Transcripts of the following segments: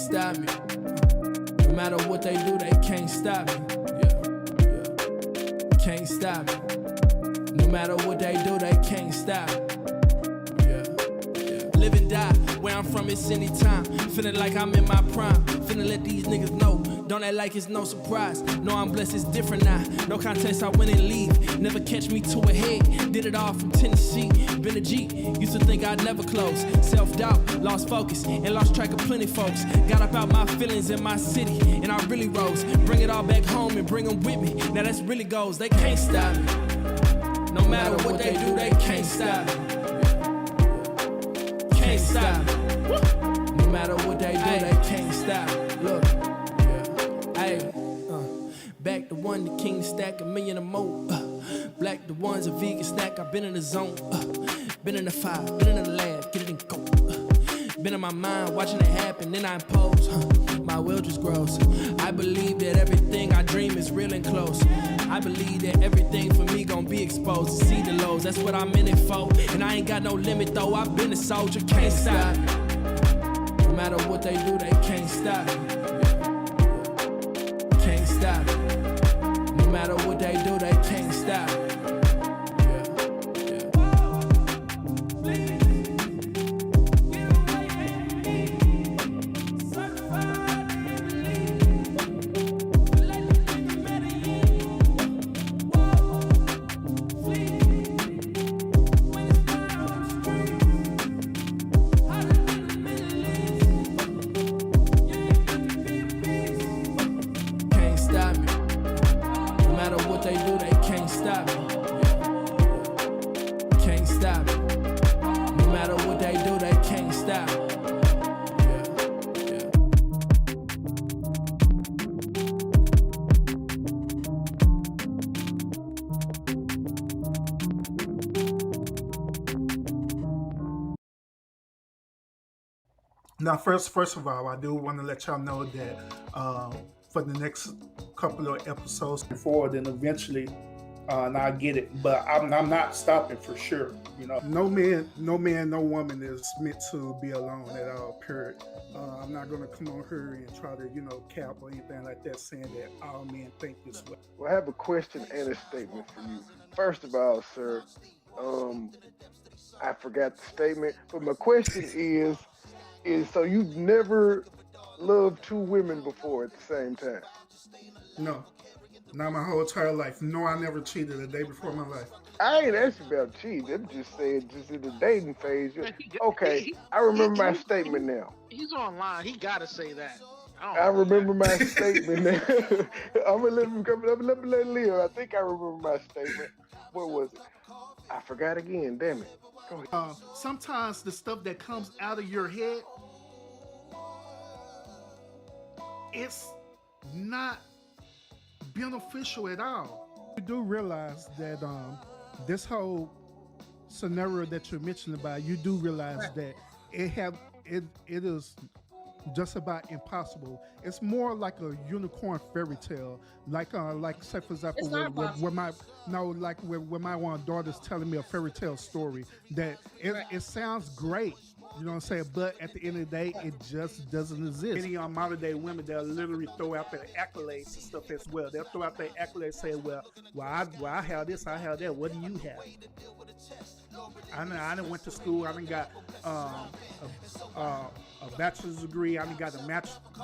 stop me. No matter what they do, they can't stop me. Yeah. Can't stop me. No matter what they do, they can't stop me. Live and die, where I'm from it's anytime. Feeling like I'm in my prime. Finna let these niggas know. Don't act like it's no surprise. No, I'm blessed, it's different now. No contest, I win and leave. Never catch me to a head. Did it all from Tennessee. Been a G, used to think I'd never close. Self-doubt, lost focus, and lost track of plenty folks. Got up out my feelings in my city, and I really rose. Bring it all back home and bring them with me. Now that's really goals, they can't stop me. No matter what they do, they can't stop me. Can't stop me. No matter what they do, they can't stop me. Look, hey, back to one, the king stack, a million or more. Black the one's a vegan snack, I've been in the zone. Been in the fire, been in the lab, get it and go. Been in my mind, watching it happen, then I impose. My will just grows. I believe that everything I dream is real and close. I believe that everything for me gon' be exposed to see the lows. That's what I'm in it for. And I ain't got no limit though. I've been a soldier, can't stop me. No matter what they do, they can't stop me. Can't stop me. No matter what they do, they can't stop me. Now, first of all, I do want to let y'all know that for the next couple of episodes forward, and eventually, and I get it, but I'm not stopping for sure. You know, no man, no woman is meant to be alone at all. Period. I'm not going to come on here and try to, cap or anything like that, saying that all men think this way. Well, I have a question and a statement for you. First of all, sir, I forgot the statement, but my question is so you've never loved two women before at the same time? No, not my whole entire life. No, I never cheated a day before my life. I ain't asking about cheating. I'm just saying, just in the dating phase. Okay, I remember my statement now. He's online. He gotta say that. I remember my statement now. I'm gonna let him come. I'm gonna let him live. I think I remember my statement. What was it? I forgot again. Damn it. Go ahead. Sometimes the stuff that comes out of your head, it's not beneficial at all. You do realize that this whole scenario that you're mentioning about, you do realize that it is just about impossible. It's more like a unicorn fairy tale, like say for example, where my one daughter's telling me a fairy tale story that it sounds great, you know what I'm saying, but at the end of the day, it just doesn't exist. Many modern day women, they'll literally throw out their accolades and stuff as well. They'll throw out their accolades, saying, well, I have this, I have that. What do you have? I done went to school. I done got a bachelor's degree. I done got a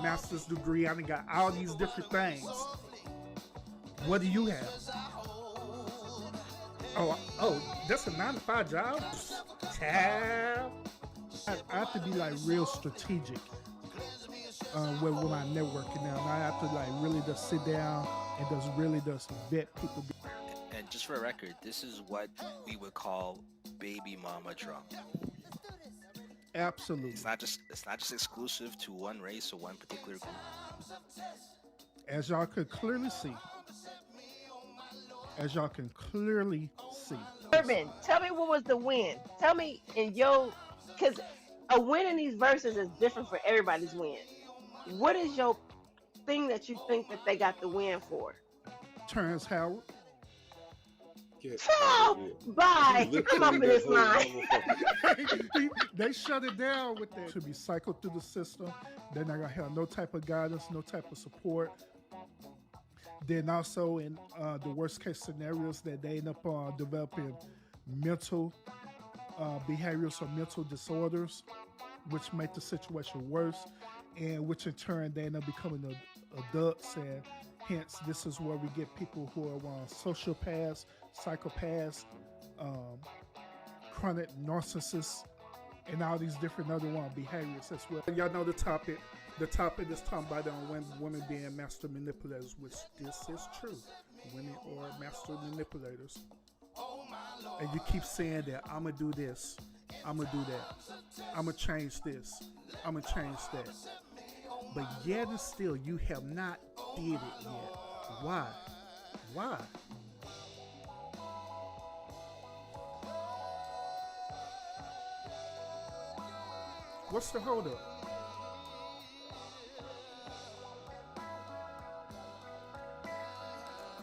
master's degree. I done got all these different things. What do you have? Oh, that's a 9-to-5 job? Child. I have to be like real strategic with my networking now. I have to like really just sit down and just really just vet people. And just for a record, this is what we would call baby mama drama. Absolutely. It's not just exclusive to one race or one particular group. As y'all could clearly see. Urban, tell me what was the win. Tell me because a win in these verses is different for everybody's win. What is your thing that you think that they got the win for? Terrence Howard. cat. Oh, Yeah. bye. He I'm up in this line. They shut it down with that. To be cycled through the system. They're not gonna have no type of guidance, no type of support. Then also in the worst case scenarios that they end up developing mental behaviors or mental disorders, which make the situation worse, and which in turn they end up becoming adults, and hence this is where we get people who are sociopaths, psychopaths, chronic narcissists, and all these different other behaviors as well. Y'all know the topic. The topic is talking about women being master manipulators, which this is true. Women are master manipulators. And you keep saying that, I'm going to do this, I'm going to do that, I'm going to change this, I'm going to change that. But yet and still, you have not did it yet. Why? Why? What's the holdup?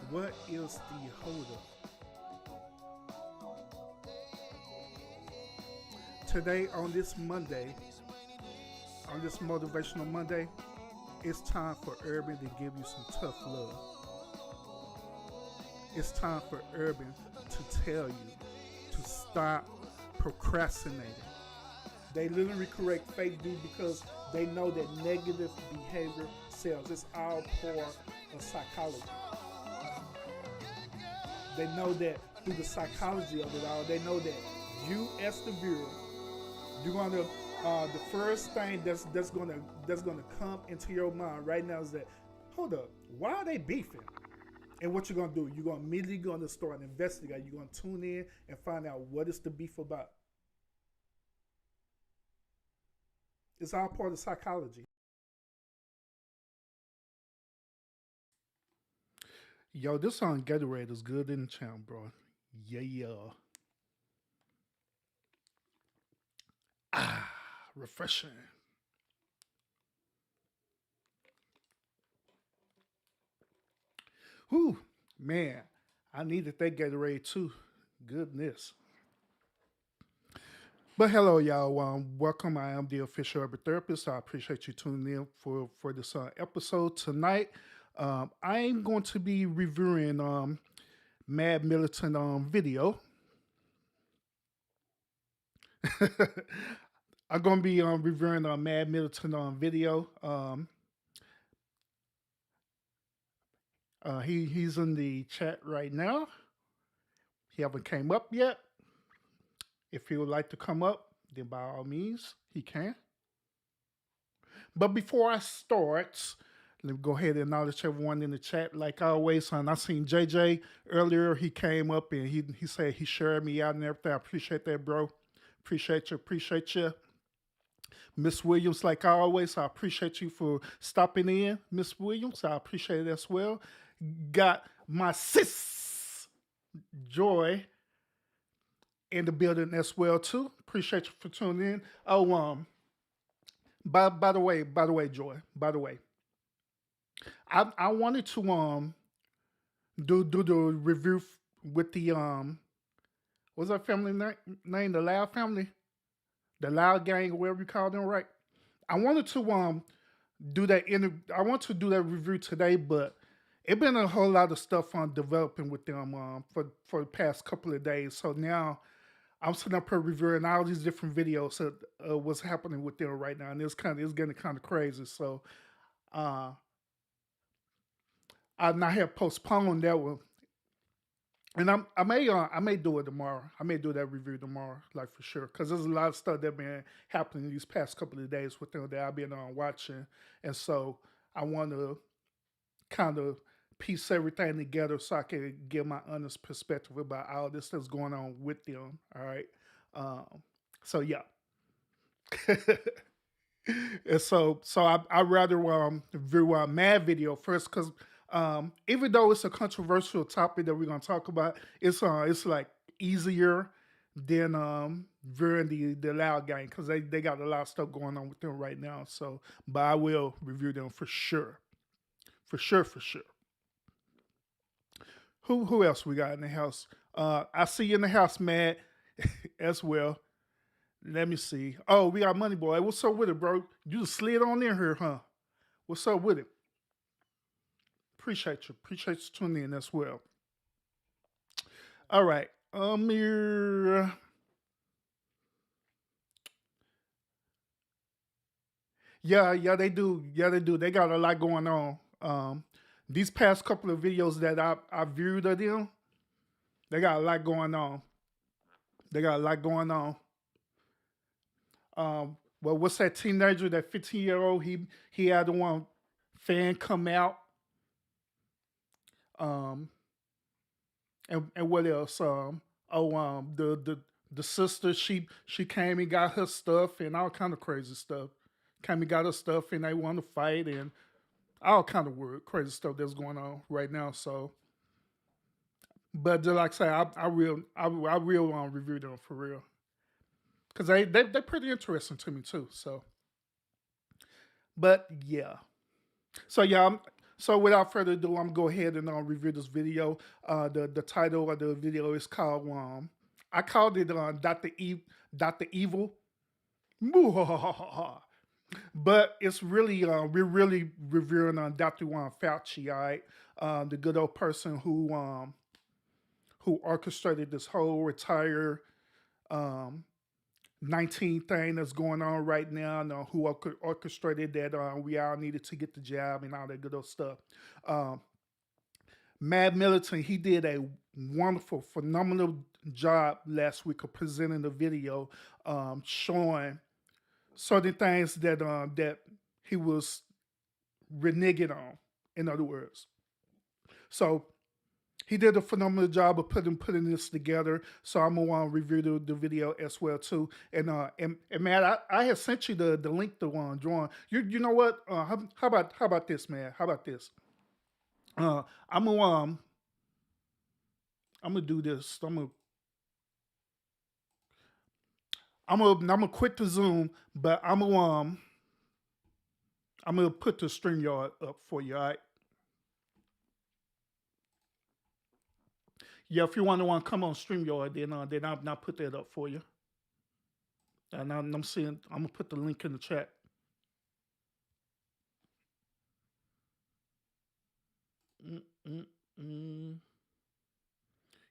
What is the holdup? Today, on this Monday, on this Motivational Monday, it's time for Urban to give you some tough love. It's time for Urban to tell you to stop procrastinating. They literally create fake news because they know that negative behavior sells. It's all part of psychology. They know that through the psychology of it all, they know that you as the viewer, you're gonna the first thing that's gonna come into your mind right now is that, hold up, why are they beefing? And what you're gonna do? You're gonna immediately gonna start investigating. You're gonna tune in and find out what is the beef about. It's all part of psychology. Yo, this song Gatorade is good in the channel, bro. Yeah. Refreshing. Whew, man, I needed that Gatorade too. Goodness. But hello, y'all. Welcome. I am the official urban therapist. I appreciate you tuning in for this episode tonight. I'm going to be reviewing MaDD Militant video. I'm going to be reviewing MaDD Militant video. He's in the chat right now. He haven't came up yet. If he would like to come up, then by all means, he can. But before I start, let me go ahead and acknowledge everyone in the chat. Like always, I seen JJ earlier. He came up and he said he shared me out and everything. I appreciate that, bro. Appreciate you. Miss Williams, like always, I appreciate you for stopping in. Miss Williams, I appreciate it as well. Got my sis, Joy, in the building as well too. Appreciate you for tuning in. Oh, by the way, Joy. By the way, I wanted to do the review with the what's that family name? The Loud family, the Loud Gang, or whatever you call them, right? I wanted to do that I want to do that review today, but it's been a whole lot of stuff developing with them for the past couple of days. So now I'm sitting up here reviewing all these different videos of what's happening with them right now, and it's getting kind of crazy. So I now have postponed that one, and I may do it tomorrow. I may do that review tomorrow, like for sure, because there's a lot of stuff that been happening these past couple of days with them that I've been watching, and so I want to kind of piece everything together so I can give my honest perspective about all this that's going on with them. All right. So yeah. And so I rather view a MaDD video first, because even though it's a controversial topic that we're gonna talk about, it's like easier than viewing the Loud Gang, because they got a lot of stuff going on with them right now. So, but I will review them for sure. For sure. Who else we got in the house? I see you in the house, Matt, as well. Let me see. Oh, we got Money Boy. What's up with it, bro? You just slid on in here, huh? What's up with it? Appreciate you. Appreciate you tuning in as well. All right. Yeah, they do. Yeah, they do. They got a lot going on. These past couple of videos that I viewed of them, they got a lot going on. They got a lot going on. Well, what's that teenager, that 15-year-old? He had the one fan come out. And what else? The sister, she came and got her stuff and all kind of crazy stuff. Came and got her stuff and they want to fight and all kind of weird, crazy stuff that's going on right now. So, but like I say, I real review them for real because they're pretty interesting to me too. So, but yeah, so yeah. So without further ado, I'm gonna go ahead and review this video. The title of the video is called I called it Dr. Evil. But it's really we're really reviewing on Dr. Fauci, all right? The good old person who orchestrated this whole retire 19 thing that's going on right now, and who orchestrated that we all needed to get the jab and all that good old stuff. MaDD Militant, he did a wonderful, phenomenal job last week of presenting the video, showing certain things that he was reneging on, in other words. So he did a phenomenal job of putting this together. So I'm gonna want to review the video as well too. And Matt, I have sent you the link to drawing. You know what? How about this, man? How about this? I'm gonna do this. I'm gonna quit the Zoom, but I'm gonna put the StreamYard up for you, all right? Yeah, if you want to come on StreamYard, then I'll put that up for you. And I'm gonna put the link in the chat.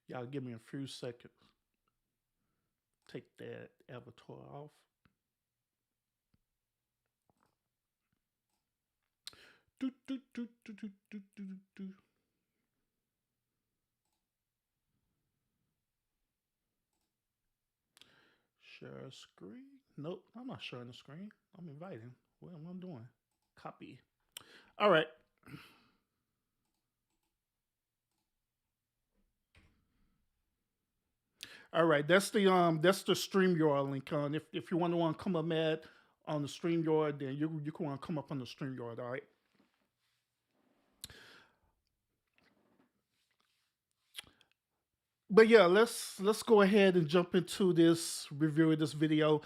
Y'all give me a few seconds. Take that avatar off. Share screen. Nope, I'm not sharing the screen. I'm inviting. What am I doing? Copy. All right. All right, that's the StreamYard link. If you want to come up, Matt, on the StreamYard, then you can want to come up on the StreamYard. All right. But yeah, let's go ahead and jump into this review of this video.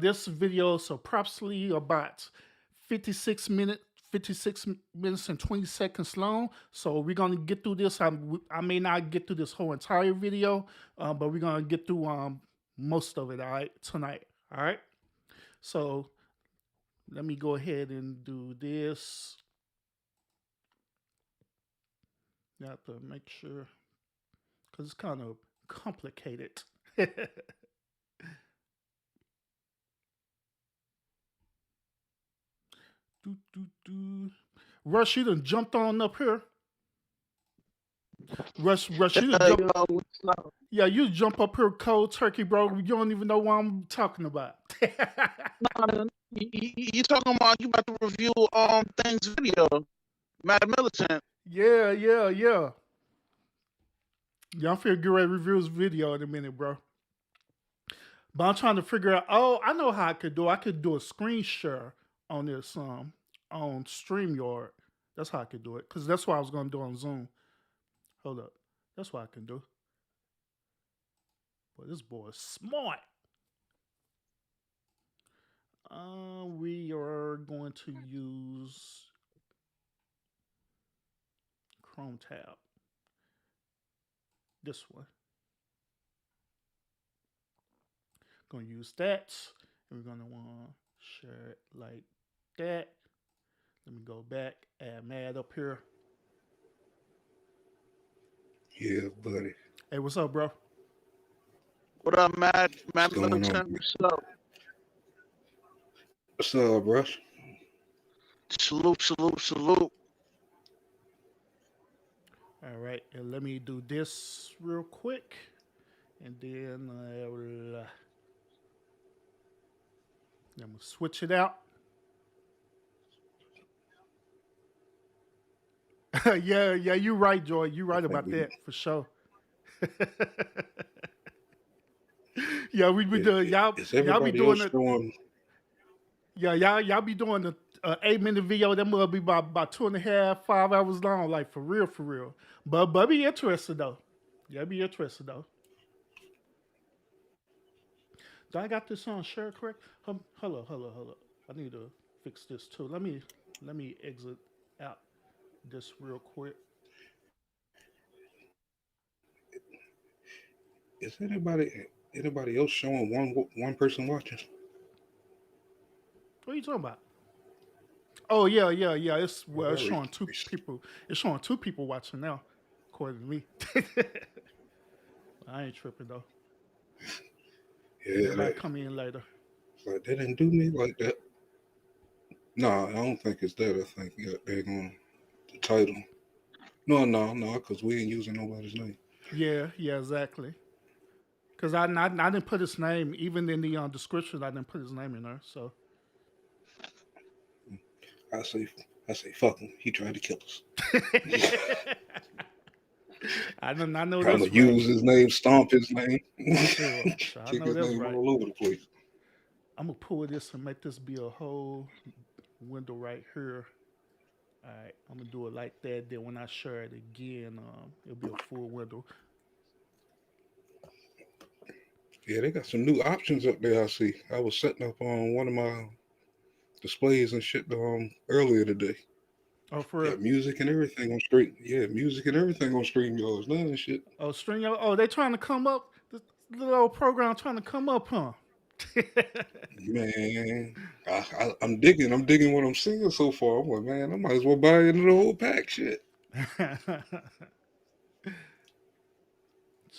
This video is approximately about 56 minutes and 20 seconds long. So we're gonna get through this. I may not get through this whole entire video, but we're gonna get through most of it, all right, tonight. All right. So let me go ahead and do this. You have to make sure, because it's kind of complicated. Rush, you done jumped on up here. Rush, you done yeah, you jump up here cold turkey, bro. You don't even know what I'm talking about. You talking about you about to review things video, MaDD Militant. Yeah. Yeah, I'm finna get ready to review this video in a minute, bro. But I'm trying to figure out. Oh, I know how I could do. I could do a screen share on this on StreamYard. That's how I could do it, because that's what I was gonna do on Zoom. Hold up, that's what I can do. Boy, this boy is smart. We are going to use Chrome tab. this one. Gonna use that, and we're gonna want to share it like that. Let me go back, add Mad up here. Yeah, buddy. Hey, what's up, bro? What up, Matt? What's Matt going on? Militant, what's up? What's up, bro? Salute, salute, salute. All right, and let me do this real quick, and then I'm gonna switch it out. yeah, you're right, Joy. You're right about that for sure. Yeah, we be doing y'all. Is Y'all be everybody doing else it. showing? Yeah, y'all be doing the 8-minute video. That must be about 2.5, 5 hours long. Like for real, for real. But be interested though. Yeah, be interested though. Do I got this on share correct? Hello. I need to fix this too. Let me exit out this real quick. Is anybody else showing one person watching? What are you talking about? Oh yeah. It's Very showing two people. It's showing 2 people watching now, according to me. I ain't tripping though. Yeah, Everybody come in later. like they didn't do me like that. No, I don't think it's that. I think they're going the title. No, because we ain't using nobody's name. Yeah, exactly. Because I didn't put his name even in the description. I didn't put his name in there. So I say fuck him. He tried to kill us. I know I'm that's gonna right. use his name, stomp his name, Sure, I kick know his that's name right. all over the place. I'm gonna pull this and make this be a whole window right here. All right, I'm gonna do it like that. Then when I share it again, it'll be a full window. Yeah, they got some new options up there. I see. I was setting up on one of my displays and shit earlier today. Oh, for real? Got music and everything on stream. Yeah, music and everything on StreamYards. None of that shit. Oh, StreamYard. Oh, they trying to come up. This little old program trying to come up, huh? Man, I'm digging what I'm seeing so far. I'm like, man, I might as well buy into the whole pack shit.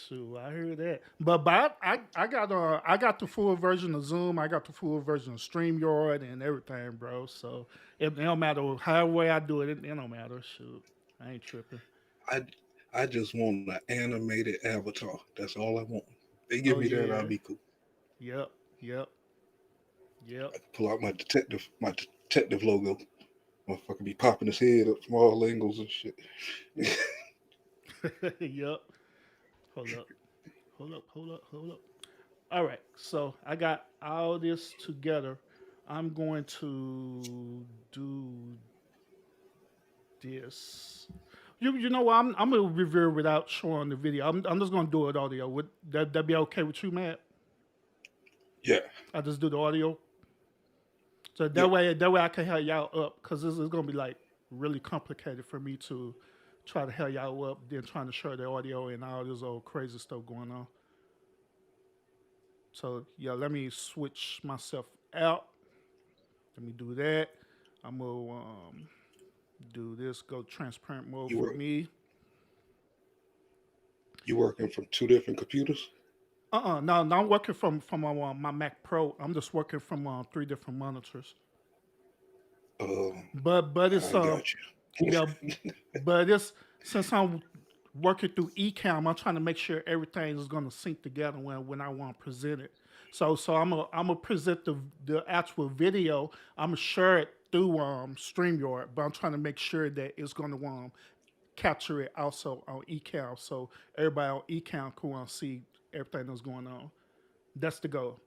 Shoot, I heard that. But I got the full version of Zoom. I got the full version of StreamYard and everything, bro. So it don't matter how way I do it. It don't matter. Shoot, I ain't tripping. I just want an animated avatar. That's all I want. They give Oh me that, yeah. I'll be cool. Yep. I can pull out my detective logo. Motherfucker be popping his head up from all angles and shit. Yep. Hold up. All right. So I got all this together. I'm going to do this. You know what? I'm gonna review without showing the video. I'm just gonna do it audio. Would that be okay with you, Matt? Yeah. I just do the audio. So Yeah. that way I can help y'all up, because this is gonna be like really complicated for me to try to help y'all up, then trying to share the audio and all this old crazy stuff going on. So yeah, let me switch myself out. Let me do that. I'm gonna do this. Go transparent mode for me. You working from 2 different computers? No, I'm working from my Mac Pro. I'm just working from 3 different monitors. But it's I got you. yeah, but it's, since I'm working through Ecamm, I'm trying to make sure everything is gonna sync together when I want to present it. So I'm gonna present the actual video. I'm gonna share it through StreamYard, but I'm trying to make sure that it's gonna capture it also on Ecamm, so everybody on Ecamm can see everything that's going on. That's the goal.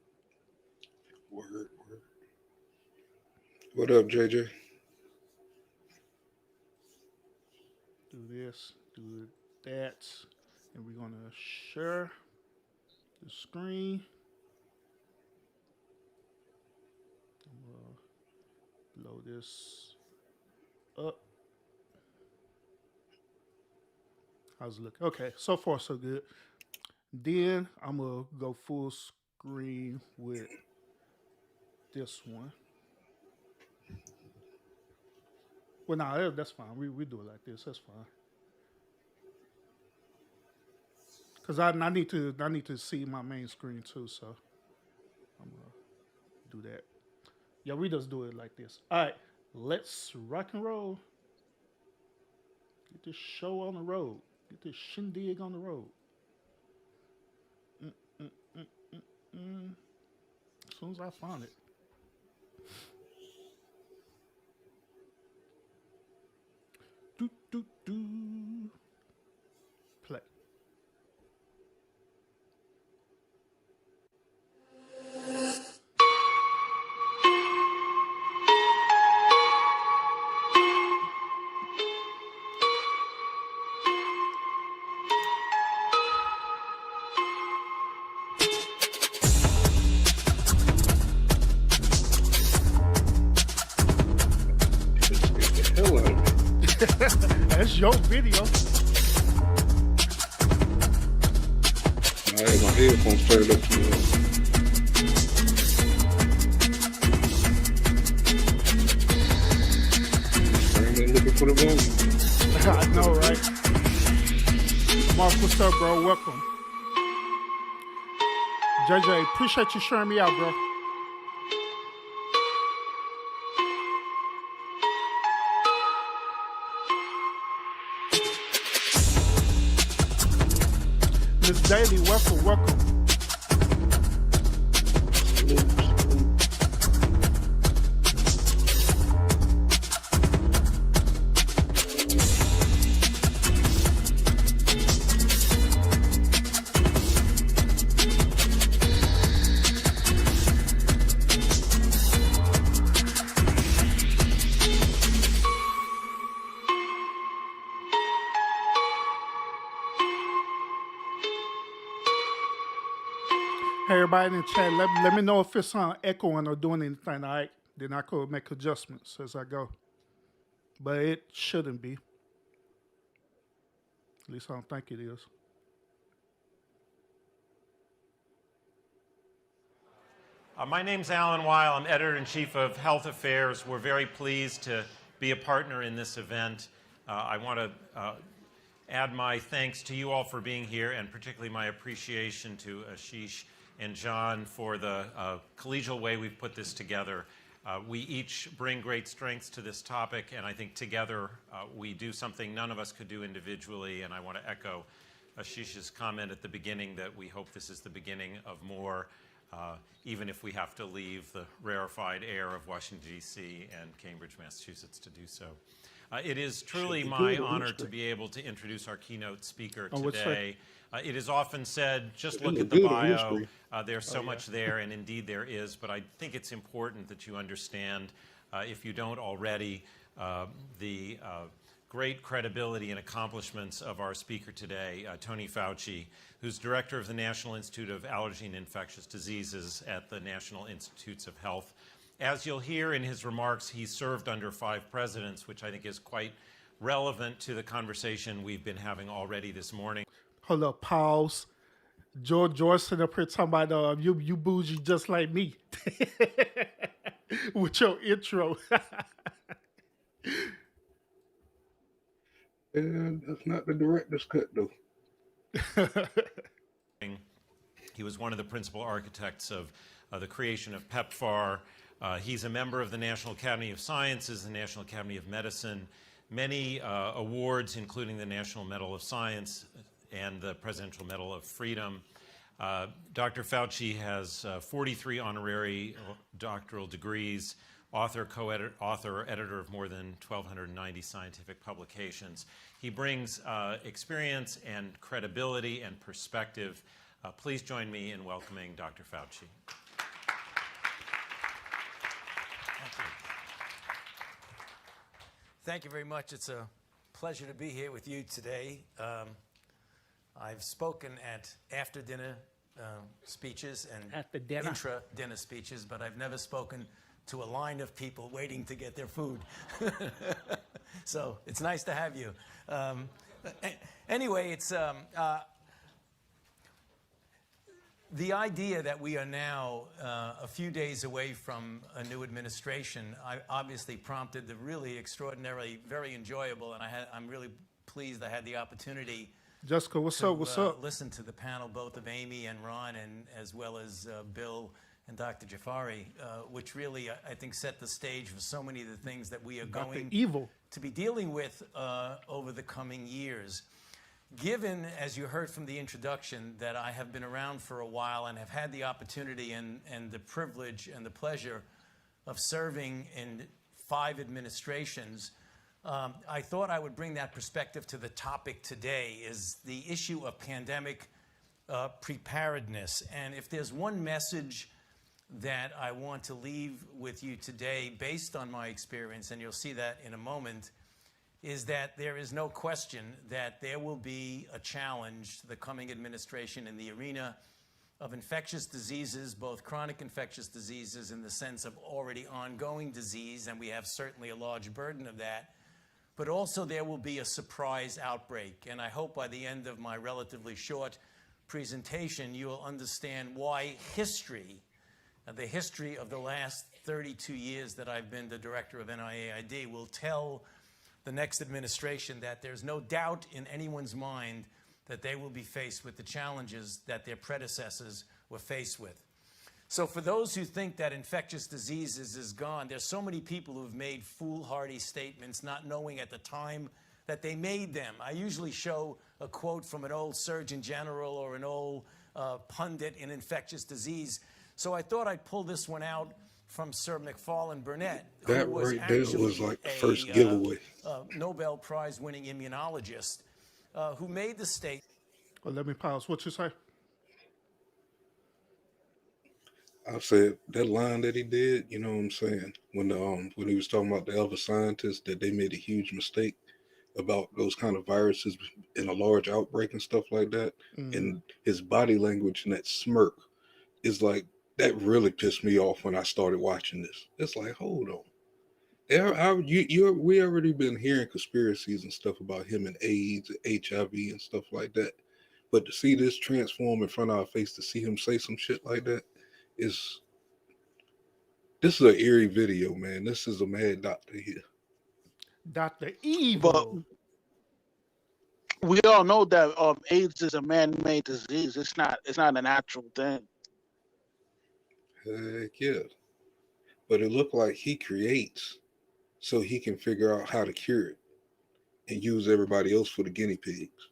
Word. What up, JJ? Do this, do that, and we're gonna share the screen. We'll blow this up. I was looking. Okay, so far so good. Then I'm gonna go full screen with this one. Well, no, that's fine. We do it like this. That's fine. Cause I need to see my main screen too. So I'm gonna do that. Yeah, we just do it like this. All right, let's rock and roll. Get this show on the road. Get this shindig on the road. As soon as I find it. Do. Play. That's your video. I had my headphones turned up too loud. I'm looking for the volume. I know, right? Mark, what's up, bro? Welcome. JJ, appreciate you sharing me out, bro. Miss Daly, welcome. Hey, everybody in the chat, let me know if it's echoing or doing anything, all right? Then I could make adjustments as I go. But it shouldn't be. At least I don't think it is. My name's Alan Weil. I'm editor-in-chief of Health Affairs. We're very pleased to be a partner in this event. I want to add my thanks to you all for being here, and particularly my appreciation to Ashish and John for the collegial way we've put this together. We each bring great strengths to this topic, and I think together we do something none of us could do individually, and I want to echo Ashish's comment at the beginning that we hope this is the beginning of more, even if we have to leave the rarefied air of Washington, D.C. and Cambridge, Massachusetts to do so. It is truly my honor to be able to introduce our keynote speaker today. It is often said, just look at the bio. There's so much there, and indeed there is, but I think it's important that you understand, if you don't already, the great credibility and accomplishments of our speaker today, Tony Fauci, who's director of the National Institute of Allergy and Infectious Diseases at the National Institutes of Health. As you'll hear in his remarks, he served under 5 presidents, which I think is quite relevant to the conversation we've been having already this morning. Hold up, pause. George sitting up here talking about you bougie just like me with your intro. That's not the director's cut, though. He was one of the principal architects of the creation of PEPFAR. He's a member of the National Academy of Sciences, the National Academy of Medicine, many awards, including the National Medal of Science and the Presidential Medal of Freedom. Dr. Fauci has 43 honorary doctoral degrees, author, co-editor, editor of more than 1,290 scientific publications. He brings experience and credibility and perspective. Please join me in welcoming Dr. Fauci. Thank you very much. It's a pleasure to be here with you today. I've spoken at after-dinner speeches and intra-dinner speeches, but I've never spoken to a line of people waiting to get their food. So it's nice to have you. Anyway, it's the idea that we are now a few days away from a new administration obviously prompted the really extraordinarily, very enjoyable, and I'm really pleased I had the opportunity Jessica, what's up? What's up? listen to the panel, both of Amy and Ron, and as well as Bill and Dr. Jafari, which really, I think, set the stage for so many of the things that we are going to be dealing with over the coming years. Given, as you heard from the introduction, that I have been around for a while and have had the opportunity and the privilege and the pleasure of serving in 5 administrations, I thought I would bring that perspective to the topic today, is the issue of pandemic preparedness. And if there's one message that I want to leave with you today based on my experience, and you'll see that in a moment, is that there is no question that there will be a challenge to the coming administration in the arena of infectious diseases, both chronic infectious diseases in the sense of already ongoing disease, and we have certainly a large burden of that, but also there will be a surprise outbreak. And I hope by the end of my relatively short presentation, you will understand why history, the history of the last 32 years that I've been the director of NIAID, will tell the next administration that there's no doubt in anyone's mind that they will be faced with the challenges that their predecessors were faced with. So for those who think that infectious diseases is gone, there's so many people who have made foolhardy statements not knowing at the time that they made them. I usually show a quote from an old Surgeon General or an old pundit in infectious disease. So I thought I'd pull this one out from Sir McFarlane Burnett, That who was right there actually was like the first giveaway. Nobel Prize-winning immunologist who made the statement. Well, let me pause. What you say? I said that line that he did, you know what I'm saying? When he was talking about the other scientists, that they made a huge mistake about those kind of viruses in a large outbreak and stuff like that. And his body language and that smirk is like, that really pissed me off when I started watching this. It's like, hold on. We already been hearing conspiracies and stuff about him and AIDS, HIV and stuff like that. But to see this transform in front of our face, to see him say some shit like that, this is an eerie video, man. This is a mad doctor here. Dr. Evil. But we all know that AIDS is a man-made disease. It's not a natural thing. Heck yeah. But it looked like he creates so he can figure out how to cure it and use everybody else for the guinea pigs.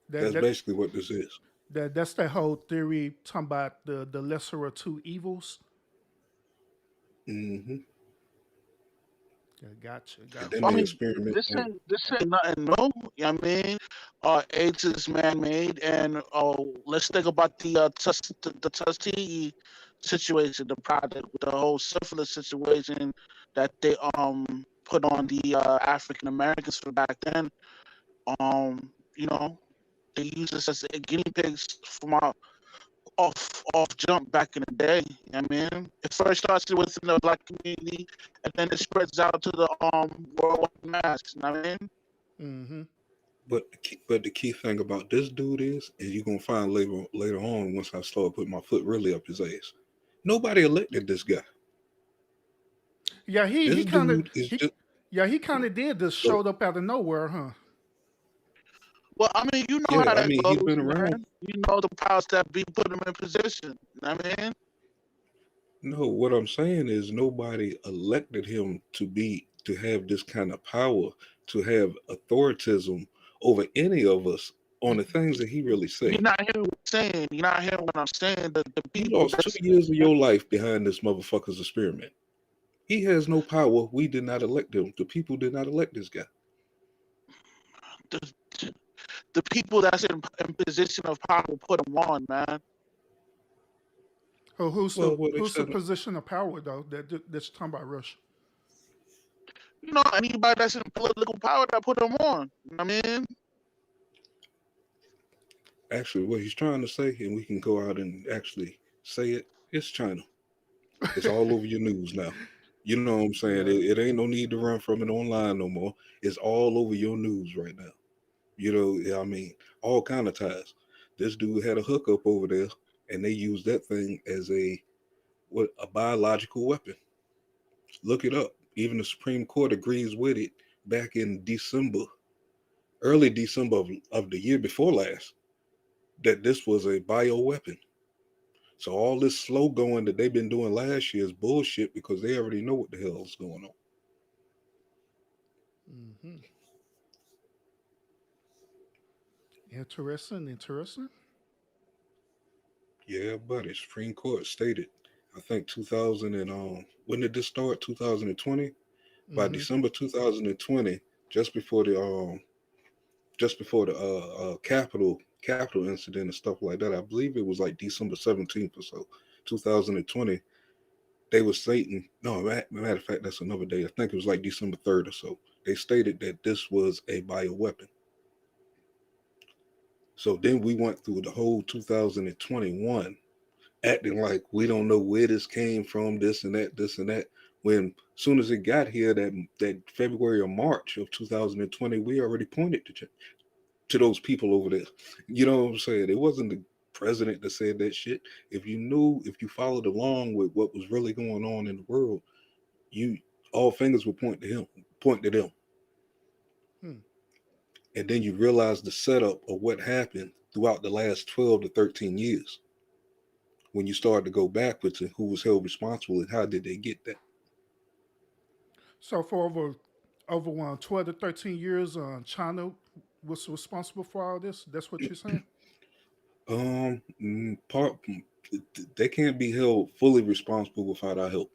That's basically what this is. That's that whole theory talking about the lesser of two evils. Mm-hmm. Yeah, gotcha. I mean, this ain't nothing new. You know what I mean? AIDS is man-made, and let's think about the Tuskegee situation, the product, with the whole syphilis situation that they put on the African Americans for back then. You know, they used us as guinea pigs from our off jump back in the day. You know what I mean? It first starts within the Black community, and then it spreads out to the worldwide mass. You know what I mean? Mm-hmm. But the key thing about this dude is you're gonna find later on, once I start putting my foot really up his ass, nobody elected this guy. Yeah, he kind of did just showed up out of nowhere, huh? Well, I mean, you know how that goes, he's been around. man. You know the powers that be put him in position. You know what I mean? No, what I'm saying is nobody elected him to have this kind of power, to have authoritism over any of us on the things that he really said. You're not hearing what I'm saying. You're not hearing what I'm saying. The You people lost 2 years of your life behind this motherfucker's experiment. He has no power. We did not elect him. The people did not elect this guy. The people that's in position of power will put him on, man. Oh, who's the position of power though that's talking about, Rush? You know, anybody that's in political power that put him on. You know what I mean? Actually, what he's trying to say, and we can go out and actually say it, it's China. It's all over your news now. You know what I'm saying? Yeah. It ain't no need to run from it online no more. It's all over your news right now. You know, I mean, all kind of ties. This dude had a hookup over there, and they used that thing as a biological weapon. Look it up. Even the Supreme Court agrees with it back in December, early December of the year before last, that this was a bioweapon. So all this slow going that they've been doing last year is bullshit because they already know what the hell is going on. Hmm. Interesting. Interesting. Yeah, buddy. Supreme Court stated, I think 2000 and when did this start? 2020. By Hmm. December 2020, just before the Capitol incident and stuff like that. I believe it was like December 17th or so, 2020. They were stating, no, matter of fact, that's another day. I think it was like December 3rd or so. They stated that this was a bioweapon. So then we went through the whole 2021 acting like we don't know where this came from, this and that, this and that. When soon as it got here, that February or March of 2020, we already pointed to those people over there. You know what I'm saying? It wasn't the president that said that shit. If you followed along with what was really going on in the world, you all fingers would point to them. Hmm. And then you realize the setup of what happened throughout the last 12 to 13 years. When you start to go backwards and who was held responsible and how did they get that? So for over 12 to 13 years, China was responsible for all this. That's what you're saying. Part they can't be held fully responsible without our help.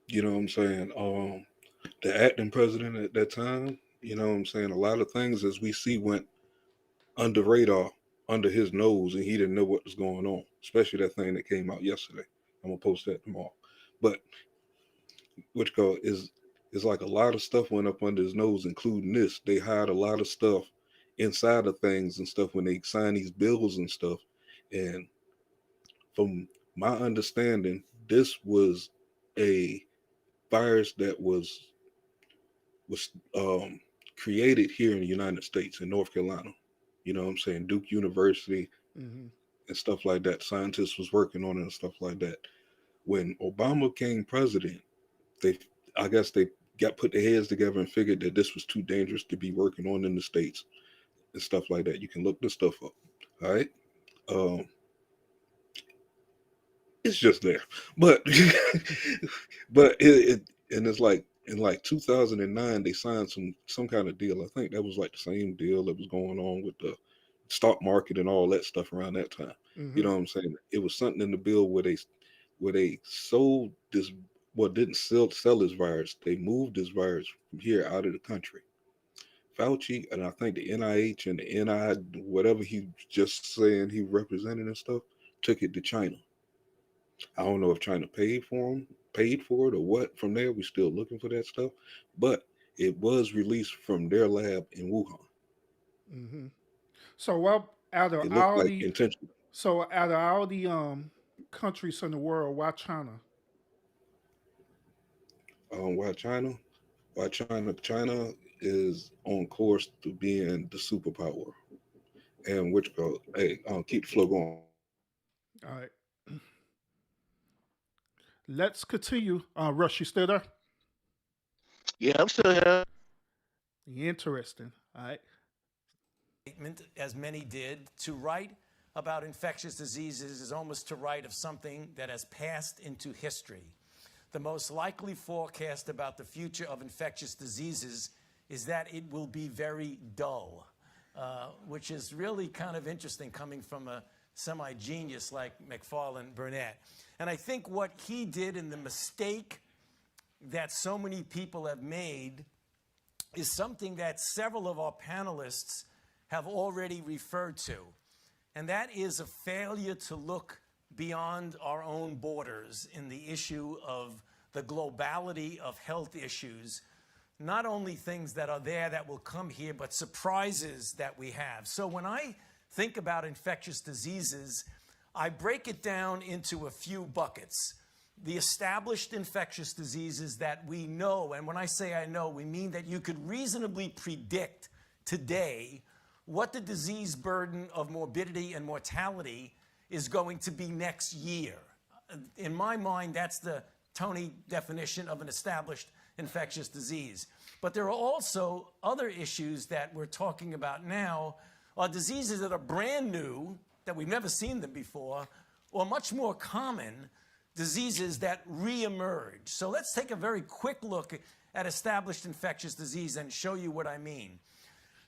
You know what I'm saying? The acting president at that time, you know what I'm saying? A lot of things as we see went under radar, under his nose, and he didn't know what was going on. Especially that thing that came out yesterday. I'm gonna post that tomorrow. But which go is like a lot of stuff went up under his nose, including this. They hide a lot of stuff inside of things and stuff when they sign these bills and stuff. And from my understanding, this was a virus that was created here in the United States in North Carolina. You know what I'm saying? Duke University Hmm. and stuff like that. Scientists was working on it and stuff like that. When Obama became president, they I guess they got put their heads together and figured that this was too dangerous to be working on in the States and stuff like that. You can look this stuff up. All right. Um, it's just there. But but it and it's like in like 2009 they signed some kind of deal. I think that was like the same deal that was going on with the stock market and all that stuff around that time. You Hmm. know what I'm saying? It was something in the bill where they sold this, well, didn't sell this virus. They moved this virus from here out of the country. Fauci and I think the NIH and the NI, whatever he just saying he represented and stuff, took it to China. I don't know if China paid for it or what. From there, we're still looking for that stuff. But it was released from their lab in Wuhan. Hmm. So what out of It looked all like the intentional. so out of all the countries in the world, why China? Why China? Why China? China is on course to being the superpower. And which go, hey, keep the flow going. All right. Let's continue. Rush, you still there? Yeah, I'm still here. Interesting. All right. Statement, as many did, to write about infectious diseases is almost to write of something that has passed into history. The most likely forecast about the future of infectious diseases is that it will be very dull, which is really kind of interesting coming from a semi-genius like McFarlane Burnett. And I think what he did, and the mistake that so many people have made, is something that several of our panelists have already referred to, and that is a failure to look beyond our own borders in the issue of the globality of health issues, not only things that are there that will come here, but surprises that we have. So when I think about infectious diseases, I break it down into a few buckets. the established infectious diseases that we know, and when I say I know, we mean that you could reasonably predict today what the disease burden of morbidity and mortality is going to be next year. In my mind, that's the Tony definition of an established infectious disease. But there are also other issues that we're talking about now, are diseases that are brand new, that we've never seen them before, or much more common, diseases that reemerge. So let's take a very quick look at established infectious disease and show you what I mean.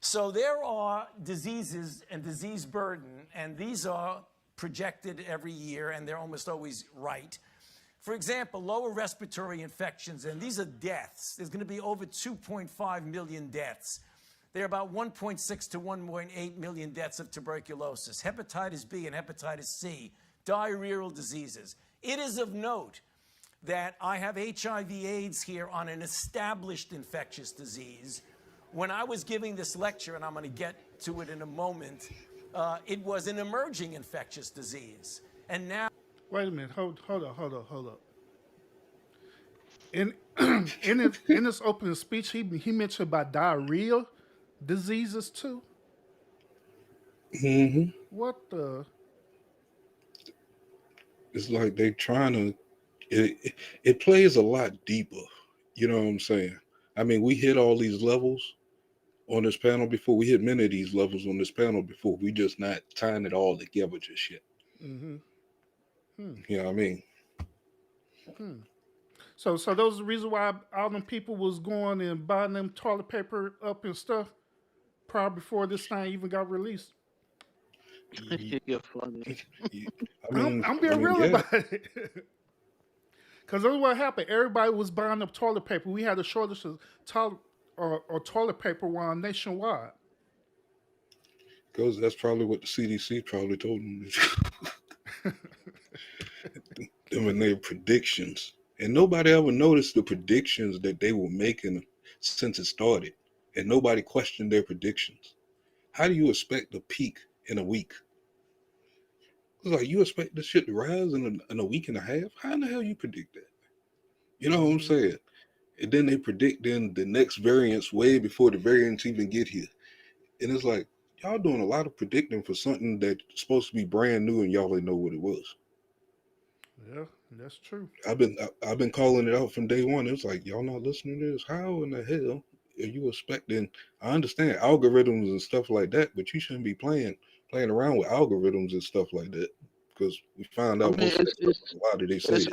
So there are diseases and disease burden, and these are projected every year, and they're almost always right. For example, lower respiratory infections, and these are deaths. There's going to be over 2.5 million deaths. There are about 1.6 to 1.8 million deaths of tuberculosis, hepatitis B and hepatitis C, diarrheal diseases. It is of note that I have HIV AIDS here on an established infectious disease. When I was giving this lecture, and I'm going to get to it in a moment, it was an emerging infectious disease. And now... Wait a minute. Hold up. In in his opening speech, he mentioned about diarrheal diseases too. Mm-hmm. What the? It's like they trying to. It plays a lot deeper. You know what I'm saying? I mean, we hit all these levels on this panel before. We hit many of these levels on this panel before. We just not tying it all together just yet. Mm-hmm. You know what I mean? So those are the reason why all them people was going and buying them toilet paper up and stuff probably before this thing even got released. You're funny. I'm being real about it. Because that's what happened. Everybody was buying up toilet paper. We had a shortage of toilet paper nationwide. Because that's probably what the CDC probably told them. Them and their predictions. And nobody ever noticed the predictions that they were making since it started. And nobody questioned their predictions. How do you expect a peak in a week? It's like, you expect this shit to rise in a week and a half? How in the hell you predict that? You know what I'm saying? And then they predict then the next variants way before the variants even get here. And it's like, y'all doing a lot of predicting for something that's supposed to be brand new and y'all didn't know what it was. Yeah, that's true. I've been calling it out from day one. It's like, y'all not listening to this? How in the hell are you expecting? I understand algorithms and stuff like that, but you shouldn't be playing around with algorithms and stuff like that, because we found out most of that stuff. Why did they say it?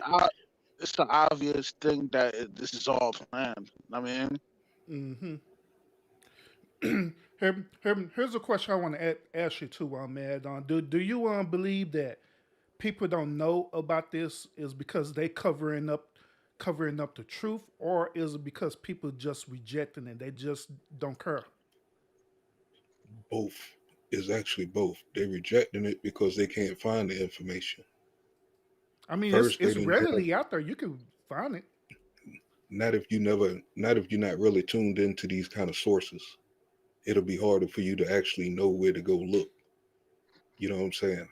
It's the obvious thing that this is all planned. I mean, Here's a question I want to ask you too, Mad. Do you believe that people don't know about this is because they covering up the truth, or is it because people just rejecting it? They just don't care. Both. Is actually both. They're rejecting it because they can't find the information. I mean, it's readily out there. You can find it. Not if you're not really tuned into these kind of sources. It'll be harder for you to actually know where to go look. You know what I'm saying?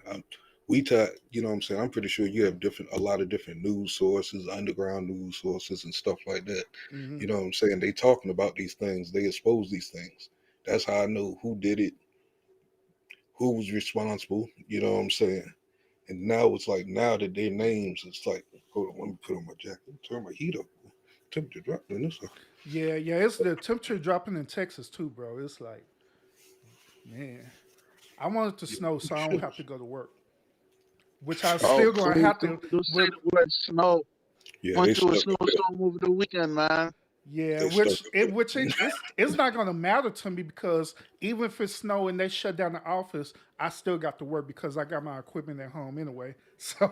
You know what I'm saying? I'm pretty sure you have a lot of different news sources, underground news sources and stuff like that. You know what I'm saying? They talking about these things. They expose these things. That's how I know who did it, who was responsible. You know what I'm saying? And now it's like, now that their names, it's like, hold on, let me put on my jacket, turn my heat up. Temperature dropped in this. Yeah, it's the temperature dropping in Texas too, bro. It's like, man, I want it to snow so I don't have to go to work. Which I still gonna have to. Don't say the word snow. Yeah, Went through a snowstorm over the weekend, man. Yeah, it's not gonna matter to me, because even if it's snow and they shut down the office, I still got to work because I got my equipment at home anyway. So,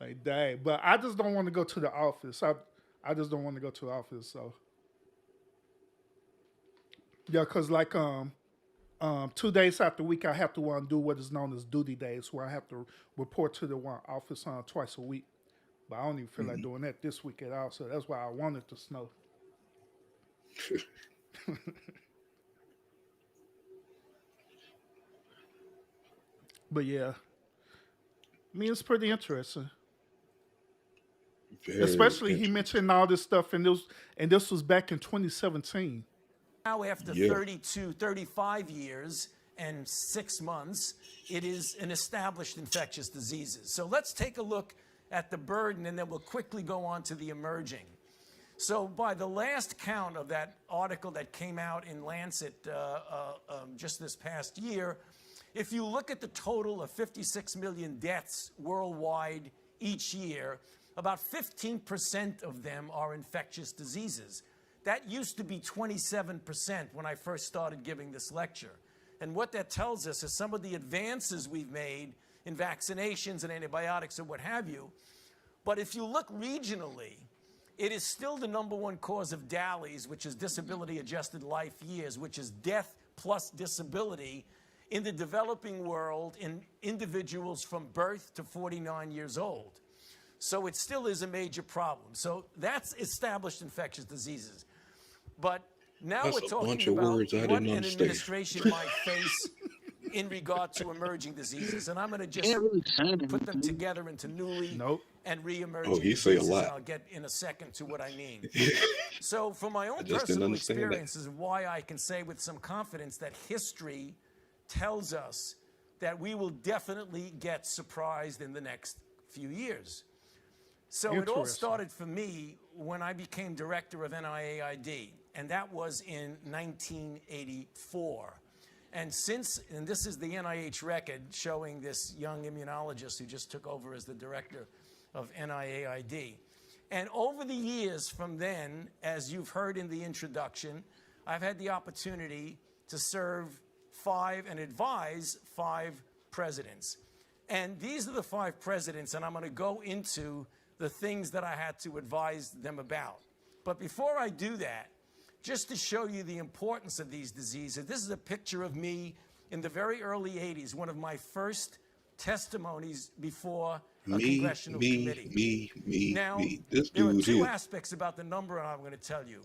like, dang. But I just don't want to go to the office. I just don't want to go to the office. So, yeah, because like 2 days out the week, I have to do what is known as duty days, where I have to report to the office twice a week. But I don't even feel like doing that this week at all. So that's why I wanted to snow. But yeah, I mean, it's pretty interesting. Very Especially he interesting. mentioned all this stuff, and this was back in 2017. Now, after Yeah. 35 years and 6 months, it is an established infectious diseases. So let's take a look at the burden, and then we'll quickly go on to the emerging. So by the last count of that article that came out in Lancet just this past year, if you look at the total of 56 million deaths worldwide each year, about 15% of them are infectious diseases. That used to be 27% when I first started giving this lecture. And what that tells us is some of the advances we've made in vaccinations and antibiotics and what have you. But if you look regionally, it is still the #1 cause of DALYs, which is disability-adjusted life years, which is death plus disability in the developing world in individuals from birth to 49 years old. So it still is a major problem. So that's established infectious diseases. But now That's we're a talking bunch of about words I what didn't an understand. administration might face in regard to emerging diseases. And I'm going to just Can't really say put them anything. together into newly Nope. and re-emerging Oh, he say a diseases, lot. and I'll get in a second to what I mean. So from my own just didn't personal understand that. experiences of why I can say with some confidence that history tells us that we will definitely get surprised in the next few years. So it all Interesting. started for me when I became director of NIAID, and that was in 1984. And this is the NIH record showing this young immunologist who just took over as the director of NIAID. And over the years from then, as you've heard in the introduction, I've had the opportunity to serve 5 and advise 5 presidents. And these are the 5 presidents, and I'm going to go into the things that I had to advise them about. But before I do that, just to show you the importance of these diseases, this is a picture of me in the very early 80s, one of my first testimonies before a congressional committee. Now, This there are dude 2 here. aspects about the number I'm going to tell you,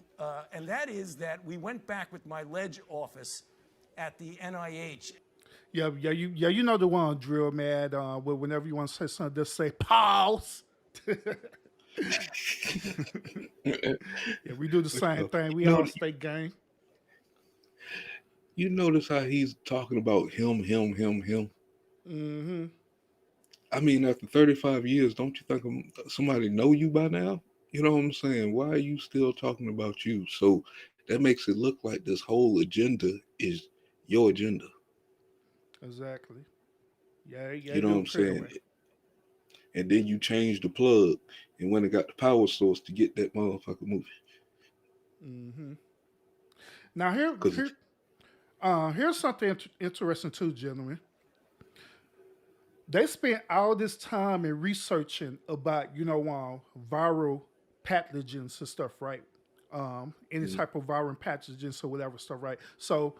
and that is that we went back with my ledge office at the NIH. You know the one drill, man. Whenever you want to say something, just say pause. Yeah, we do the same thing. We No, all stay gang. You notice how he's talking about him. Mm-hmm. I mean, after 35 years, don't you think somebody know you by now? You know what I'm saying? Why are you still talking about you? So that makes it look like this whole agenda is your agenda. Exactly. Yeah, You know what I'm saying? And then you change the plug and went and got the power source to get that motherfucker moving. Mm-hmm. Now here's something interesting too, gentlemen. They spent all this time in researching about viral pathogens and stuff, right? Any type of viral pathogens or whatever stuff, right? So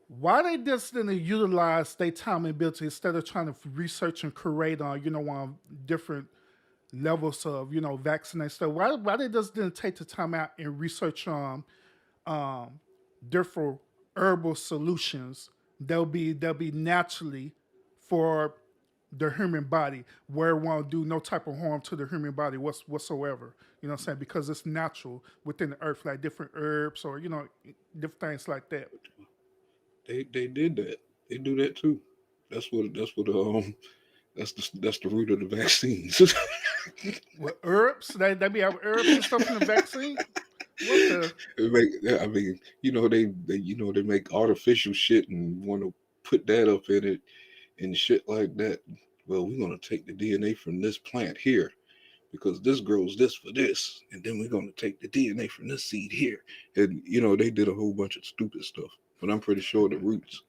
why they just didn't utilize their time and ability instead of trying to research and create on different levels of vaccination stuff? Why they just didn't take the time out and research on different herbal solutions that'll be naturally for the human body, where it won't do no type of harm to the human body whatsoever. You know what I'm saying? Because it's natural within the earth, like different herbs or different things like that. They did that. They do that too. That's the root of the vaccines. What herbs? They be having herbs and stuff in the vaccine. What the? They make artificial shit and want to put that up in it and shit like that. Well, we're gonna take the DNA from this plant here because this grows this for this, and then we're gonna take the DNA from this seed here. And they did a whole bunch of stupid stuff. But I'm pretty sure the roots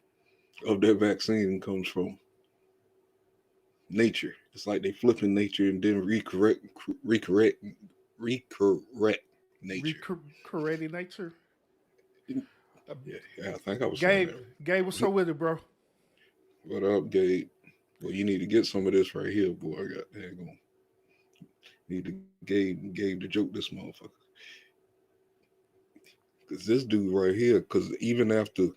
of their vaccine comes from nature. It's like they flipping nature and then recorrect nature. Correcting nature. Yeah, I think I was saying that. Gabe, what's up with it, bro? What up, Gabe? Well, you need to get some of this right here, boy. I got that going. Need to Gabe to joke this motherfucker. Because this dude right here, because even after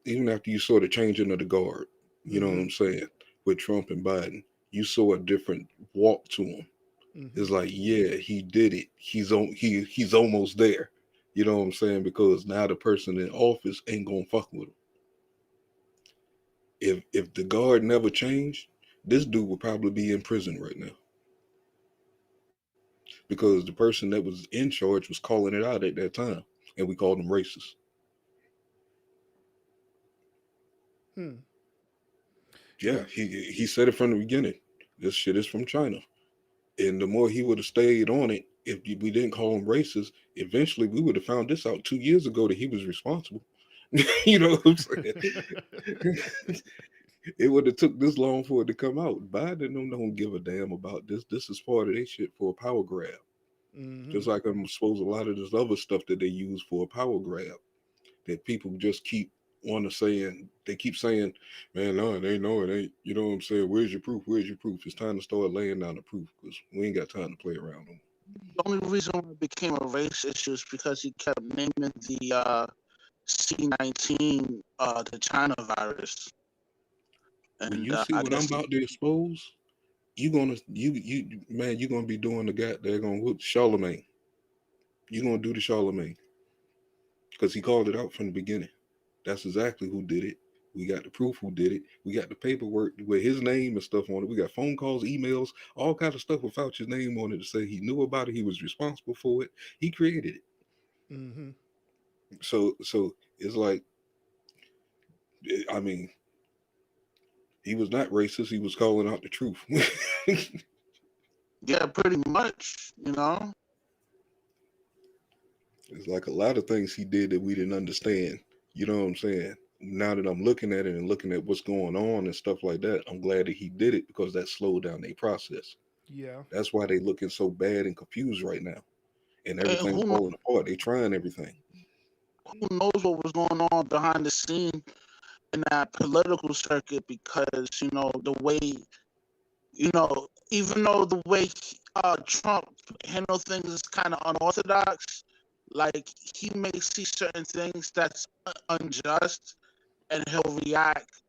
you saw the changing of the guard, you know what I'm saying, with Trump and Biden, you saw a different walk to him. Mm-hmm. It's like, yeah, he did it. He's almost there. You know what I'm saying? Because now the person in office ain't gonna fuck with him. If the guard never changed, this dude would probably be in prison right now. Because the person that was in charge was calling it out at that time, and we called him racist. Yeah, he said it from the beginning. This shit is from China. And the more he would have stayed on it, if we didn't call him racist, eventually we would have found this out 2 years ago that he was responsible. You know what I'm saying? It would have took this long for it to come out. Biden don't give a damn about this. This is part of their shit for a power grab. Mm-hmm. Just like I'm supposed a lot of this other stuff that they use for a power grab. That people just keep saying, man, no, it ain't. You know what I'm saying? Where's your proof? Where's your proof? It's time to start laying down the proof because we ain't got time to play around them. The only reason why it became a race issue is because he kept naming the C-19 the China virus. And when you see what I'm about to expose, you're gonna be doing the goddamn with Charlemagne. You're gonna do the Charlemagne because he called it out from the beginning. That's exactly who did it. We got the proof who did it. We got the paperwork with his name and stuff on it. We got phone calls, emails, all kinds of stuff with Fauci's name on it to say he knew about it. He was responsible for it. He created it. Mm-hmm. So it's like, I mean, he was not racist. He was calling out the truth. Yeah, pretty much, you know. It's like a lot of things he did that we didn't understand. You know what I'm saying? Now that I'm looking at it and looking at what's going on and stuff like that, I'm glad that he did it because that slowed down their process. Yeah. That's why they looking so bad and confused right now. And everything's falling apart. They trying everything. Who knows what was going on behind the scene in that political circuit because, you know, the way, you know, even though the way Trump handled things is kind of unorthodox, like he may see certain things that's unjust and he'll react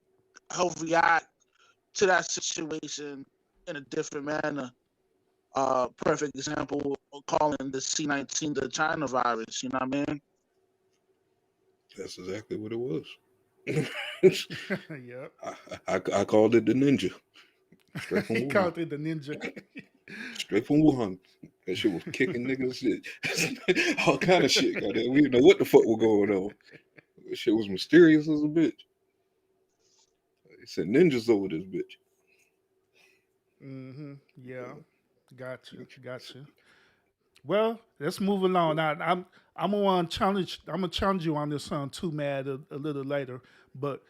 to that situation in a different manner. Perfect example, calling the C-19 the China virus, you know what I mean? That's exactly what it was. Yep. I called it the ninja. Straight from He Wuhan. called it the ninja. Straight from Wuhan. That shit was kicking niggas shit. All kind of shit. Goddamn. We didn't know what the fuck was going on. That shit was mysterious as a bitch. They said ninjas over this bitch. Mm-hmm. Yeah. Gotcha. Well, let's move along. Now, I'm gonna challenge you on this too, Mad, a little later, but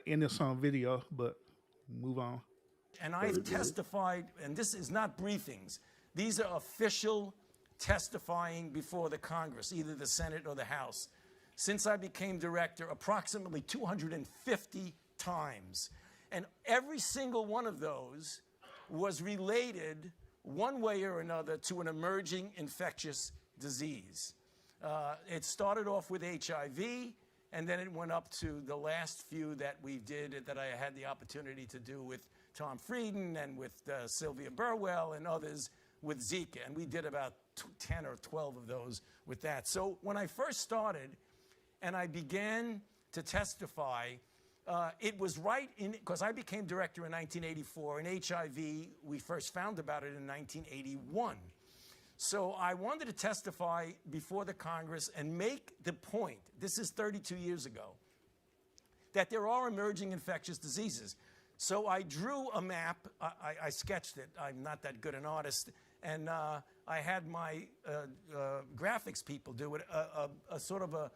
in this video. But move on. And I've testified, and this is not briefings. These are official testifying before the Congress, either the Senate or the House. Since I became director, approximately 250 times. And every single one of those was related one way or another to an emerging infectious disease. It started off with HIV, and then it went up to the last few that we did, that I had the opportunity to do with Tom Frieden and with Sylvia Burwell and others with Zika. And we did about 10 or 12 of those with that. So when I first started and I began to testify, it was right in, because I became director in 1984, and HIV, we first found about it in 1981. So I wanted to testify before the Congress and make the point, this is 32 years ago, that there are emerging infectious diseases. So I drew a map, I sketched it, I'm not that good an artist, and I had my graphics people do it, a sort of a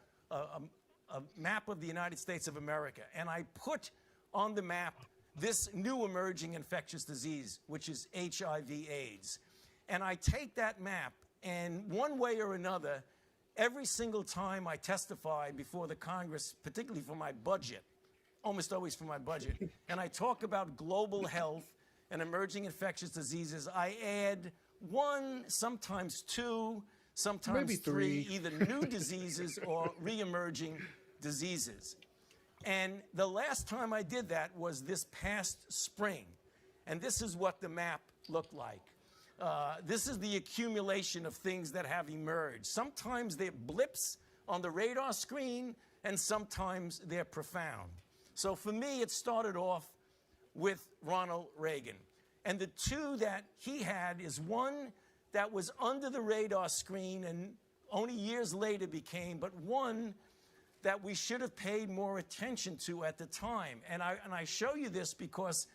map of the United States of America. And I put on the map this new emerging infectious disease, which is HIV AIDS. And I take that map, and one way or another, every single time I testify before the Congress, particularly for my budget, almost always for my budget, and I talk about global health and emerging infectious diseases, I add one, sometimes two, sometimes maybe three, either new diseases or re-emerging diseases. And the last time I did that was this past spring. And this is what the map looked like. This is the accumulation of things that have emerged. Sometimes they're blips on the radar screen, and sometimes they're profound. So for me, it started off with Ronald Reagan. And the two that he had is one that was under the radar screen and only years later became, but one that we should have paid more attention to at the time. And I show you this because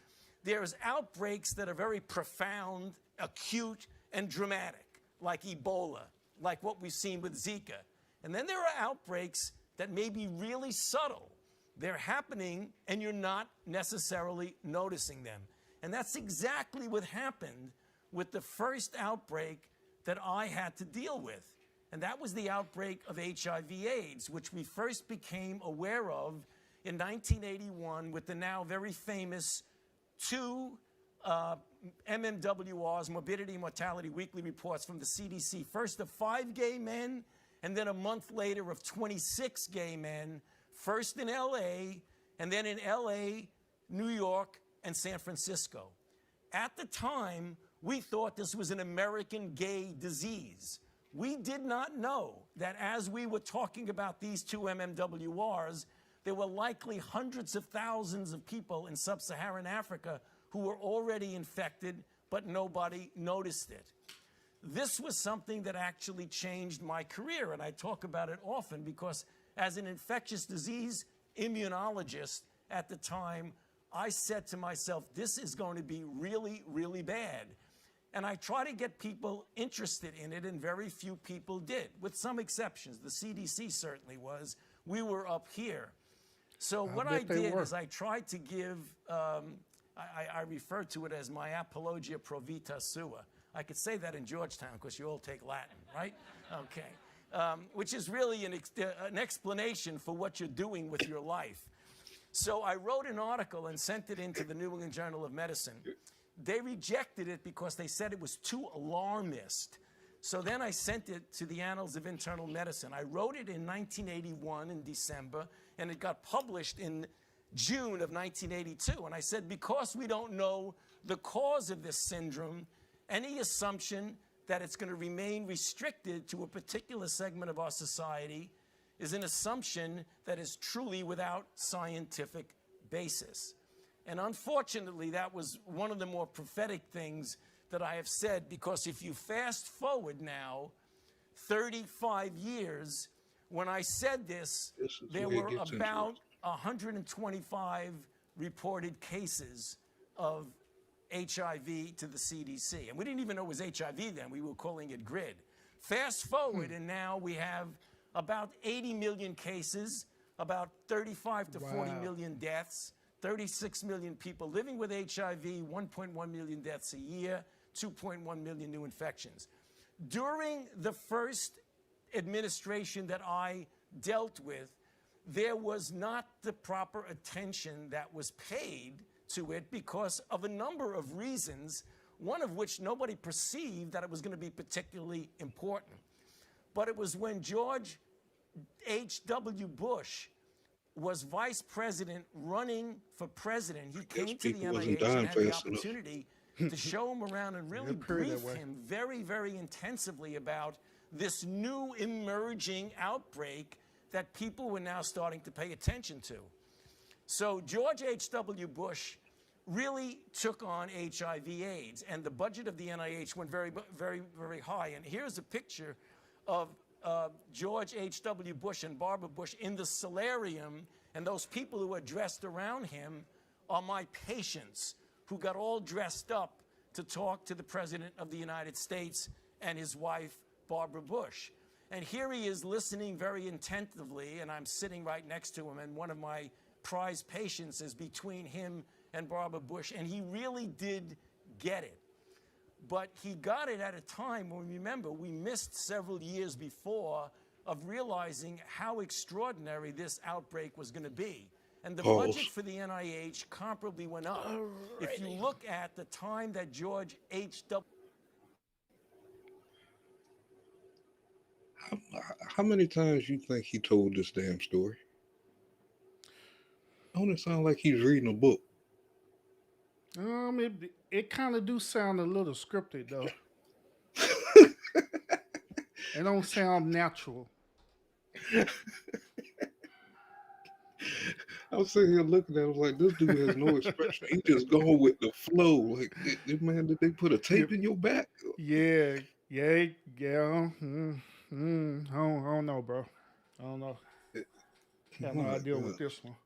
there's outbreaks that are very profound, acute, and dramatic, like Ebola, like what we've seen with Zika. And then there are outbreaks that may be really subtle. They're happening, and you're not necessarily noticing them. And that's exactly what happened with the first outbreak that I had to deal with. And that was the outbreak of HIV AIDS, which we first became aware of in 1981 with the now very famous two MMWRs, Morbidity and Mortality Weekly Reports from the CDC. First of 5 gay men, and then a month later of 26 gay men, first in LA, and then in LA, New York, and San Francisco. At the time, we thought this was an American gay disease. We did not know that as we were talking about these two MMWRs, there were likely hundreds of thousands of people in sub-Saharan Africa who were already infected, but nobody noticed it. This was something that actually changed my career, and I talk about it often because as an infectious disease immunologist at the time, I said to myself, this is going to be really, really bad. And I try to get people interested in it, and very few people did, with some exceptions. The CDC certainly was. We were up here. So what I did is I tried to give, I refer to it as my apologia pro vita sua. I could say that in Georgetown because you all take Latin, right? Okay. Which is really an explanation for what you're doing with your life. So I wrote an article and sent it into the New England Journal of Medicine. They rejected it because they said it was too alarmist. So then I sent it to the Annals of Internal Medicine. I wrote it in 1981 in December, and it got published in June of 1982. And I said, because we don't know the cause of this syndrome, any assumption that it's going to remain restricted to a particular segment of our society is an assumption that is truly without scientific basis. And unfortunately, that was one of the more prophetic things that I have said, because if you fast forward now 35 years, when I said this there were about 125 reported cases of HIV to the CDC. And we didn't even know it was HIV then. We were calling it GRID. Fast forward, and now we have about 80 million cases, about 35 to 40 million deaths, 36 million people living with HIV, 1.1 million deaths a year, 2.1 million new infections. During the first administration that I dealt with, there was not the proper attention that was paid to it because of a number of reasons, one of which nobody perceived that it was going to be particularly important. But it was when George H.W. Bush was vice president running for president, he came to the NIH and had the opportunity to show him around and really brief him very, very intensively about this new emerging outbreak that people were now starting to pay attention to. So George H.W. Bush really took on HIV AIDS, and the budget of the NIH went very, very, very high. And here's a picture of George H.W. Bush and Barbara Bush in the solarium, and those people who are dressed around him are my patients who got all dressed up to talk to the President of the United States and his wife, Barbara Bush. And here he is listening very attentively, and I'm sitting right next to him, and one of my prized patients is between him and Barbara Bush, and he really did get it. But he got it at a time when, remember, we missed several years before of realizing how extraordinary this outbreak was going to be. And the budget for the NIH comparably went up. If you look at the time that George H.W. How many times you think he told this damn story? Don't it sound like he's reading a book? It kind of do sound a little scripted though. It don't sound natural. I was sitting here looking at him like this dude has no expression. He just going with the flow. Like, man, did they put a tape in your back? Yeah. I don't know, bro. I don't know. Got no My idea with God. this one.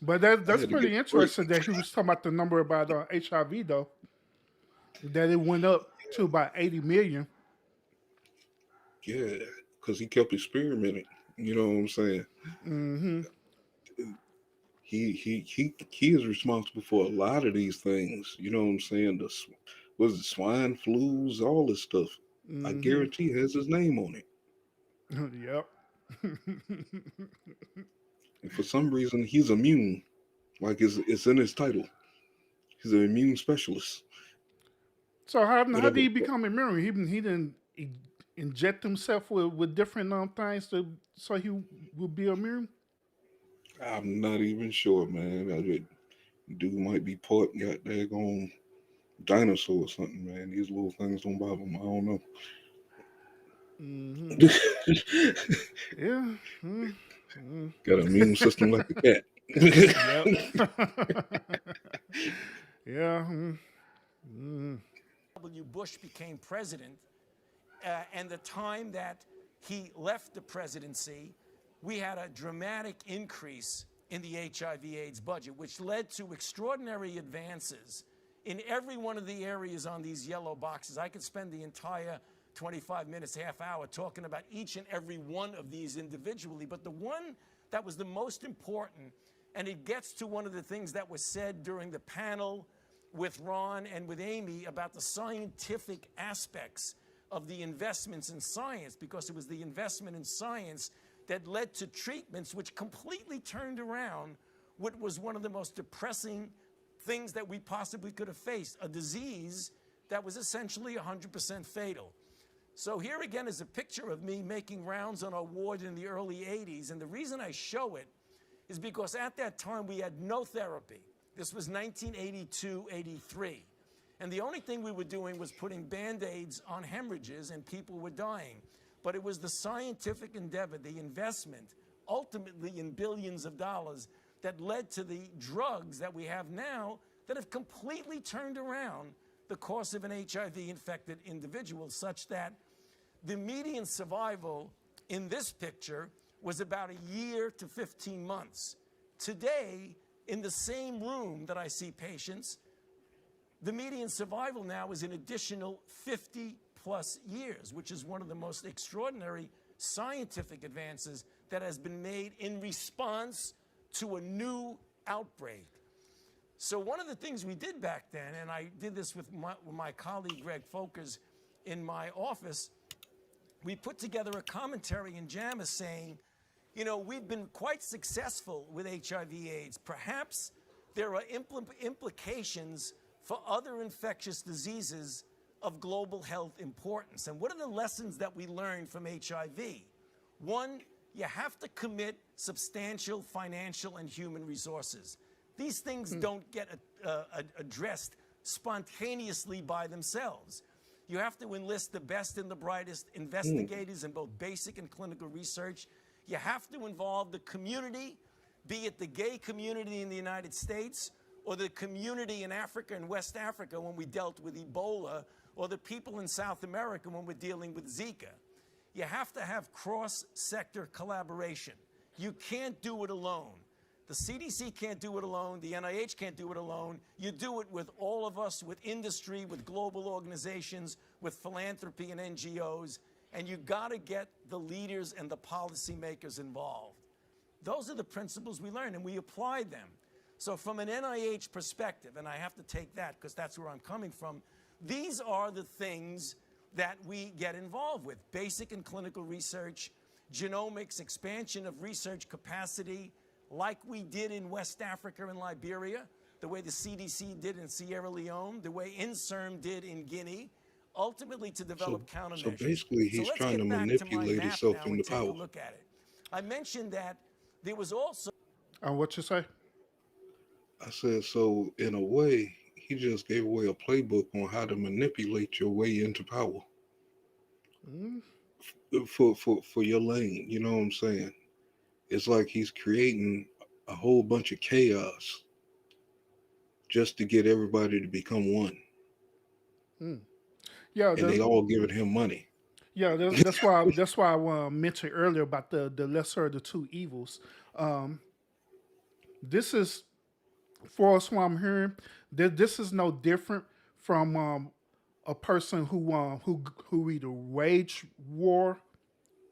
But I that's had to get pretty a break. interesting that he was talking about the number about HIV though. That it went up to about 80 million. Yeah, because he kept experimenting. You know what I'm saying? Mm-hmm. He is responsible for a lot of these things. You know what I'm saying? Was it swine flus, all this stuff. I Mm-hmm. guarantee has his name on it. Yep. And for some reason, he's immune. Like it's in his title. He's an immune specialist. So how Whatever. did he become immune? He didn't inject himself with different things so he would be immune. I'm not even sure, man. Dude might be part got daggone dinosaur or something, man. These little things don't bother him. I don't know. Mm-hmm. Yeah. Mm-hmm. Got an immune system like a cat. Yep. Yeah. Mm-hmm. W. Bush became president, and the time that he left the presidency, we had a dramatic increase in the HIV/AIDS budget, which led to extraordinary advances in every one of the areas on these yellow boxes. I could spend the entire 25 minutes, half hour, talking about each and every one of these individually, but the one that was the most important, and it gets to one of the things that was said during the panel with Ron and with Amy about the scientific aspects of the investments in science, because it was the investment in science that led to treatments which completely turned around what was one of the most depressing things that we possibly could have faced, a disease that was essentially 100% fatal. So here again is a picture of me making rounds on a ward in the early 80s, and the reason I show it is because at that time we had no therapy. This was 1982-83. And the only thing we were doing was putting Band-Aids on hemorrhages, and people were dying. But it was the scientific endeavor, the investment, ultimately in billions of dollars, that led to the drugs that we have now that have completely turned around the course of an HIV-infected individual, such that the median survival in this picture was about a year to 15 months. Today, in the same room that I see patients, the median survival now is an additional 50+ years, which is one of the most extraordinary scientific advances that has been made in response to a new outbreak. So one of the things we did back then, and I did this with my colleague Greg Folkers in my office, we put together a commentary in JAMA saying, you know, we've been quite successful with HIV/AIDS. Perhaps there are implications for other infectious diseases of global health importance. And what are the lessons that we learned from HIV? One, you have to commit substantial financial and human resources. These things don't get addressed spontaneously by themselves. You have to enlist the best and the brightest investigators in both basic and clinical research. You have to involve the community, be it the gay community in the United States, or the community in Africa and West Africa when we dealt with Ebola, or the people in South America when we're dealing with Zika. You have to have cross-sector collaboration. You can't do it alone. The CDC can't do it alone. The NIH can't do it alone. You do it with all of us, with industry, with global organizations, with philanthropy and NGOs, and you got to get the leaders and the policymakers involved. Those are the principles we learned, and we applied them. So from an NIH perspective, and I have to take that because that's where I'm coming from, these are the things that we get involved with: basic and clinical research, genomics, expansion of research capacity, like we did in West Africa and Liberia, the way the CDC did in Sierra Leone, the way INSERM did in Guinea, ultimeely to develop countermeasures. So basically, he's trying to manipulate himself into power. Take a look at it. I mentioned that there was also... What you say? I said, so in a way, he just gave away a playbook on how to manipulate your way into power for your lane. You know what I'm saying? It's like he's creating a whole bunch of chaos just to get everybody to become one, Yeah, and they all giving him money. yeah. That's why I mentioned earlier about the lesser of the two evils. This is, for us, what I'm hearing, this is no different from a person who either wage war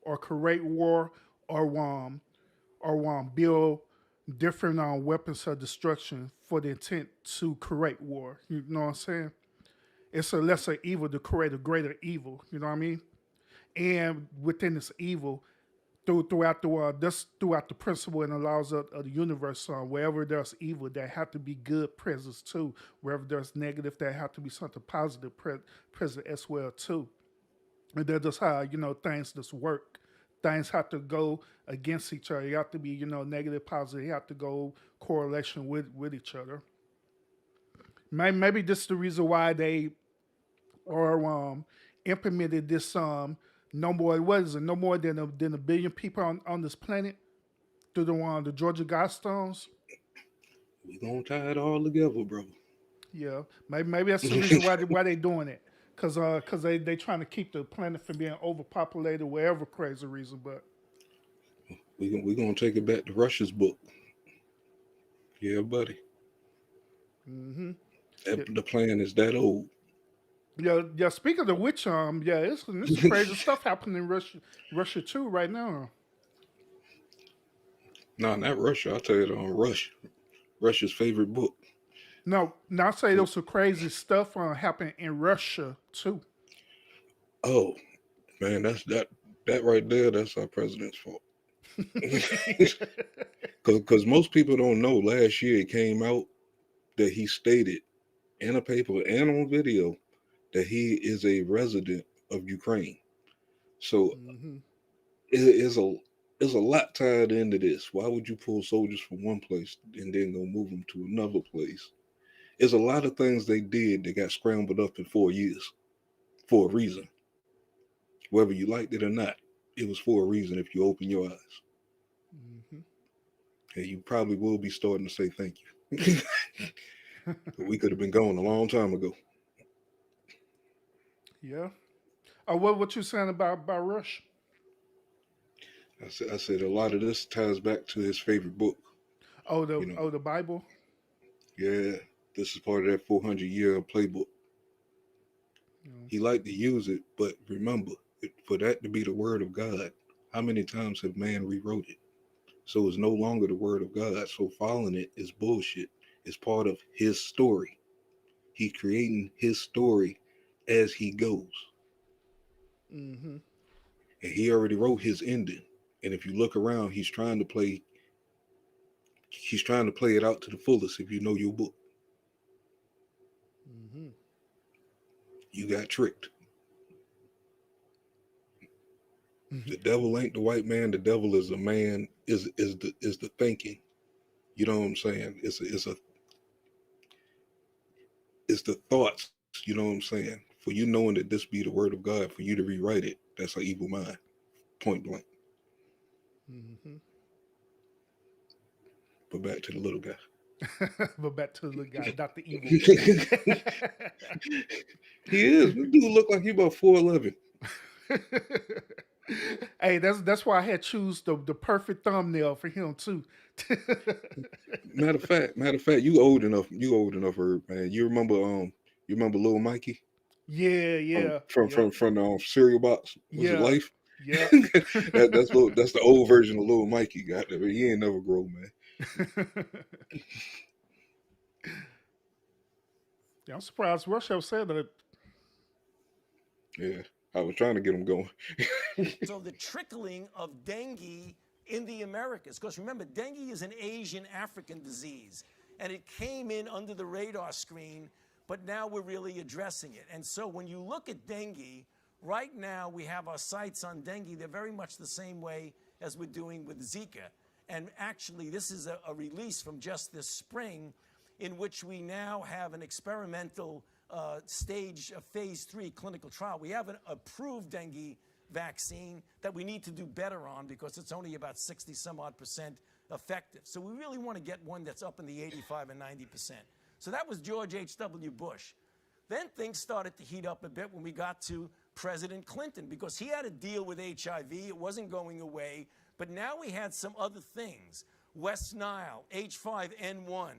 or create war or build different weapons of destruction for the intent to create war. You know what I'm saying? It's a lesser evil to create a greater evil. You know what I mean? And within this evil, throughout the principle and the laws of the universe, wherever there's evil, there have to be good presence too. Wherever there's negative, there have to be something positive present as well too. And that's just how things just work. Things have to go against each other. You have to be negative, positive. You have to go correlation with each other. Maybe this is the reason why they or implemented this no more, what is it, no more than a billion people on this planet through the Georgia Guidestones. We gonna tie it all together, bro. Yeah, maybe that's the reason why they doing it, cause they trying to keep the planet from being overpopulated, whatever crazy reason. But we gonna take it back to Russia's book. Yeah, buddy. The plan is that old. Yeah. Speaking of which, it's some crazy stuff happening in Russia too right now. No, not Russia. I'll tell you Russia's favorite book. No, I say there was some crazy stuff happening in Russia too. Oh man, that right there. That's our president's fault. Because most people don't know. Last year it came out that he stated in a paper and on video that he is a resident of Ukraine. So there's a lot tied into this. Why would you pull soldiers from one place and then go move them to another place? There's a lot of things they did that got scrambled up in 4 years for a reason. Whether you liked it or not, it was for a reason if you open your eyes. And you probably will be starting to say thank you. We could have been gone a long time ago. Yeah. What you saying about Rush? I said a lot of this ties back to his favorite book. The Bible. Yeah, this is part of that 400-year playbook. He liked to use it, but remember, for that to be the word of God, how many times have man rewrote it? So it's no longer the word of God. So following it is bullshit. It's part of his story. He's creating his story as he goes. And he already wrote his ending. And if you look around, he's trying to play it out to the fullest if you know your book. You got tricked. The devil ain't the white man. The devil is a man, is the thinking. You know what I'm saying? It's the thoughts, you know what I'm saying? For you knowing that this be the word of God, for you to rewrite it, that's an evil mind. Point blank. But back to the little guy. Not the evil. He is. This dude look like he about 4'11". Hey, that's why I had choose the perfect thumbnail for him too. Matter of fact, you old enough, Herb, man. You remember Little Mikey? Yeah. From cereal box. Was it Life? Yeah. That's the old version of Little Mikey. Got there. He ain't never grow, man. Yeah, I'm surprised Russia said that. Yeah, I was trying to get him going. So the trickling of dengue in the Americas, because remember, dengue is an Asian African disease, and it came in under the radar screen, but now we're really addressing it. And so when you look at dengue, right now we have our sights on dengue. They're very much the same way as we're doing with Zika. And actually, this is a release from just this spring. in which we now have an experimental stage of phase 3 clinical trial. We have an approved dengue vaccine that we need to do better on because it's only about 60 some odd % effective. So we really want to get one that's up in the 85 and 90%. So that was George H.W. Bush. Then things started to heat up a bit when we got to President Clinton because he had to deal with HIV. It wasn't going away. But now we had some other things. West Nile, H5N1,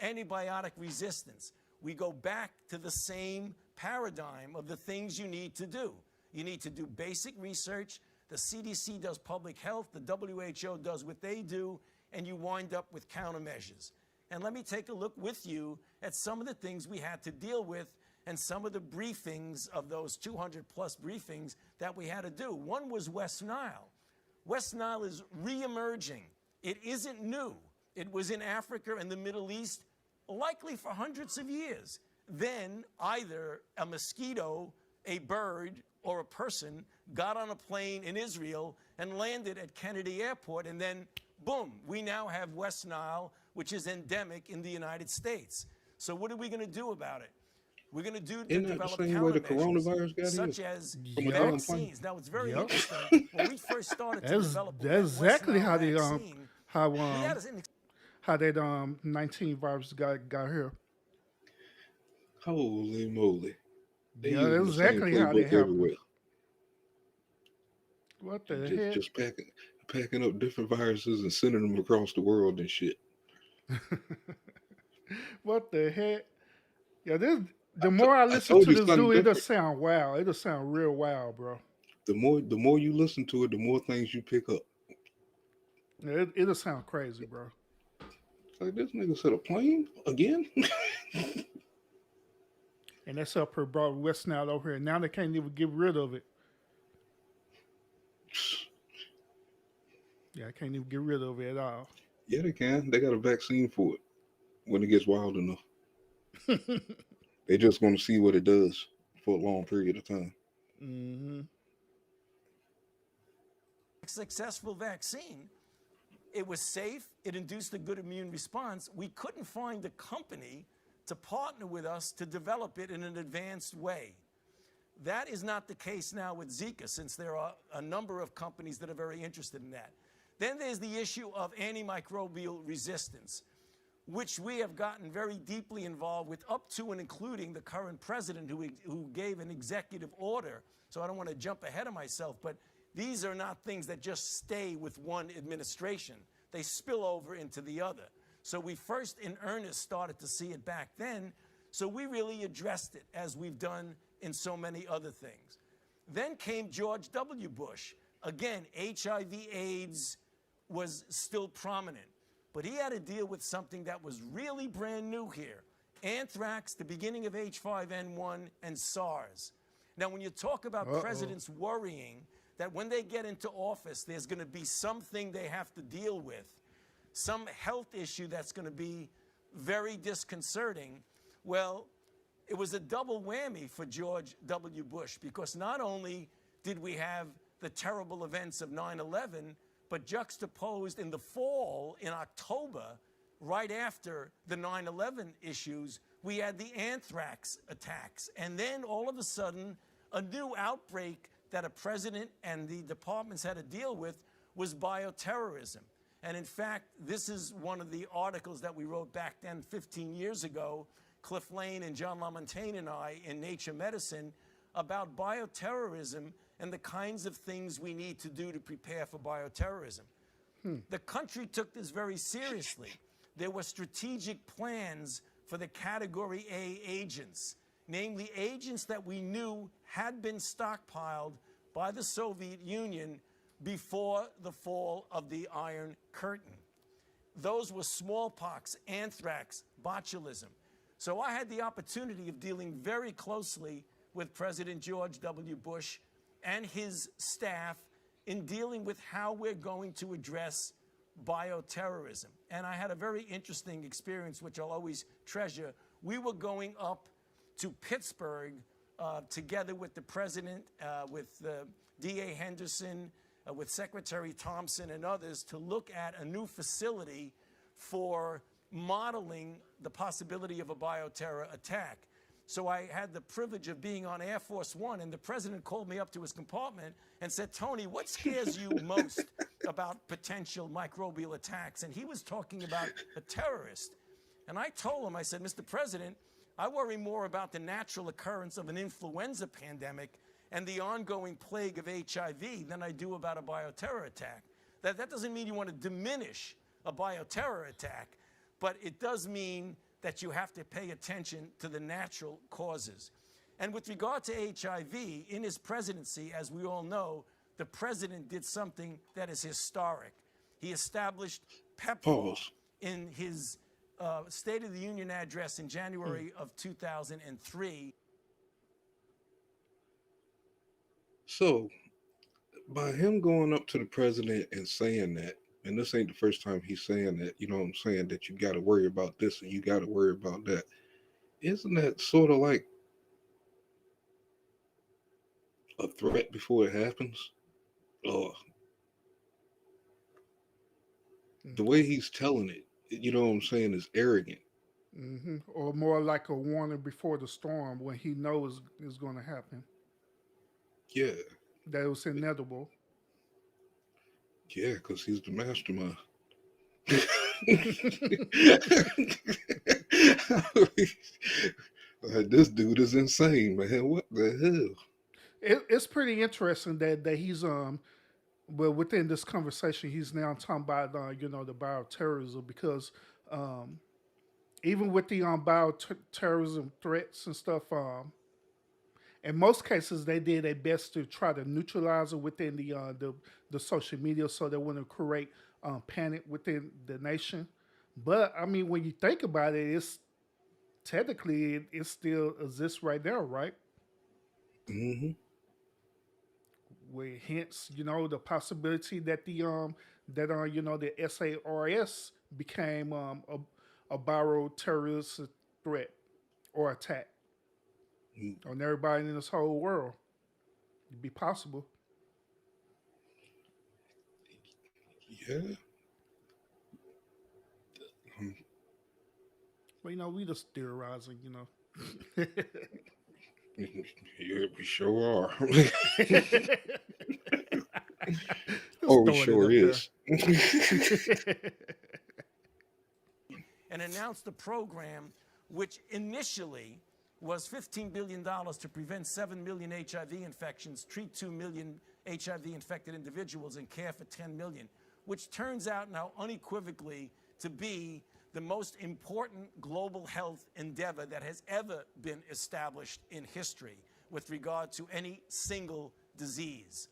antibiotic resistance. We go back to the same paradigm of the things you need to do. You need to do basic research. The CDC does public health. The WHO does what they do. And you wind up with countermeasures. And let me take a look with you at some of the things we had to deal with and some of the briefings of those 200-plus briefings that we had to do. One was West Nile. West Nile is re-emerging. It isn't new. It was in Africa and the Middle East likely for hundreds of years. Then either a mosquito, a bird, or a person got on a plane in Israel and landed at Kennedy Airport, and then, boom, we now have West Nile, which is endemic in the United States. So what are we going to do about it? We're going to develop countermeasures, such as vaccines. Now, it's very interesting. When we first started to develop that's exactly how they vaccine, how that 19 virus got here. Holy moly! Yeah, that's exactly how they happened. What the heck? Just packing up different viruses and sending them across the world and shit. What the heck? Yeah, the more I listen to this dude, it'll sound wild. It'll sound real wild, bro. The more you listen to it, the more things you pick up. Yeah, it'll sound crazy, bro. Like, this nigga said a plane again? And that's up here, brought West Nile over here. Now they can't even get rid of it. Yeah, I can't even get rid of it at all. Yeah, they can. They got a vaccine for it when it gets wild enough. They're just going to see what it does for a long period of time. Mm-hmm. Successful vaccine. It was safe. It induced a good immune response. We couldn't find a company to partner with us to develop it in an advanced way. That is not the case now with Zika, since there are a number of companies that are very interested in that. Then there's the issue of antimicrobial resistance, which we have gotten very deeply involved with, up to and including the current president who gave an executive order. So I don't want to jump ahead of myself, but these are not things that just stay with one administration. They spill over into the other. So we first in earnest started to see it back then. So we really addressed it, as we've done in so many other things. Then came George W. Bush. Again, HIV AIDS was still prominent. But he had to deal with something that was really brand new here. Anthrax, the beginning of H5N1, and SARS. Now, when you talk about presidents worrying that when they get into office, there's going to be something they have to deal with, some health issue that's going to be very disconcerting, well, it was a double whammy for George W. Bush, because not only did we have the terrible events of 9/11, but juxtaposed in the fall, in October, right after the 9/11 issues, we had the anthrax attacks. And then all of a sudden, a new outbreak that a president and the departments had to deal with was bioterrorism. And in fact, this is one of the articles that we wrote back then 15 years ago, Cliff Lane and John LaMontagne and I, in Nature Medicine, about bioterrorism and the kinds of things we need to do to prepare for bioterrorism. The country took this very seriously. There were strategic plans for the Category A agents, namely agents that we knew had been stockpiled by the Soviet Union before the fall of the Iron Curtain. Those were smallpox, anthrax, botulism. So I had the opportunity of dealing very closely with President George W. Bush and his staff in dealing with how we're going to address bioterrorism. And I had a very interesting experience, which I'll always treasure. We were going up to Pittsburgh together with the president, with D.A. Henderson, with Secretary Thompson and others, to look at a new facility for modeling the possibility of a bioterror attack. So I had the privilege of being on Air Force One, and the president called me up to his compartment and said, Tony, what scares you most about potential microbial attacks? And he was talking about a terrorist. And I told him, I said, Mr. President, I worry more about the natural occurrence of an influenza pandemic and the ongoing plague of HIV than I do about a bioterror attack. That doesn't mean you want to diminish a bioterror attack, but it does mean that you have to pay attention to the natural causes. And with regard to HIV, in his presidency, as we all know, the president did something that is historic. He established PEPFAR in his State of the Union address in January of 2003. So, by him going up to the president and saying that, and this ain't the first time he's saying that, you know what I'm saying, that you got to worry about this and you got to worry about that. Isn't that sort of like a threat before it happens? Or the way he's telling it, you know what I'm saying, is arrogant. Or more like a warning before the storm when he knows it's going to happen. Yeah. That it was inevitable. Yeah, because he's the mastermind. Like, this dude is insane, man. What the hell? It's pretty interesting that he's well, within this conversation, he's now talking about the bioterrorism, because even with the bioterrorism threats and stuff, in most cases they did their best to try to neutralize it within the social media, so they wouldn't create panic within the nation. But I mean, when you think about it, it's technically it still exists right now, right? Mm-hmm. With hence, the possibility that the SARS became a bioterrorist threat or attack on everybody in this whole world. It'd be possible. Yeah. Well, we just theorizing, Yeah, we sure are. Oh, we sure is. And announced a program which initially was $15 billion to prevent 7 million HIV infections, treat 2 million HIV-infected individuals, and care for 10 million, which turns out now unequivocally to be the most important global health endeavor that has ever been established in history with regard to any single disease.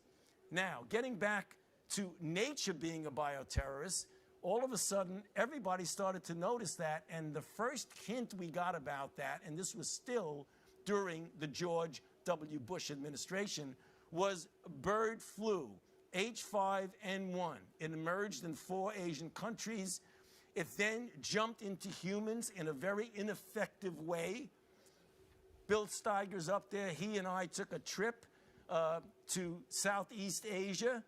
Now, getting back to nature being a bioterrorist, all of a sudden, everybody started to notice that, and the first hint we got about that, and this was still during the George W. Bush administration, was bird flu, H5N1. It emerged in 4 Asian countries. It then jumped into humans in a very ineffective way. Bill Steiger's up there. He and I took a trip to Southeast Asia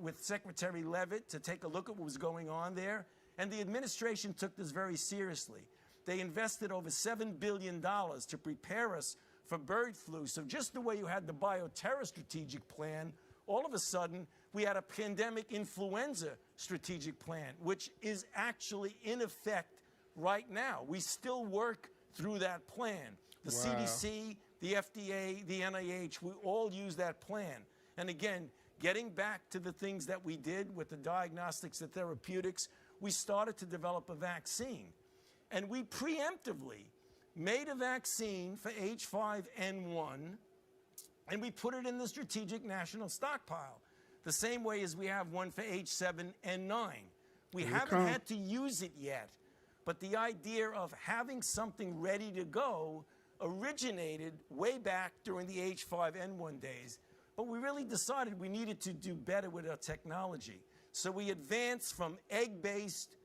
with Secretary Leavitt to take a look at what was going on there. And the administration took this very seriously. They invested over $7 billion to prepare us for bird flu. So just the way you had the bioterror strategic plan, all of a sudden, we had a pandemic influenza strategic plan, which is actually in effect right now. We still work through that plan. The CDC, the FDA, the NIH, we all use that plan. And again, getting back to the things that we did with the diagnostics, the therapeutics, we started to develop a vaccine. And we preemptively made a vaccine for H5N1, and we put it in the strategic national stockpile, the same way as we have one for H7N9. We haven't had to use it yet, but the idea of having something ready to go originated way back during the H5N1 days. But we really decided we needed to do better with our technology. So we advanced from egg-based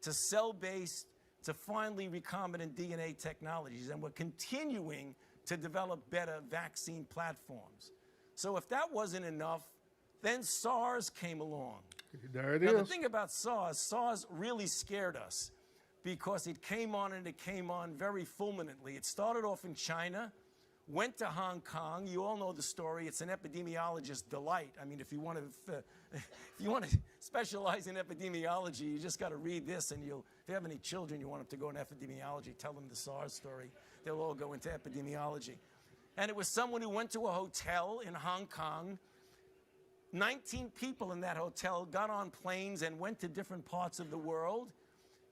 to cell-based to finally recombinant DNA technologies, and we're continuing to develop better vaccine platforms. So if that wasn't enough, Then SARS came along. There it Now, the is. thing about SARS really scared us because it came on and it came on very fulminantly. It started off in China, went to Hong Kong. You all know the story. It's an epidemiologist's delight. I mean, if you want to specialize in epidemiology, you just got to read this, and if you have any children you want them to go in epidemiology, tell them the SARS story. They'll all go into epidemiology. And it was someone who went to a hotel in Hong Kong. 19 people in that hotel got on planes and went to different parts of the world.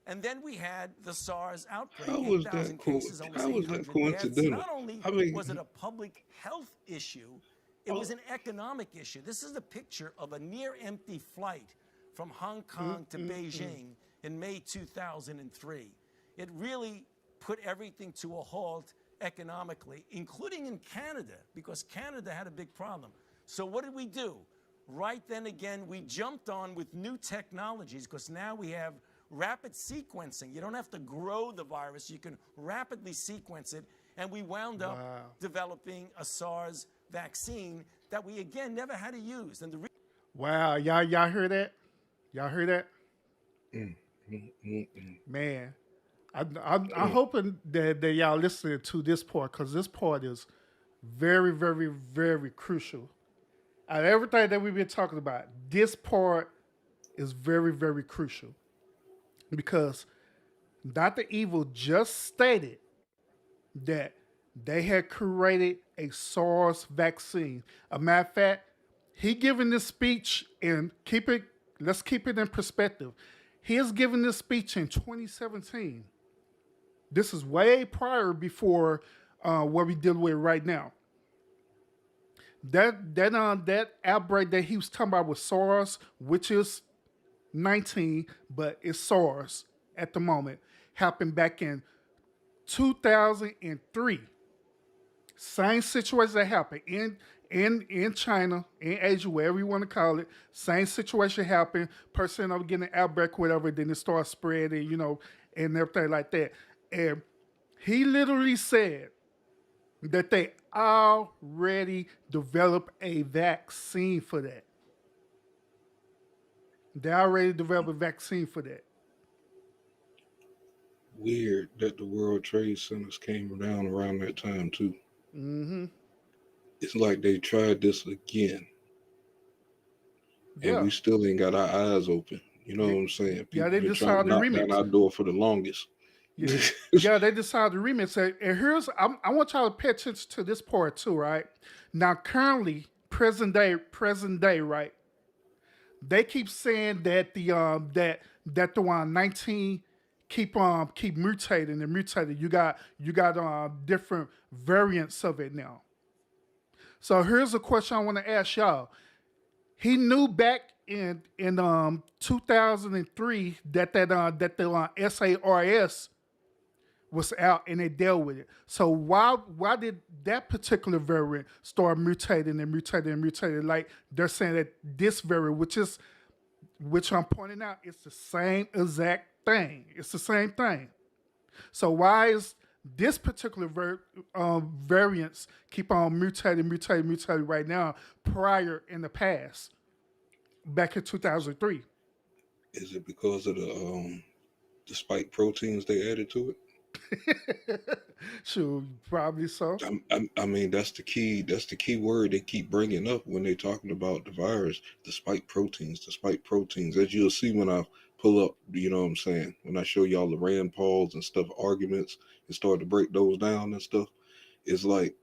And then we had the SARS outbreak. How was 8,000 that cases, almost how was 800 that deaths. coincidental? Not only I mean, was it a public health issue, it was an economic issue. This is a picture of a near-empty flight from Hong Kong to Beijing in May 2003. It really put everything to a halt economically, including in Canada, because Canada had a big problem. So what did we do? Right then again, we jumped on with new technologies, because now we have rapid sequencing. You don't have to grow the virus. You can rapidly sequence it. And we wound up developing a SARS vaccine that we, again, never had to use. And Wow, y'all hear that? Y'all hear that? Man, I'm hoping that y'all listening to this part, because this part is very, very, very crucial. Out of everything that we've been talking about, this part is very, very crucial, because Dr. Evil just stated that they had created a SARS vaccine. A matter of fact, he giving this speech, and let's keep it in perspective. He is giving this speech in 2017. This is way prior before what we deal with right now. That outbreak that he was talking about was SARS, which is 19, but it's SARS at the moment, happened back in 2003. Same situation that happened in China, in Asia, wherever you want to call it. Same situation happened. Person of getting an outbreak, whatever. Then it starts spreading, and everything like that. And he literally said that they already developed a vaccine for that. They already developed a vaccine for that. Weird that the World Trade Centers came down around that time too. Mm-hmm. It's like they tried this again, and we still ain't got our eyes open. You know what I'm saying? People they been trying to knock down our door for the longest. They decided to remix it. And I want y'all to pay attention to this part too, right? Now, currently, present day, right? They keep saying that the 19 keep mutating and mutating. You got different variants of it now. So here's a question I want to ask y'all. He knew back in 2003 that the SARS was out and they dealt with it. So why did that particular variant start mutating and mutating and mutating? Like they're saying that this variant, which I'm pointing out, it's the same exact thing. It's the same thing. So why is this particular variants keep on mutating right now, prior in the past, back in 2003? Is it because of the spike proteins they added to it? Sure, probably so. I mean, that's the key word they keep bringing up when they're talking about the virus, the spike proteins. As you'll see when I pull up, you know what I'm saying, when I show y'all the Rand Pauls and stuff, arguments, and start to break those down and stuff, it's like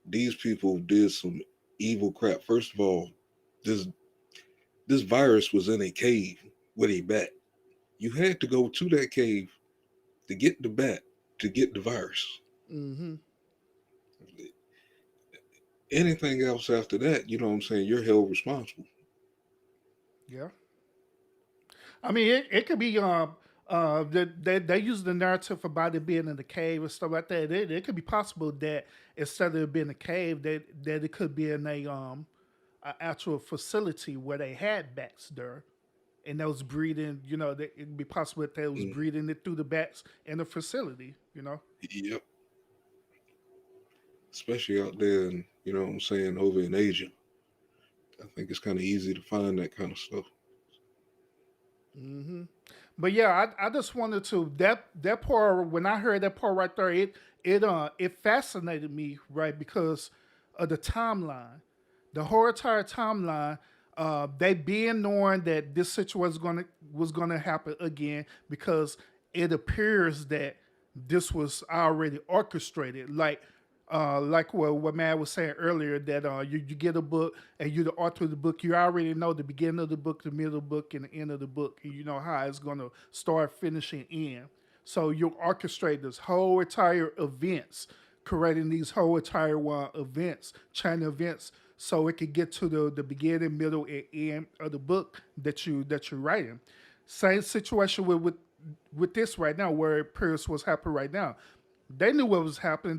these people did some evil crap. First of all, this virus was in a cave with a bat. You had to go to that cave to get the bat, to get the virus. Mm-hmm. Anything else after that, you know what I'm saying, you're held responsible. Yeah. I mean, it could be they use the narrative about it being in the cave and stuff like that. It could be possible that instead of it being a cave, that it could be in a actual facility where they had bats there, and that was breeding. It'd be possible that they was breeding it through the bats in the facility. Yep. Especially out there, you know what I'm saying, over in Asia. I think it's kind of easy to find that kind of stuff. Hmm. But yeah, I just wanted to that part when I heard that part right there, it fascinated me, right, because of the timeline, the whole entire timeline. They being knowing that this situation was gonna happen again because it appears that this was already orchestrated. Like what Matt was saying earlier, that you get a book and you're the author of the book, you already know the beginning of the book, the middle of the book, and the end of the book, and you know how it's going to start, finishing, end. So you orchestrate this whole entire events, creating these whole entire events, chain events, so it can get to the beginning, middle, and end of the book that you're writing. Same situation with this right now, where it appears what's happening right now. They knew what was happening.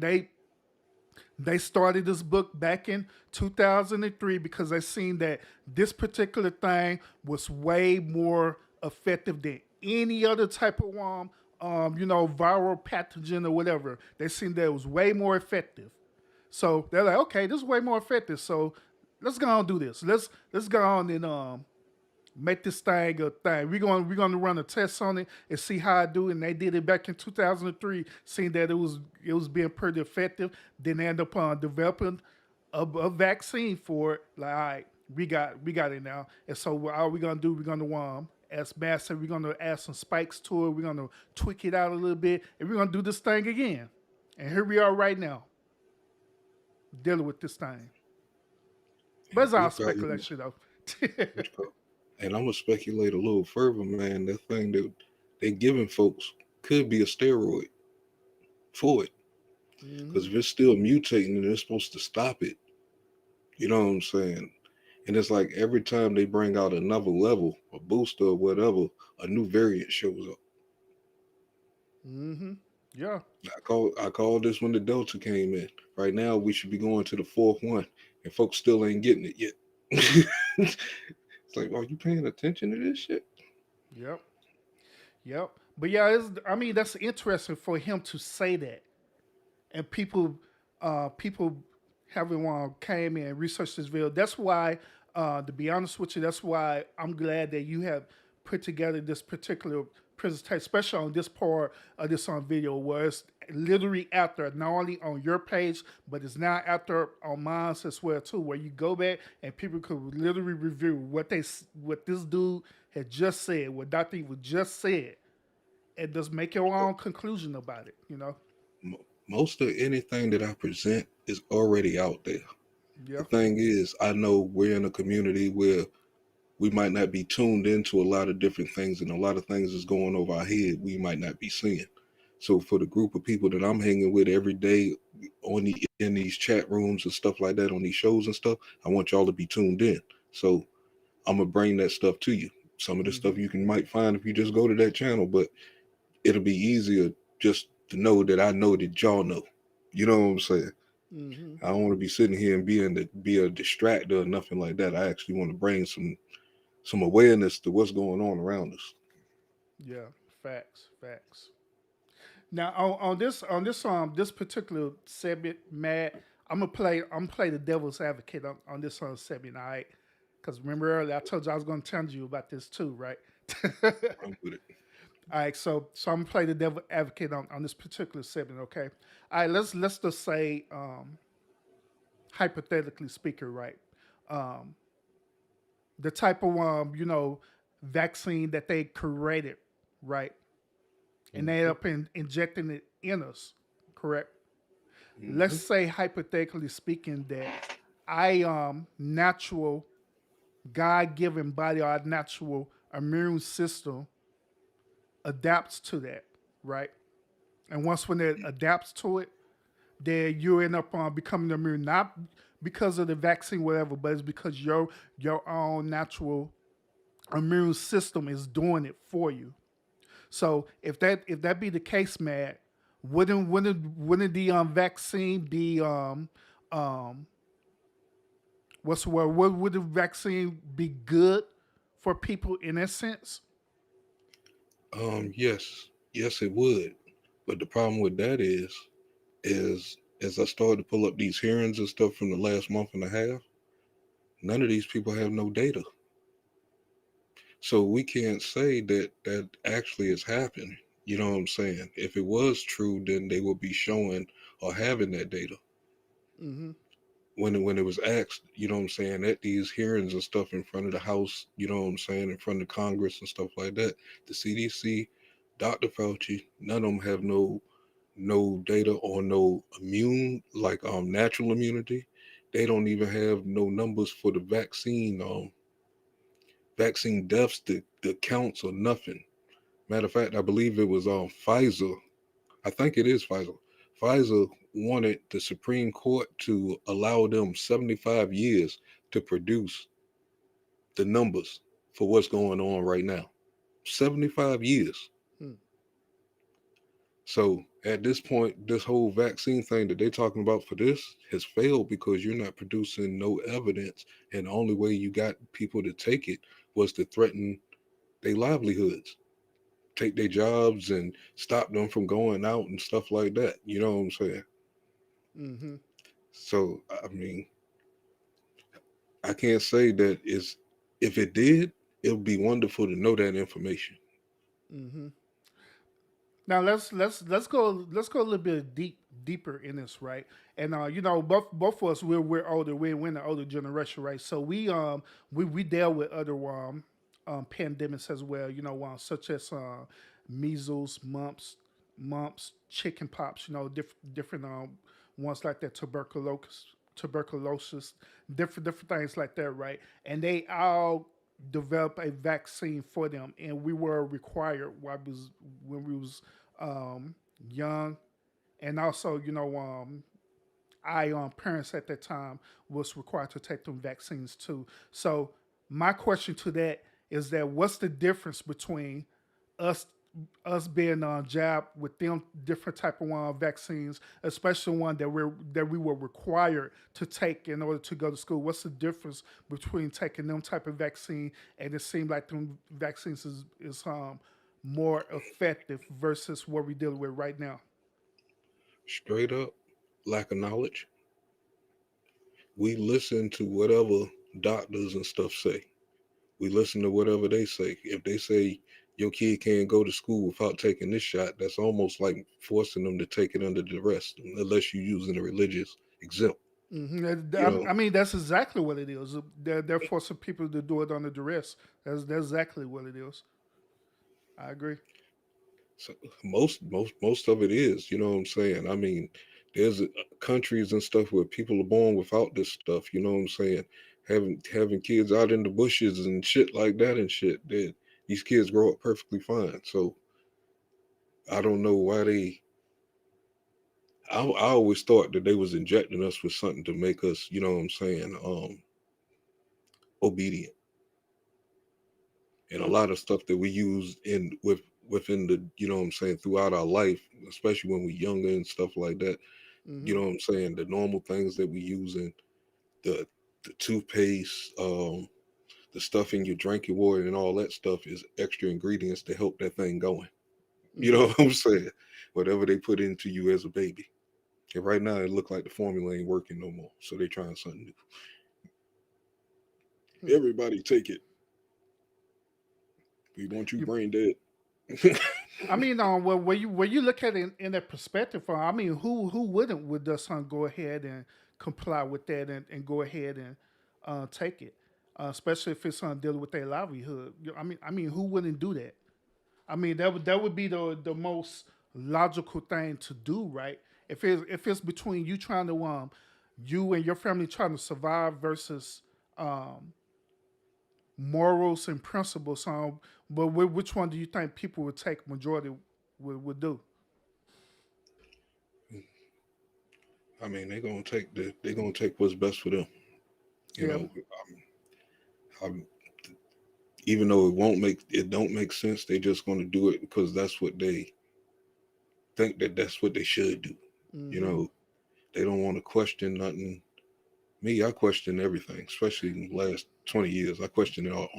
They started this book back in 2003 because they seen that this particular thing was way more effective than any other type of viral pathogen or whatever. They seen that it was way more effective. So they're like, okay, this is way more effective. So let's go on and do this. Let's go on and make this thing a thing. We're gonna run a test on it and see how I do. And they did it back in 2003, seeing that it was being pretty effective. Then they ended up developing a vaccine for it. Like, all right, we got it now. And so all we're gonna do, we're gonna as Matt said, we're gonna add some spikes to it. We're gonna tweak it out a little bit, and we're gonna do this thing again. And here we are right now, dealing with this thing. But it's all speculation, though. And I'm gonna speculate a little further, man. That thing that they're giving folks could be a steroid for it, because if it's still mutating and they're supposed to stop it, you know what I'm saying? And it's like every time they bring out another level, a booster or whatever, a new variant shows up. Yeah. I called this when the Delta came in. Right now, we should be going to the fourth one, and folks still ain't getting it yet. It's like, are you paying attention to this shit? Yep. But yeah, that's interesting for him to say that, and people having came in and researched this video. That's why, to be honest with you, that's why I'm glad that you have put together this particular presentation, especially on this part of this video, where it's literally out there, not only on your page, but it's now out there on mine as well too, where you go back and people could literally review what this dude had just said, what Dr. Evil just said, and just make your own conclusion about it, you know? Most of anything that I present is already out there. Yeah. The thing is, I know we're in a community where we might not be tuned into a lot of different things, and a lot of things is going over our head we might not be seeing. So for the group of people that I'm hanging with every day in these chat rooms and stuff like that, on these shows and stuff, I want y'all to be tuned in. So I'm gonna bring that stuff to you. Some of the stuff you might find if you just go to that channel, but it'll be easier just to know that I know that y'all know. You know what I'm saying? I don't want to be sitting here and be a distractor or nothing like that. I actually want to bring some awareness to what's going on around us. Yeah, facts. Now on this particular segment, Matt, I'm gonna play the devil's advocate on this segment, all right? Because remember earlier I told you I was gonna tell you about this too, right? I'm with it. All right, so I'm gonna play the devil advocate on this particular segment, okay? All right, let's just say, hypothetically speaking, right? The type of vaccine that they created, right? And they end up injecting it in us, correct? Let's say hypothetically speaking that I natural God-given body, our natural immune system adapts to that, right? And when it adapts to it, then you end up becoming immune, not because of the vaccine, whatever, but it's because your own natural immune system is doing it for you. So if that be the case, Matt, wouldn't the vaccine be what's the word? Would the vaccine be good for people in that sense? Yes, it would. But the problem with that is as I started to pull up these hearings and stuff from the last month and a half, None of these people have no data. So we can't say that that actually has happened. You know what I'm saying? If it was true, then they would be showing or having that data. Mm-hmm. When it was asked, you know what I'm saying, at these hearings and stuff in front of the House, you know what I'm saying, in front of Congress and stuff like that, the CDC, Dr. Fauci, none of them have no data or no natural immunity. They don't even have no numbers for the vaccine deaths, the counts or nothing. Matter of fact, I believe it was Pfizer. I think it is Pfizer. Pfizer wanted the Supreme Court to allow them 75 years to produce the numbers for what's going on right now. 75 years. Hmm. So at this point, this whole vaccine thing that they're talking about for this has failed because you're not producing no evidence. And the only way you got people to take it was to threaten their livelihoods, take their jobs and stop them from going out and stuff like that. You know what I'm saying? Mm-hmm. So, I mean, I can't say that if it did, it would be wonderful to know that information. Mm-hmm. Now let's go a little bit deeper in this, right? And both of us we're older, we're in the older generation, right? So we deal with other pandemics as well, such as measles, mumps, chicken pox, different ones like that, tuberculosis, different things like that, right? And they all develop a vaccine for them, and we were required when we was um, young, and also I parents at that time was required to take them vaccines too. So my question to that is that what's the difference between us being jabbed with them different type of vaccines, especially one that we were required to take in order to go to school? What's the difference between taking them type of vaccine and it seemed like them vaccines is more effective versus what we're dealing with right now? Straight up, lack of knowledge. We listen to whatever doctors and stuff say. We listen to whatever they say. If they say your kid can't go to school without taking this shot, that's almost like forcing them to take it under duress, unless you're using a religious exempt. You know, I mean, that's exactly what it is. They're forcing people to do it under duress. That's exactly what it is. I agree. so most of it is. You know what I'm saying? I mean, there's countries and stuff where people are born without this stuff. You know what I'm saying? Having kids out in the bushes and shit like that and shit. These kids grow up perfectly fine. So I don't know why they. I always thought that they was injecting us with something to make us, you know what I'm saying, obedient. And a lot of stuff that we use within the, you know what I'm saying, throughout our life, especially when we're younger and stuff like that. You Mm-hmm. know what I'm saying, the normal things that we use in the toothpaste, the stuff in your drinking water and all that stuff is extra ingredients to help that thing going. You know Mm-hmm. what I'm saying? Whatever they put into you as a baby. And right now, it look like the formula ain't working no more. So they trying something new. Everybody take it. We want you You, brain dead. I mean, well, when you look at it in that perspective, I mean, who wouldn't with their son go ahead and comply with that and go ahead and take it, especially if it's dealing with their livelihood. I mean, who wouldn't do that? I mean, that would be the most logical thing to do, right? If it's between you trying to you and your family trying to survive versus um morals and principles. But which one do you think people would take? Majority would do. I mean, they're gonna take what's best for them. You Yeah. know, I'm, even though it don't make sense, they just gonna do it because that's what they think that's what they should do. You Hmm. know, they don't want to question nothing. Me, I question everything, especially in the last 20 years. I question it all.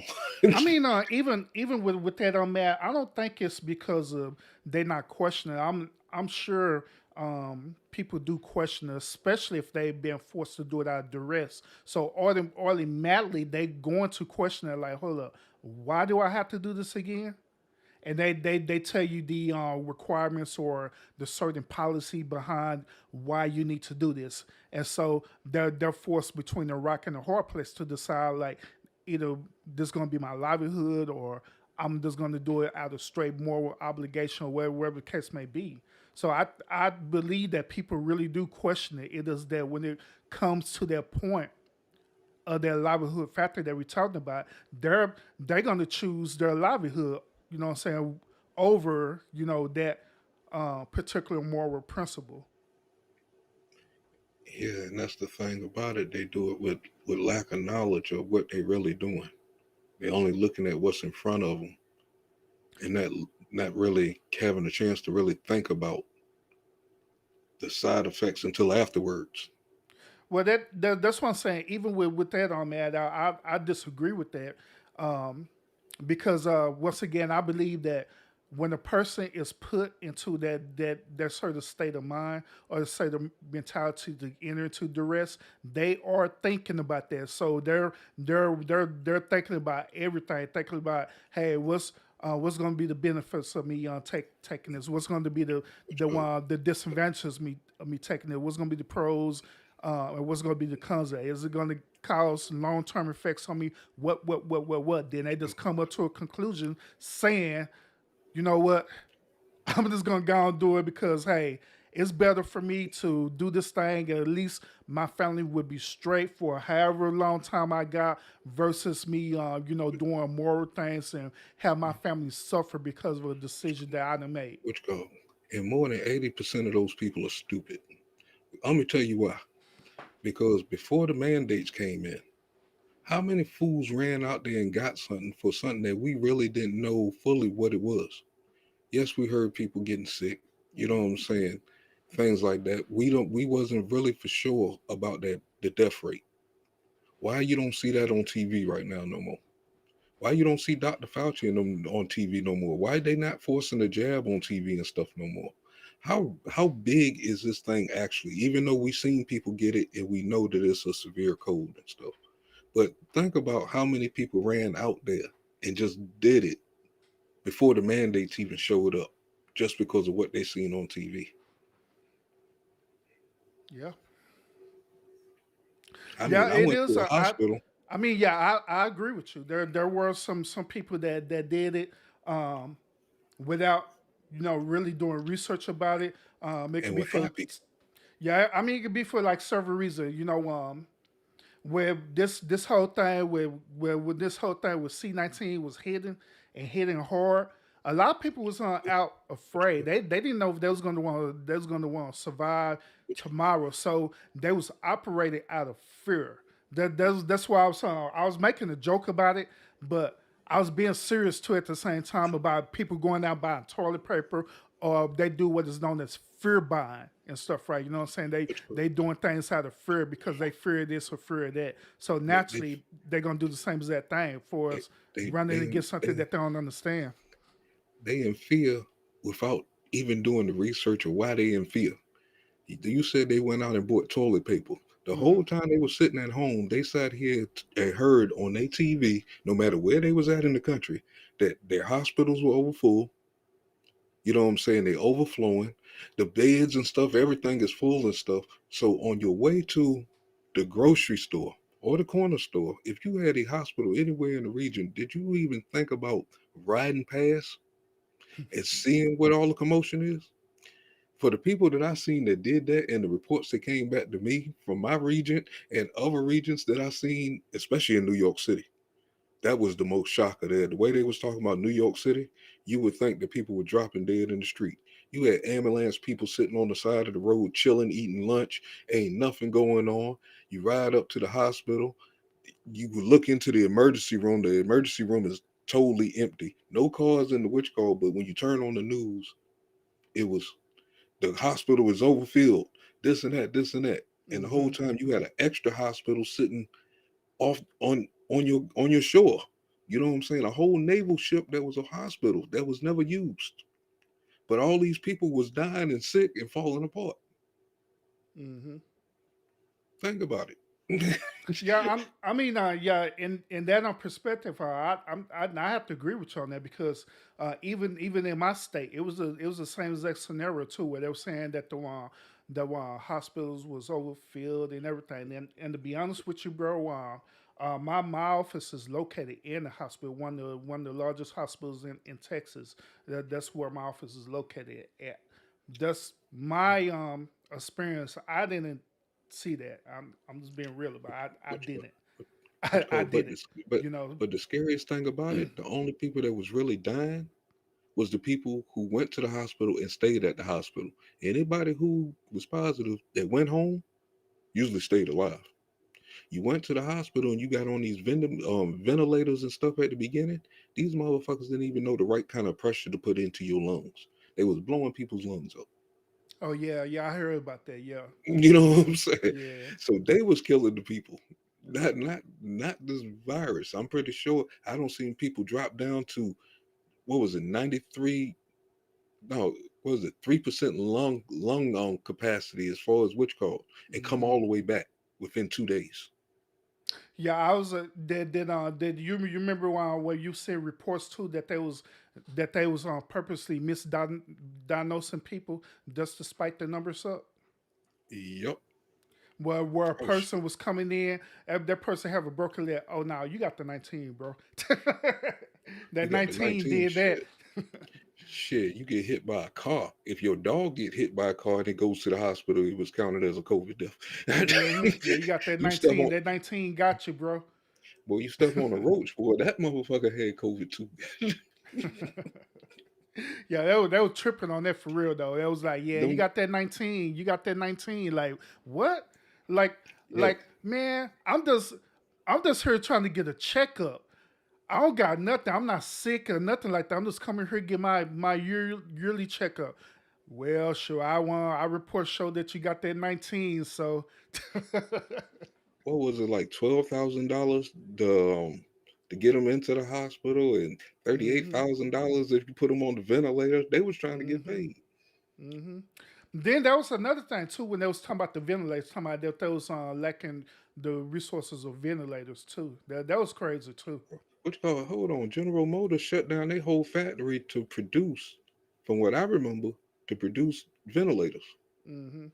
I mean, even with that on that, I don't think it's because of they not questioning. I'm sure people do question it, especially if they've been forced to do it out of duress. So automatically they going to question it like, hold up, why do I have to do this again? And they tell you the requirements or the certain policy behind why you need to do this. And so they're forced between a rock and a hard place to decide like either this is going to be my livelihood or I'm just going to do it out of straight moral obligation or wherever the case may be. So I believe that people really do question it. It is that when it comes to that point of their livelihood factor that we're talking about, they're going to choose their livelihood, you know what I'm saying, over, you know, that particular moral principle. Yeah, and that's the thing about it. They do it with lack of knowledge of what they're really doing. They're only looking at what's in front of them, and not really having a chance to really think about the side effects until afterwards. Well, that's what I'm saying. Even with that on that, I disagree with that, because once again, I believe that when a person is put into that sort of state of mind or the state of mentality to enter into duress, they are thinking about that. So they're thinking about everything, thinking about, hey, what's going to be the benefits of me taking this? What's going to be the disadvantages of me taking it? What's going to be the pros? And what's going to be the cons of it? Is it going to cause long-term effects on me? What? Then they just come up to a conclusion saying, you know what, I'm just going to go and do it because, hey, it's better for me to do this thing and at least my family would be straight for however long time I got versus me, doing moral things and have my family suffer because of a decision that I done made. Which go, and more than 80% of those people are stupid. Let me tell you why. Because before the mandates came in, how many fools ran out there and got something for something that we really didn't know fully what it was? Yes, we heard people getting sick. You know what I'm saying? Things like that. We wasn't really for sure about the death rate. Why you don't see that on TV right now no more? Why you don't see Dr. Fauci and them on TV no more? Why they not forcing the jab on TV and stuff no more? How big is this thing actually? Even though we've seen people get it and we know that it's a severe cold and stuff. But think about how many people ran out there and just did it before the mandates even showed up, just because of what they seen on TV. Yeah. I Yeah, mean, I it went is. to a hospital. I mean, yeah, I agree with you. There were some people that did it without really doing research about it. It could And be were for happy. yeah. I mean, it could be for like several reasons. Where this whole thing where this whole thing with C-19 was hitting hard. A lot of people was out afraid. They didn't know if they was going to want to survive tomorrow. So they was operating out of fear. That's why I was making a joke about it, but I was being serious too at the same time about people going out buying toilet paper, or they do what is known as fear buying and stuff, right? You know what I'm saying? They doing things out of fear because they fear this or fear that. So naturally, they're gonna do the same as that thing for us running against something that they don't understand. They in fear without even doing the research of why they in fear. You said they went out and bought toilet paper. The whole time they were sitting at home, they sat here and heard on their TV, no matter where they was at in the country, that their hospitals were overfull. You know what I'm saying? They overflowing. The beds and stuff, everything is full and stuff. So on your way to the grocery store or the corner store, if you had a hospital anywhere in the region, did you even think about riding past and seeing what all the commotion is? For the people that I seen that did that and the reports that came back to me from my region and other regions that I seen, especially in New York City, that was the most shocker there. The way they was talking about New York City, you would think that people were dropping dead in the street. You had ambulance people sitting on the side of the road, chilling, eating lunch. Ain't nothing going on. You ride up to the hospital. You would look into the emergency room. The emergency room is totally empty. No cars in the witch call, but when you turn on the news, it was the hospital was overfilled. This and that, this and that. And the whole time you had an extra hospital sitting off on your shore. You know what I'm saying? A whole naval ship that was a hospital that was never used. but all these people was dying and sick and falling apart. Mm-hmm. Think about it. Yeah, yeah. In that perspective, I have to agree with you on that because even in my state, it was the same exact scenario too, where they were saying that the hospitals was overfilled and everything. And to be honest with you, bro, my office is located in the hospital, one of the largest hospitals in Texas. That's where my office is located at. That's my experience. I didn't see that. I'm just being real about it. I Which didn't. which I call, but didn't. this, but You know. but the scariest thing about it, the only people that was really dying was the people who went to the hospital and stayed at the hospital. Anybody who was positive that went home usually stayed alive. You went to the hospital and you got on these ventilators and stuff at the beginning. These motherfuckers didn't even know the right kind of pressure to put into your lungs. They was blowing people's lungs up. Oh yeah, yeah. I heard about that. Yeah, You know what I'm saying? yeah. So they was killing the people. Not this virus. I'm pretty sure I don't see people drop down to what was it, 93, no, what was it, 3% lung capacity as far as which called, and come Hmm. all the way back within 2 days. Yeah, I was. Did you remember where you said reports too that they was purposely misdiagnosing people just to spike the numbers up? Yep. Where a Oh, person was coming in, that person have a broken leg. Oh, no, you got the 19, bro. you That got the 19 19 did that. shit. Shit, you get hit by a car. If your dog get hit by a car and it goes to the hospital, it was counted as a COVID Hmm. death. Yeah, you got that You step 19. on, That 19 got you, bro. boy, you step on a roach, boy, that motherfucker had COVID too. Yeah, they was tripping on that for real though. That was like, yeah, you Them, got that 19. You got that 19. Like, what? Like, yeah, man, I'm just here trying to get a checkup. I don't got nothing. I'm not sick or nothing like that. I'm just coming here to get my yearly checkup. Well, sure. I report show that you got that 19. So, what was it, like $12,000 to get them into the hospital, and hmm $38,000 if you put them on the ventilator. They was trying to get hmm paid. hmm Then there was another thing too when they was talking about the ventilators, talking about that they was lacking the resources of ventilators too. That was crazy too. Which call? Hold on, General Motors shut down their whole factory to produce, from what I remember, to produce ventilators. Hmm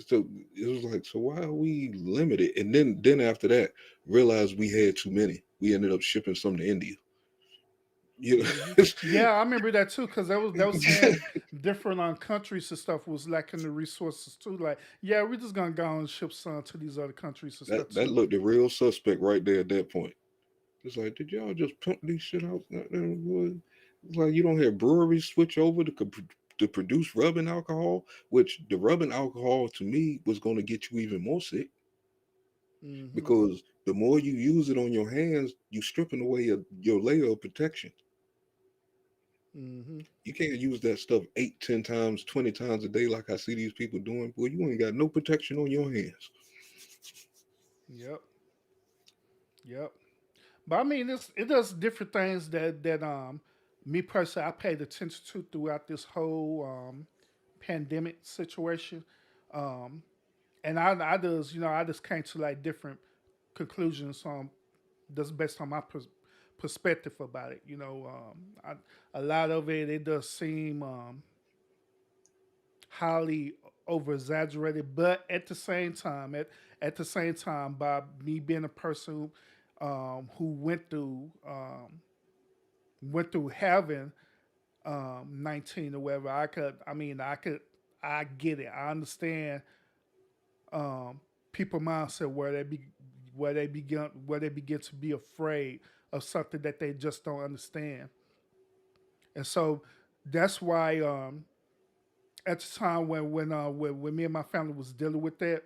So it was like, so why are we limited? And then after that, realized we had too many. We ended up shipping some to India. You hmm know? Yeah, I remember that too because they was saying different countries and stuff was lacking the resources too. Like, yeah, we're just gonna go and ship some to these other countries and stuff that too. looked a real suspect right there at that point. It's like, did y'all just pump these shit out? It's like you don't have breweries switch over to produce rubbing alcohol, which the rubbing alcohol to me was going to get you even more sick Hmm because the more you use it on your hands, you stripping away your layer of protection. hmm You can't use that stuff 8, 10 times, 20 times a day like I see these people doing. Boy, you ain't got no protection on your hands. Yep. Yep. But I mean, it does different things that me personally I paid attention to throughout this whole pandemic situation, um, and I just came to like different conclusions just based on my perspective about it. A lot of it does seem highly over exaggerated, but at the same time, by me being a person who went through having 19 or whatever, I get it. I understand people mindset where they begin to be afraid of something that they just don't understand, and so that's why at the time when me and my family was dealing with that,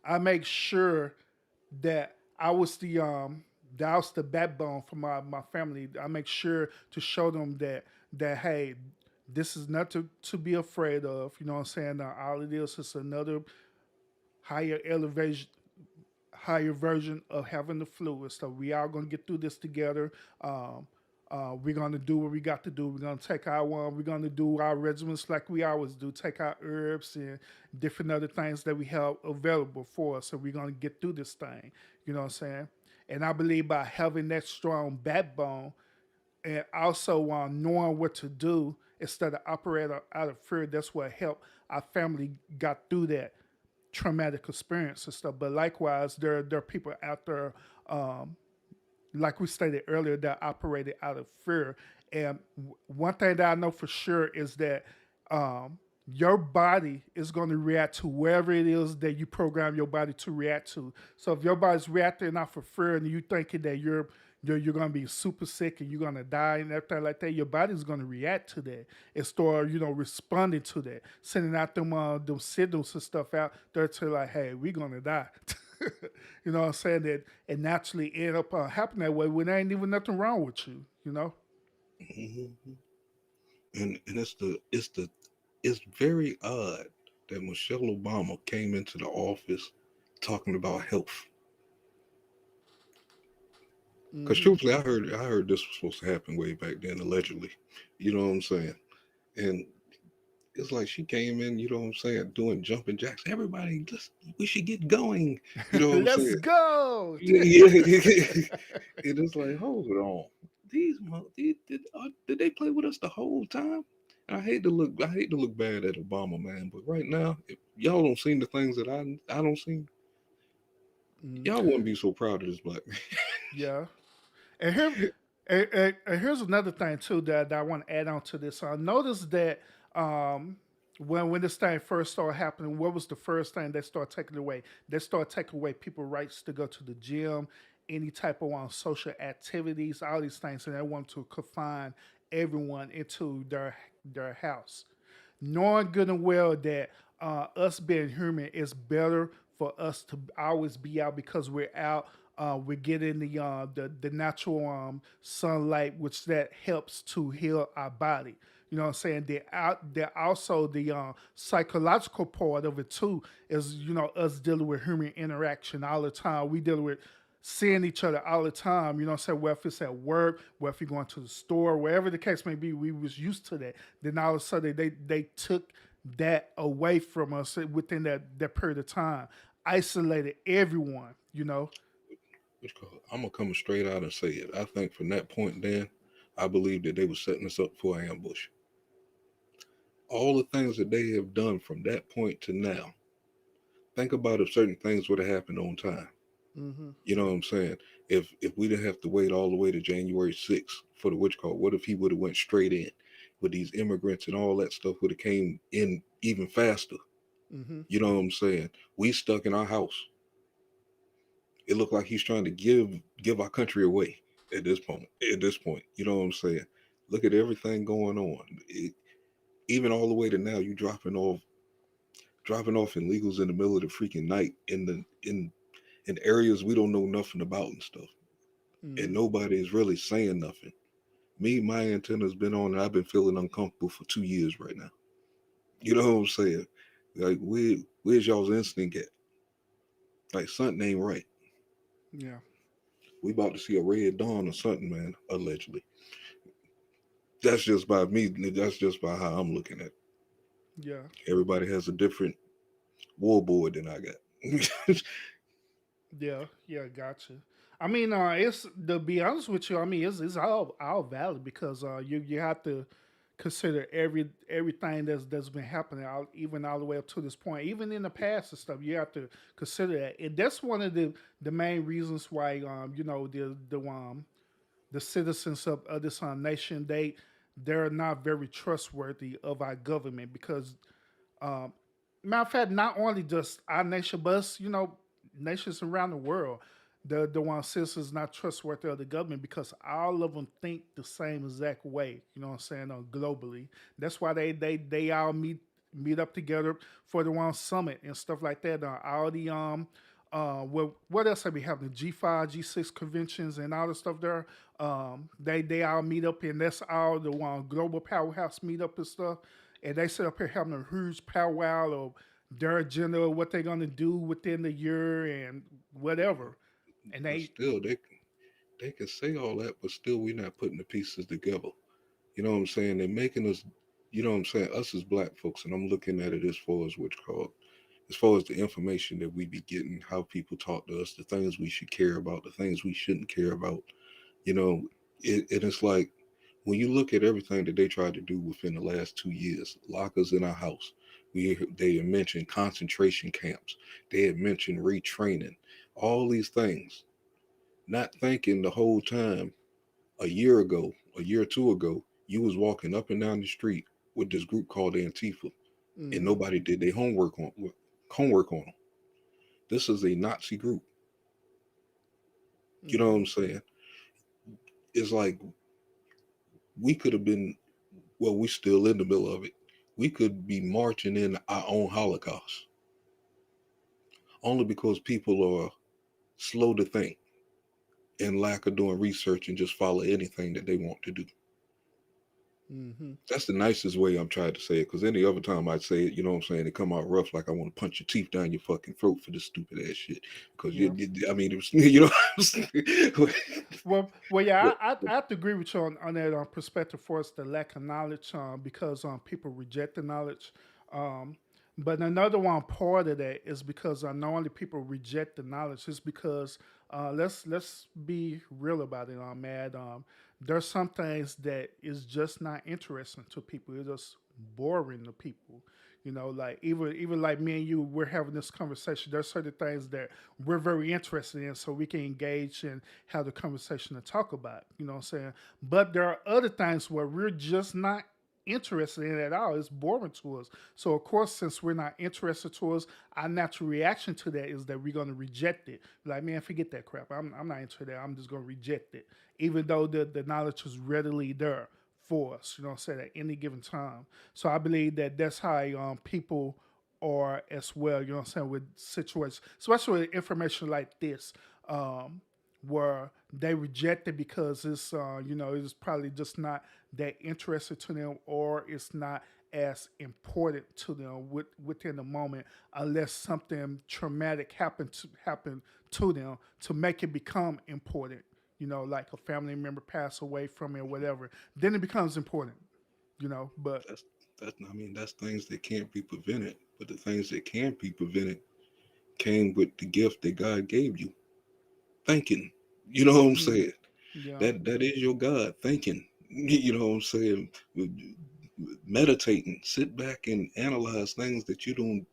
I make sure that I was the backbone for my family. I make sure to show them that hey, this is not to be afraid of. You know what I'm saying? All it is another higher elevation, higher version of having the flu. So we all gonna get through this together. We're gonna do what we got to do. We're gonna take our one. We're gonna do our regimens like we always do. Take our herbs and different other things that we have available for us. So we're gonna get through this thing. You know what I'm saying? And I believe by having that strong backbone and also knowing what to do instead of operating out of fear, that's what helped our family got through that traumatic experience and stuff. But likewise, there are people out there, like we stated earlier, that operated out of fear. And one thing that I know for sure is that your body is going to react to wherever it is that you program your body to react to. So if your body's reacting out for fear and you thinking that you're going to be super sick and you're going to die and everything like that, your body's going to react to that and start, responding to that, sending out them signals and stuff out there to like, hey, we're going to die. You know what I'm saying? That it naturally end up happening that way when there ain't even nothing wrong with you, Mm-hmm. And it's very odd that Michelle Obama came into the office talking about health. Because truthfully, I heard this was supposed to happen way back then, allegedly. You know what I'm saying? And it's like she came in, you know what I'm saying, doing jumping jacks. Everybody, we should get going. You know what I'm Let's saying? go. Yeah. And it's like, hold on. Did they play with us the whole time? I hate to look bad at Obama, man, but right now, if y'all don't see the things that I don't see, y'all wouldn't be so proud of this black man. Yeah. And here's another thing too that I want to add on to this. I noticed that when this thing first started happening, what was the first thing they started taking away? They started taking away people's rights to go to the gym, any type of social activities, all these things, and they want to confine everyone into their house, knowing good and well that us being human is better for us to always be out because we're out. We're getting the natural sunlight, which that helps to heal our body. You know what I'm saying? They're also the psychological part of it too is us dealing with human interaction all the time. We dealing with seeing each other all the time. You know what I'm saying? Whether if it's at work, whether if you're going to the store, wherever the case may be, we was used to that. Then all of a sudden they took that away from us within that period of time, isolated everyone. I'm gonna come straight out and say it. I think from that point then, I believe that they were setting us up for an ambush. All the things that they have done from that point to now, think about if certain things would have happened on time. Mm-hmm. You know what I'm saying? If we didn't have to wait all the way to January 6th for the witch call, what if he would have went straight in with these immigrants and all that stuff would have came in even faster? Mm-hmm. You know what I'm saying? We stuck in our house. It looked like he's trying to give our country away at this point. You know what I'm saying? Look at everything going on. Even all the way to now, you dropping off illegals in the middle of the freaking night in areas we don't know nothing about and stuff. Mm-hmm. And nobody is really saying nothing. My antenna's been on and I've been feeling uncomfortable for 2 years right now. You know what I'm saying? Like, where's y'all's instinct at? Like, something ain't right. Yeah. We about to see a red dawn or something, man, allegedly. That's just by me. That's just by how I'm looking at it. Yeah. Everybody has a different war board than I got. Yeah, gotcha. I mean, it's to be honest with you. I mean, it's all valid because you have to consider everything that's been happening, even all the way up to this point, even in the past and stuff. You have to consider that, and that's one of the main reasons why the citizens of this nation they're not very trustworthy of our government because matter of fact, not only just our nation, but nations around the world, the one citizens not trustworthy of the government because all of them think the same exact way. You know what I'm saying? Globally, that's why they all meet up together for the one summit and stuff like that. All the what else have we having? The G5, G6 conventions and all the stuff there. They all meet up and that's all the one global powerhouse meet up and stuff. And they sit up here having a huge powwow of their agenda, what they're gonna do within the year and whatever. And they can say all that, but still we're not putting the pieces together. You know what I'm saying? They're making us, you know what I'm saying, us as black folks, and I'm looking at it as far as what's called, as far as the information that we be getting, how people talk to us, the things we should care about, the things we shouldn't care about. You know, it's like when you look at everything that they tried to do within the last 2 years, lock us in our house. They had mentioned concentration camps. They had mentioned retraining, all these things. Not thinking the whole time a year ago, a year or two ago, you was walking up and down the street with this group called Antifa, and Mm-hmm. nobody did their homework on them. This is a Nazi group. You know what Mm-hmm. I'm saying? It's like we could have been, well, we still in the middle of it. We could be marching in our own Holocaust only because people are slow to think and lack of doing research and just follow anything that they want to do. Mm-hmm. That's the nicest way I'm trying to say it. Because any other time I'd say it, you know what I'm saying, it come out rough, like I want to punch your teeth down your fucking throat for this stupid ass shit. Because Yeah. I mean, it was, you know, what I'm saying? Well, yeah, But- I have to agree with you on that perspective for us, the lack of knowledge, because people reject the knowledge. Um, but another one part of that is because not only people reject the knowledge, it's because let's be real about it, Mad. There's some things that is just not interesting to people. It's just boring to people. You know, like even like me and you, we're having this conversation. There's certain things that we're very interested in, so we can engage and have the conversation to talk about. You know what I'm saying? But there are other things where we're just not interested in at all. It's boring to us. So of course, since we're not interested to us, our natural reaction to that is that we're going to reject it. Like, man, forget that crap. I'm not into that. I'm just going to reject it, even though the knowledge is readily there for us. You know what I'm saying? At any given time. So I believe that that's how people are as well. You know what I'm saying? With situations, especially with information like this. Where they reject it because it's it's probably just not that interested to them, or it's not as important to them within the moment, unless something traumatic happened to them to make it become important. You know, like a family member pass away from it or whatever, then it becomes important. You know, but that's I mean, that's things that can't be prevented. But the things that can be prevented came with the gift that God gave you. Thinking. You know what I'm saying? yeah, That is your God thinking. You know what I'm saying? Meditating. Sit back and analyze things that you don't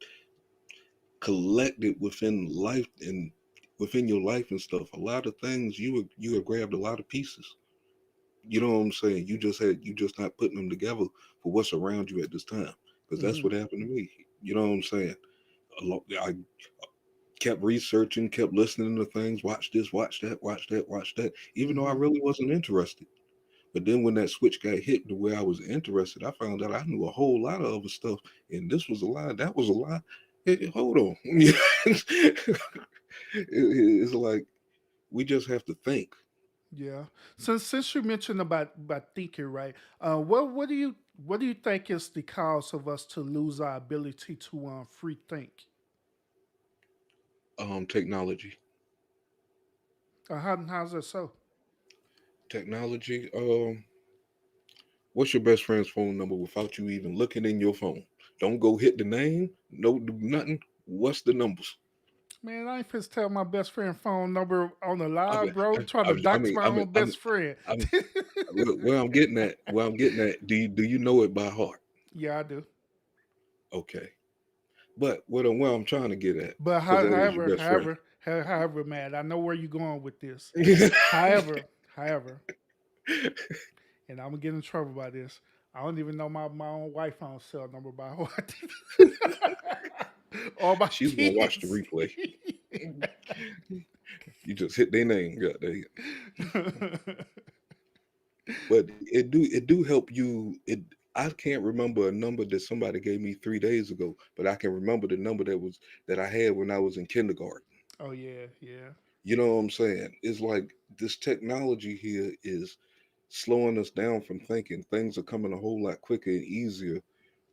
collect it within life and within your life and stuff. A lot of things you have grabbed a lot of pieces. You know what I'm saying? You just not putting them together for what's around you at this time. Because that's hmm what happened to me. You know what I'm saying? I kept researching, kept listening to things, watch this, watch that, watch that, watch that, even though I really wasn't interested. But then when that switch got hit to where I was interested, I found out I knew a whole lot of other stuff. And this was a lie, that was a lie. Hold on. It's like we just have to think. yeah. Since you mentioned about thinking, right? What do you think is the cause of us to lose our ability to free think? Technology. How's that so? Technology. What's your best friend's phone number without you even looking in your phone? Don't go hit the name. No, do nothing. What's the numbers? Man, I ain't finna tell my best friend phone number on the I live, mean, bro. You trying to I dox mean, my I mean, own I mean, best friend? I mean, where I'm getting at, do you know it by heart? Yeah, I do. Okay, but where I'm trying to get at, But because that is your however, best friend. however, however, man, I know where you're going with this. However, and I'm gonna get in trouble by this. I don't even know my own wife phone cell number by heart. Or my She's gonna watch the kids. replay. You just hit their name, got there. But it do help you. I can't remember a number that somebody gave me 3 days ago, but I can remember the number that I had when I was in kindergarten. Oh yeah, yeah. You know what I'm saying? It's like this technology here is slowing us down from thinking. Things are coming a whole lot quicker and easier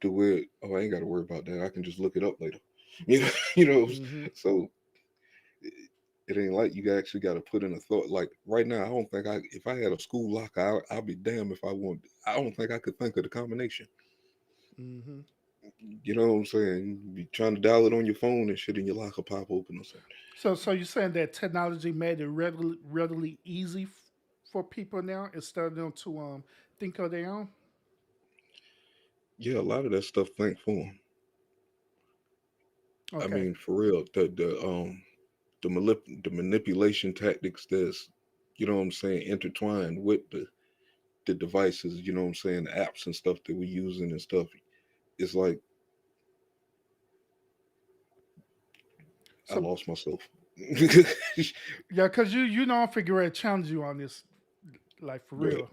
to where, oh, I ain't got to worry about that. I can just look it up later. You know, hmm so it ain't like you actually got to put in a thought. Like right now, I don't think if I had a school locker, I'll be damned if I want. I don't think I could think of the combination. Mm-hmm. You know what I'm saying? You be trying to dial it on your phone and shit, and your locker pop open or something. So you're saying that technology made it readily easy for people now instead of them to think of their own. Yeah, a lot of that stuff think for them. I Okay. mean, for real, the manipulation tactics that's, you know what I'm saying, intertwined with the devices, you know what I'm saying, the apps and stuff that we using and stuff. It's like I So lost myself. yeah, because you know I'm figure to challenge you on this, like for Go ahead. real.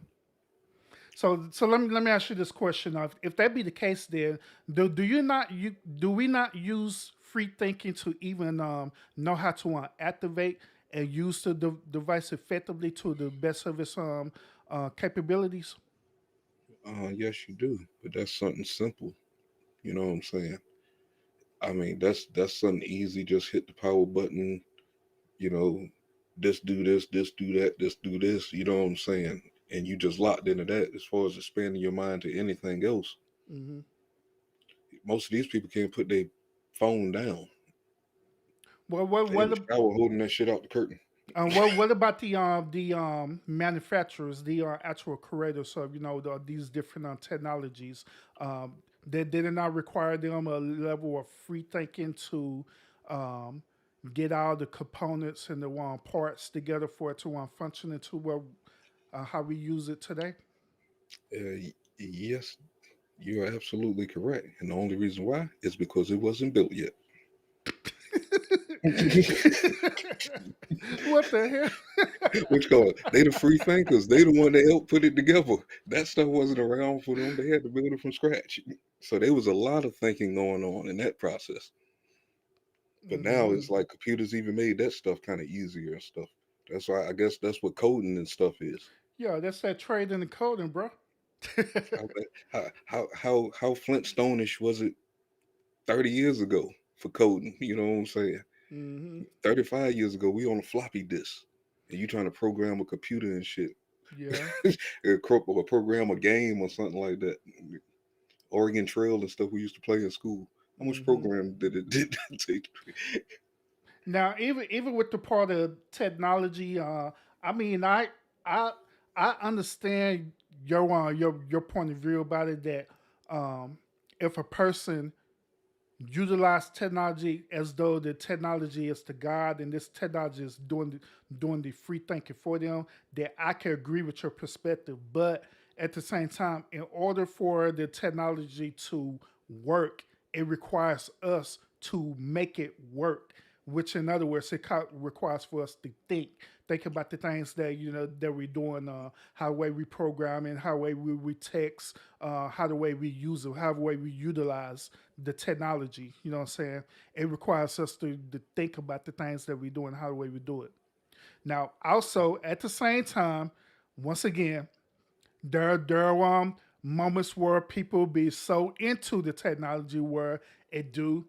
So let me ask you this question: of if that be the case, then do we not use free thinking to even know how to activate and use the device effectively to the best of its capabilities? Yes, you do, but that's something simple. You know what I'm saying? I mean, that's something easy. Just hit the power button. You know, this do this, this do that, this do this. You know what I'm saying? And you just locked into that. As far as expanding your mind to anything else, Hmm. most of these people can't put their phone down. Well, They in the shower holding that shit out the curtain. what about the manufacturers, the actual creators of these different technologies? Um, did it not require them a level of free thinking to um, get all the components and the parts together for it to function into how we use it today? Yes, you're absolutely correct. And the only reason why is because it wasn't built yet. What the hell? Which call it? They the free thinkers. They the one that helped put it together. That stuff wasn't around for them. They had to build it from scratch. So there was a lot of thinking going on in that process. But now Hmm. it's like computers even made that stuff kind of easier and stuff. That's why I guess that's what coding and stuff is. Yeah, that's that trade in the coding, bro. How Flintstone-ish was it 30 years ago for coding? You know what I'm saying? Hmm. 35 years ago, we on a floppy disk, and you trying to program a computer and shit, Yeah. or program a game or something like that. Oregon Trail and stuff we used to play in school. How much Hmm. program did it did that take? Now, even with the part of technology, I mean, I I understand your point of view about it. That um, if a person utilize technology as though the technology is the God and this technology is doing the free thinking for them, that I can agree with your perspective. But at the same time, in order for the technology to work, it requires us to make it work. Which, in other words, requires for us to think about the things that that we're doing, how the way we program and how the way we text, how the way we use it, how the way we utilize the technology. You know what I'm saying? It requires us to think about the things that we do and how the way we do it. Now, also at the same time, once again, there are moments where people be so into the technology where it do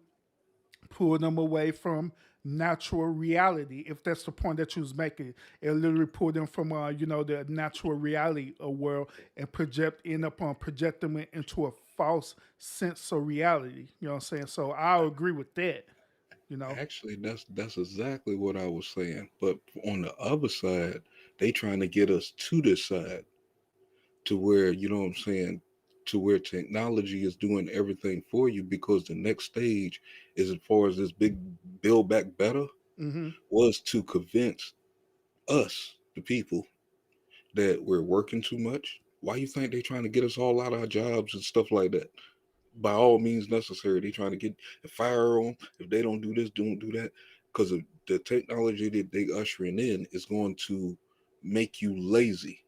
pull them away from natural reality. If that's the point that you was making, it literally pull them from the natural reality of world and end up on project them into a false sense of reality. You know what I'm saying? So I agree with that. You know. Actually, that's exactly what I was saying. But on the other side, they trying to get us to this side to where, you know what I'm saying, to where technology is doing everything for you, because the next stage is, as far as this big build back better, Mm-hmm. was to convince us, the people, that we're working too much. Why you think they trying to get us all out of our jobs and stuff like that? By all means necessary, they trying to get fire them if they don't do this, don't do that, because of the technology that they ushering in is going to make you lazy.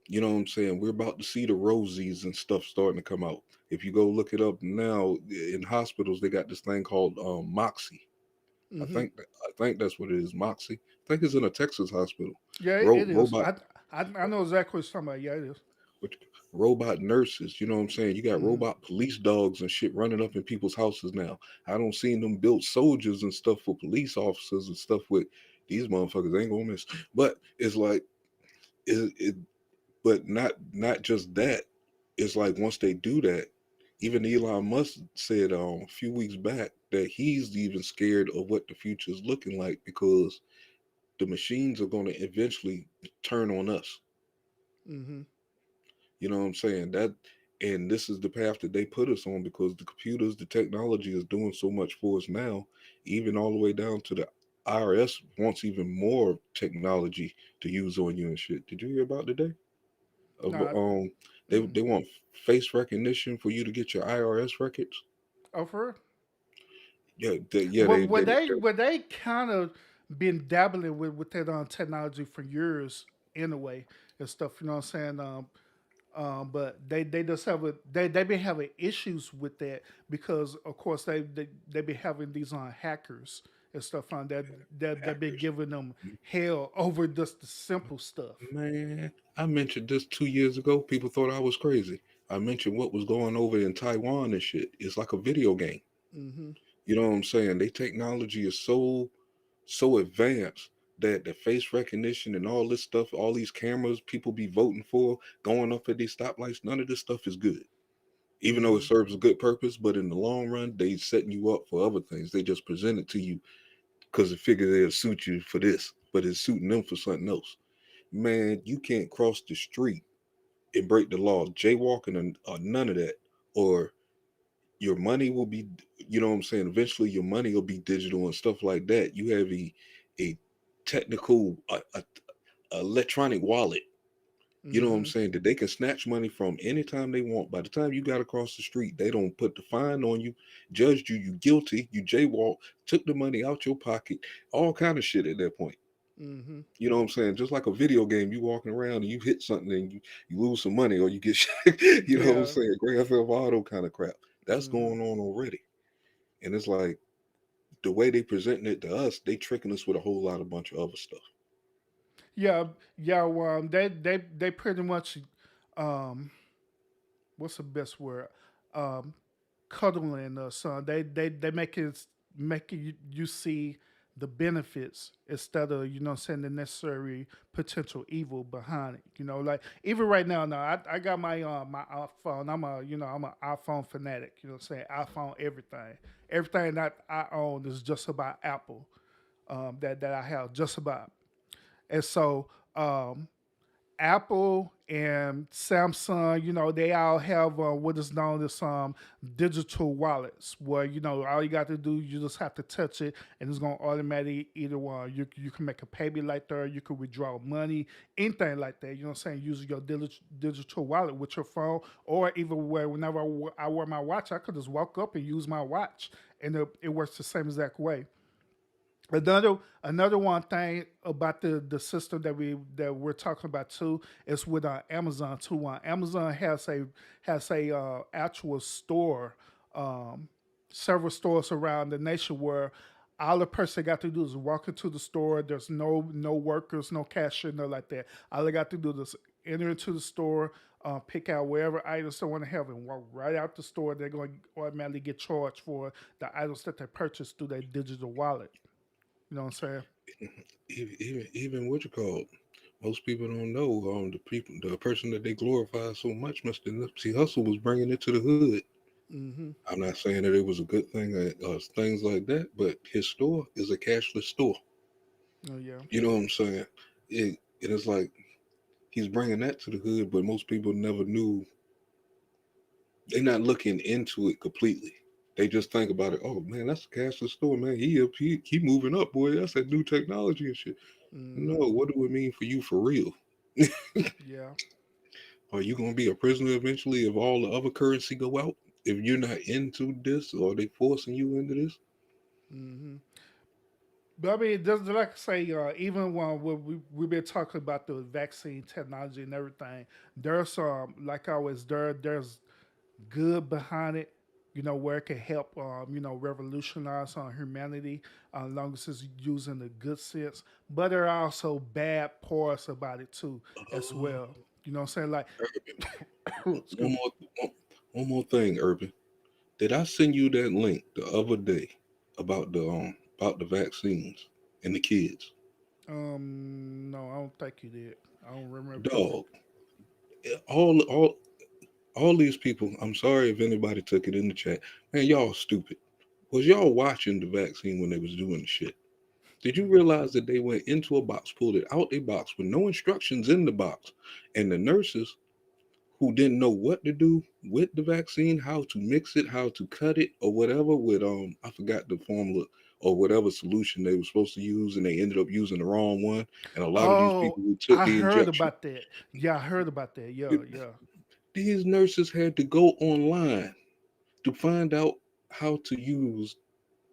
You know what I'm saying? We're about to see the rosies and stuff starting to come out. If you go look it up now in hospitals, they got this thing called Moxie. Mm-hmm. I think that's what it is, Moxie. I think it's in a Texas hospital. Yeah, it is. Robot I know exactly what you're talking about. Yeah, it is. with robot nurses. You know what I'm saying? You got Mm-hmm. robot police dogs and shit running up in people's houses now. I don't see them built soldiers and stuff for police officers and stuff with these motherfuckers ain't gonna miss. But it's like it but not just that. It's like once they do that, even Elon Musk said a few weeks back that he's even scared of what the future is looking like because the machines are going to eventually turn on us. Mm-hmm. You know what I'm saying? And this is the path that they put us on because the computers, the technology is doing so much for us now, even all the way down to the IRS wants even more technology to use on you and shit. Did you hear about today? Nah. They want face recognition for you to get your IRS records. Oh, for real? Yeah, Well, they they kind of been dabbling with that technology for years anyway and stuff. You know what I'm saying? But they just have they been having issues with that because of course they been having these hackers and stuff on that they've been giving them hell over just the simple stuff. Man, I mentioned this 2 years ago. People thought I was crazy. I mentioned what was going over in Taiwan and shit. It's like a video game. Mm-hmm. You know what I'm saying? Their technology is so advanced that the face recognition and all this stuff, all these cameras people be voting for, going up at these stoplights, none of this stuff is good. Even though it Mm-hmm. serves a good purpose, but in the long run, they setting you up for other things. They just present it to you because they figure they'll suit you for this, but it's suiting them for something else. Man, you can't cross the street and break the law, jaywalking or none of that, or your money will be, you know what I'm saying? Eventually, your money will be digital and stuff like that. You have a technical, electronic wallet. You know what I'm Mm-hmm. saying? That they can snatch money from anytime they want. By the time you got across the street, they don't put the fine on you, judged you, you guilty, you jaywalk, took the money out your pocket, all kind of shit at that point. Mm-hmm. You know what I'm saying? Just like a video game, you walking around and you hit something and you lose some money or you get shit. You know what I'm Yeah. saying? Grand Theft Auto kind of crap. That's Mm-hmm. going on already. And it's like the way they presenting it to us, they tricking us with a whole lot of bunch of other stuff. Yeah. Yeah. Well, they pretty much um what's the best word? Um, Cuddling us. They making you see the benefits instead of you know what I'm saying the necessary potential evil behind it. You know, like even right now, I got my iPhone. I'm an iPhone fanatic. You know what I'm saying? iPhone everything that I own is just about Apple. That I have just about, and so Apple and Samsung, you know, they all have what is known as digital wallets, where you know all you got to do, you just have to touch it, and it's gonna automatically either one. You can make a payment like that, you can withdraw money, anything like that. You know what I'm saying? Using your digital wallet with your phone, or even where whenever I wear my watch, I could just walk up and use my watch, and it works the same exact way. Another one thing about the system that we're talking about too is with Amazon too. Amazon has a actual store, um, several stores around the nation where all the person got to do is walk into the store. There's no workers, no cashier, no like that. All they got to do is enter into the store, pick out whatever items they want to have, and walk right out the store. They're going to automatically get charged for the items that they purchased through their digital wallet. You know what I'm saying? Even what you call it, most people don't know the person that they glorify so much, Mr. Nipsey Hussle was bringing it to the hood. Mm-hmm. I'm not saying that it was a good thing or things like that, but his store is a cashless store. Oh yeah. You know what I'm saying? It is like he's bringing that to the hood, but most people never knew. They're not looking into it completely. They just think about it. Oh man, that's a cashless store, man. He moving up, boy. That's that new technology and shit. No, Mm-hmm. what do it mean for you for real? Yeah. Are you gonna be a prisoner eventually if all the other currency go out? If you're not into this, or they forcing you into this? Mm-hmm. But I mean, just like I say, even when we've been talking about the vaccine technology and everything, there's like always there's good behind it. You know where it can help, you know, revolutionize humanity, as long as it's using the good sense. But there are also bad parts about it too, as Uh, well. You know what I'm saying? Like, excuse one me. more, one, one more thing, Urban. Did I send you that link the other day about the vaccines and the kids? No, I don't think you did. I don't remember. Dog, all all these people. I'm sorry if anybody took it in the chat. Man, y'all stupid. Was y'all watching the vaccine when they was doing the shit? Did you realize that they went into a box, pulled it out a box with no instructions in the box, and the nurses who didn't know what to do with the vaccine, how to mix it, how to cut it, or whatever with I forgot the formula or whatever solution they were supposed to use, and they ended up using the wrong one. And a lot of these Oh, people who took I the heard injection, about that. Yeah, I heard about that. Yeah, yeah. these nurses had to go online to find out how to use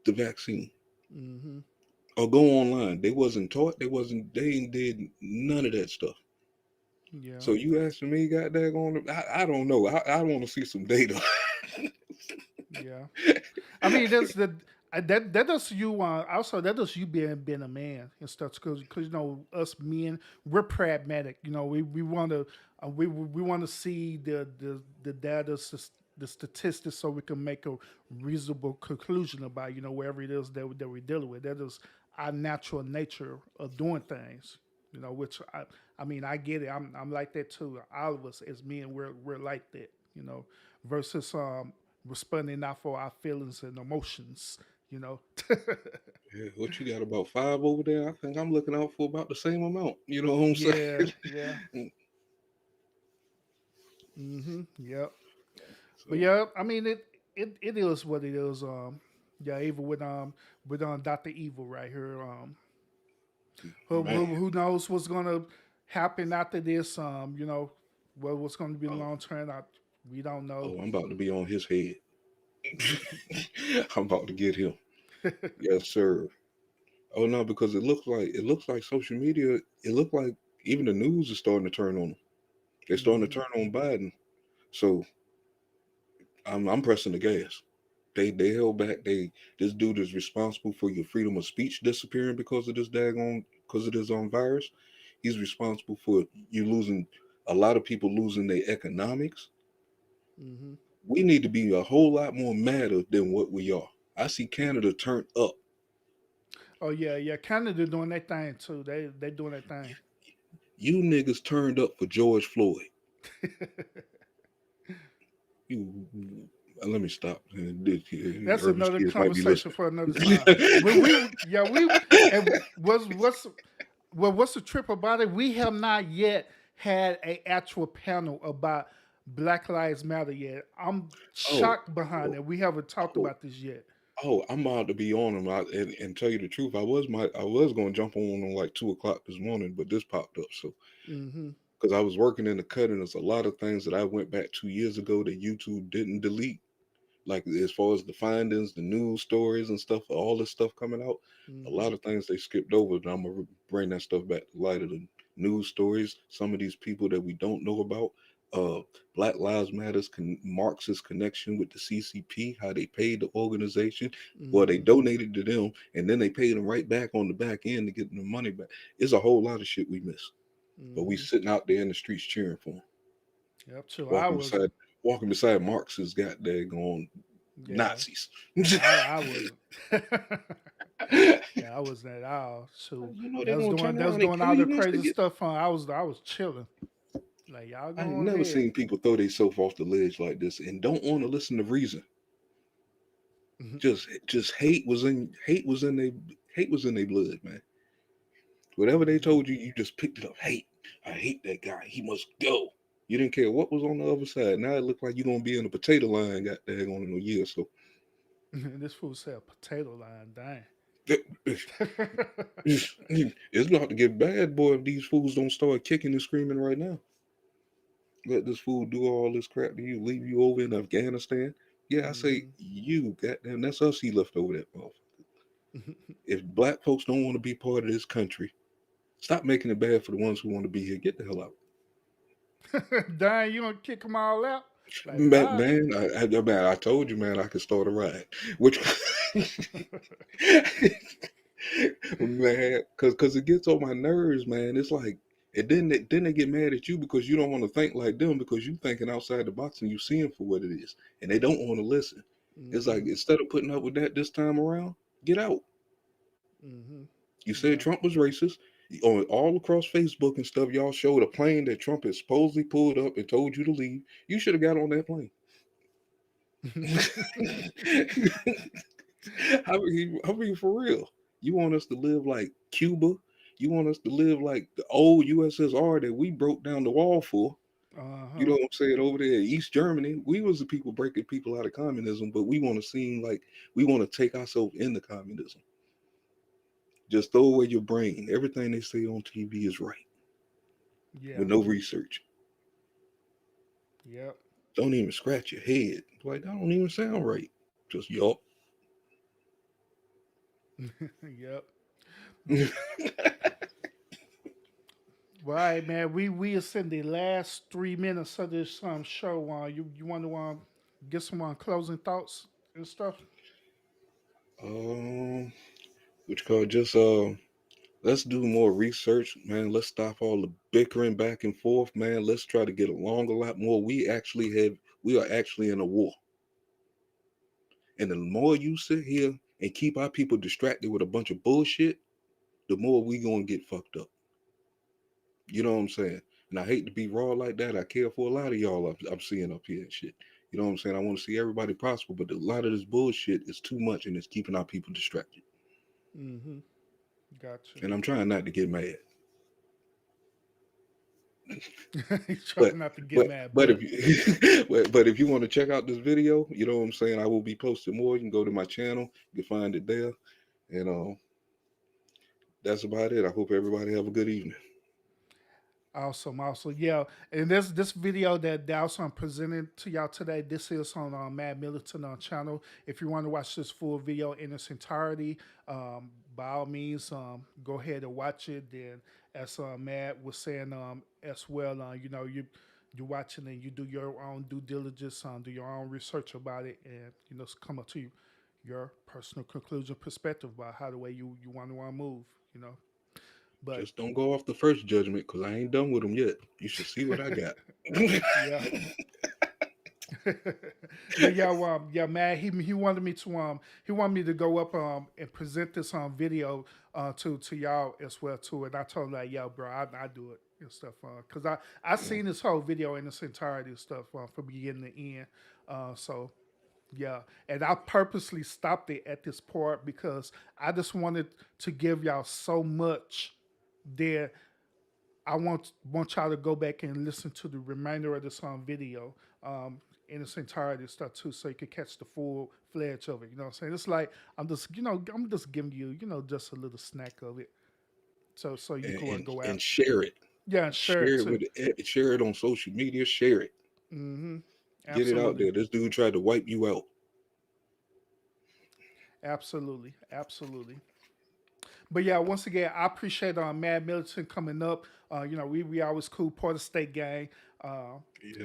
the vaccine Mm-hmm. or go online. They wasn't taught. They ain't did none of that stuff. Yeah, So you asking me, got that on? I don't know. I want to see some data. yeah. I mean, that's the that does you. Also, that does you being a man and stuff. Because you know us men, we're pragmatic. You know, we want to we want to see the data, the statistics, so we can make a reasonable conclusion about wherever it is that we're dealing with. That is our natural nature of doing things. Which I mean, I get it. I'm like that too. All of us as men, we're like that. Versus responding out for our feelings and emotions. You know. Yeah, what you got about 5 over there? I think I'm looking out for about the same amount. You know what I'm Yeah, saying? yeah. Yep. But So yeah, I mean it is what it is. Yeah, even with Dr. Evil right here. man, Who knows what's gonna happen after this? What's gonna be the oh, long term? We don't know. I'm about to be on his head. I'm about to get him. Yes, sir. Oh no, because it looks like social media. It looked like even the news is starting to turn on him. They're starting to Hmm. turn on Biden. So I'm pressing the gas. They held back. This dude is responsible for your freedom of speech disappearing because of this virus. He's responsible for you losing a lot of people losing their economics. Hmm. We need to be a whole lot more madder than what we are. I see Canada turn up. Oh yeah, yeah. Canada doing that thing too. They doing that thing. You niggas turned up for George Floyd. You let me stop. That's Urban another kids might be conversation listening. for another time. Yeah, and what's the trip about it? We have not yet had a actual panel about Black Lives Matter yet. I'm Oh, shocked behind oh, it. We haven't talked oh, about this yet. I'm about to be on them. And tell you the truth, I was going to jump on like 2 o'clock this morning, but this popped up. So Hmm. because I was working in the cut, and there's a lot of things that I went back 2 years ago that YouTube didn't delete. Like as far as the findings, the news stories and stuff, all this stuff coming out, a Hmm. lot of things they skipped over. And I'm gonna bring that stuff back to light of the news stories. Some of these people that we don't know about. Uh, Black Lives Matters Marxist connection with the CCP, how they paid the organization. Well, they Hmm. donated to them, and then they paid them right back on the back end to get the money back. It's a whole lot of shit we miss, but we Hmm. sitting out there in the streets cheering for them, Yep. So I walking wasn't. beside walking beside Marxists, got there going Yeah. Nazis. I wasn't. Yeah, I wasn't at all. So They're gonna turn that was around and doing kill all the you once they crazy get. stuff. I was chilling. Like y'all I ain't go on never ahead. seen people throw themselves off the ledge like this and don't want to listen to reason. Mhm. Just hate was in their blood, man. Whatever they Mhm. told you, you just picked it up. Hate. I hate that guy. He must go. You didn't care what was on the other side. Now it looked like you're gonna be in a potato line, got there on in a year. So This fool said potato line. Dang. it's about to get bad, boy, if these fools don't start kicking and screaming right now. Let this fool do all this crap to you, leave you over in Afghanistan. Yeah, I say Mhm. you, goddamn, that's us he left over that motherfucker. If black folks don't want to be part of this country, stop making it bad for the ones who want to be here. Get the hell out. Dang, you gonna kick them all out? Like Man, bye. man, I told you, man, I could start a riot. Which man, cause it gets on my nerves, man. It's like, and then they get mad at you because you don't want to think like them because you thinking outside the box and you see them for what it is, and they don't want to listen. It's like Mhm. instead of putting up with that this time around, get out. Mhm. You said Yeah. Trump was racist. On all across Facebook and stuff, y'all showed a plane that Trump had supposedly pulled up and told you to leave. You should have got on that plane. I mean, for real. You want us to live like Cuba? You want us to live like the old USSR that we broke down the wall for? You know what I'm saying? Over there, East Germany, we was the people breaking people out of communism, but we want to seem like we want to take ourselves into communism. Just throw away your brain. Everything they say on TV is right. Yeah. With no research. Yep. Don't even scratch your head. Like, that don't even sound right. Just yup. Yep. Well, all right, man. We is in the last 3 minutes of this show. You want to get some closing thoughts and stuff? Which called just let's do more research, man. Let's stop all the bickering back and forth, man. Let's try to get along a lot more. We are actually in a war. And the more you sit here and keep our people distracted with a bunch of bullshit, the more we gonna get fucked up. You know what I'm saying? And I hate to be raw like that. I care for a lot of y'all I'm seeing up here and shit. You know what I'm saying? I want to see everybody prosper, but a lot of this bullshit is too much and it's keeping our people distracted. Mm-hmm. Gotcha. And I'm trying not to get mad. He's trying But not to get mad, but if you but if you want to check out this video, you know what I'm saying, I will be posting more. You can go to my channel, you can find it there. And that's about it. I hope everybody have a good evening. awesome. Yeah. And this video that I'm presenting to y'all today, this is on MaDD Militant channel. If you want to watch this full video in its entirety, by all means, go ahead and watch it. Then, as Matt was saying as well, you're watching and you do your own due diligence, do your own research about it, and come up to your personal conclusion perspective about how the way you want to move. But Just don't go off the first judgment, because I ain't done with them yet. You should see what I got. yeah. Yeah, man. He wanted me to go up and present this video to y'all as well too, and I told him like, yo, bro, I do it and stuff because I seen this whole video in its entirety and stuff from beginning to end, so yeah, and I purposely stopped it at this part because I just wanted to give y'all so much that I want y'all to go back and listen to the remainder of this video in its entirety and stuff too, so you can catch the full fledged of it. You know what I'm saying? It's like I'm just giving you just a little snack of it, so you can go out and share it. Yeah, and share it too. Share it on social media. Share it. Mm-hmm. Get it out there. This dude tried to wipe you out. Absolutely. But yeah, once again, I appreciate MaDD Militant coming up. We always cool part of State Gang.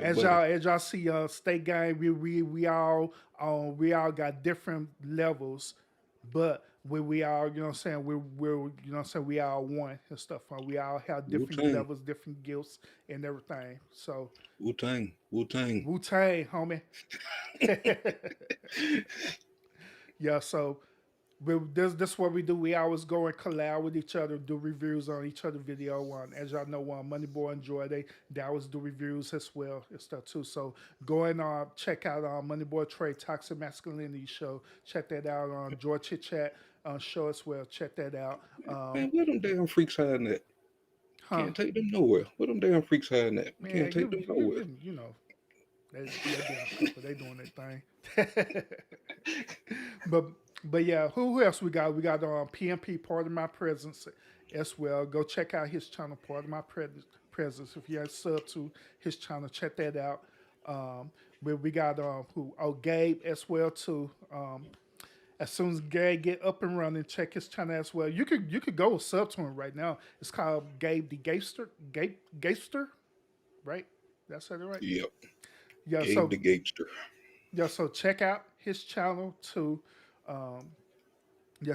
As y'all see, State Gang, we all got different levels, but we all, you know what I'm saying, we're you know what I'm saying, we all one and stuff. We all have different Wu-Tang. levels, different gifts and everything. So Wu-Tang, homie. Yeah, so this is what we do. We always go and collab with each other, do reviews on each other video. As y'all know, Money Boy and Joy, they always do reviews as well and stuff too. So go and check out Money Boy Trey Toxic Masculinity show. Check that out on Joy Chit Chat show as well. Check that out. Man, where them damn freaks hiding at? Can't take them nowhere. Where them damn freaks hiding at? Man, Can't take them nowhere. They doing their thing. But yeah, who else we got? We got PMP, Part of My Presence as well. Go check out his channel, Part of My Presence. If you have sub to his channel, check that out. We got Gabe as well too. As soon as Gabe get up and running, check his channel as well. You could go sub to him right now. It's called Gabe the Gapester, right? That's it, right? Yep. Yeah, Gabe the Gapester. Yeah, so check out his channel too.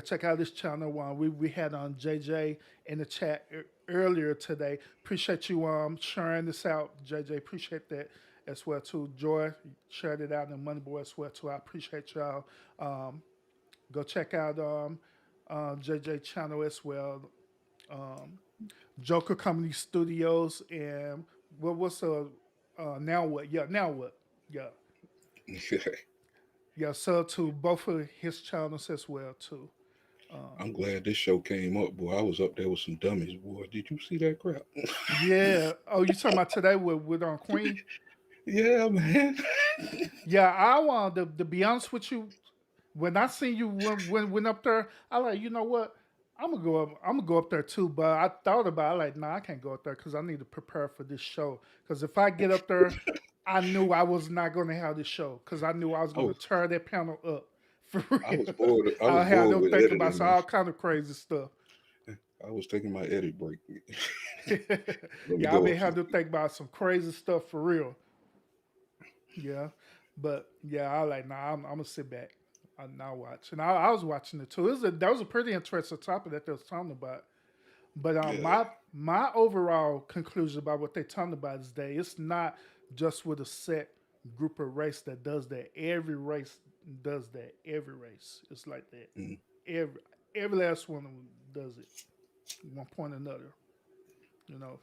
Check out his channel. We had on JJ in the chat earlier today. Appreciate you sharing this out, JJ. Appreciate that as well too. Joy shared it out, and Money Boy as well too. I appreciate y'all. Go check out JJ channel as well. Joker Comedy Studios, and what's now what? Yeah, now what? Yeah, yeah. Sub to both of his channels as well too. I'm glad this show came up, boy. I was up there with some dummies, boy. Did you see that crap? Yeah. Oh, you talking about today with Queen? Yeah, man. Yeah, I want to be honest with you. When I seen you went up there, I like, you know what? I'm gonna go up. I'm gonna go up there too. But I thought about it, like, nah, I can't go up there because I need to prepare for this show. Because if I get up there, I knew I was not gonna have this show because I knew I was gonna Oh, tear that panel up. For I was real, bored. I I was had bored them with thinking about editing, man. all kind of crazy stuff. I was taking my edit break. Let me Yeah, I go been up had there. to think about some crazy stuff for real. Yeah, but yeah, I like nah. I'm gonna sit back and now watch, and I was watching it too. That was a pretty interesting topic that they was talking about. But Yeah. my overall conclusion about what they're talking about is that it's not just with a set group of race that does that. Every race does that. Every race, it's like that. Mm, Every every last one of them does it, one point or another. You know.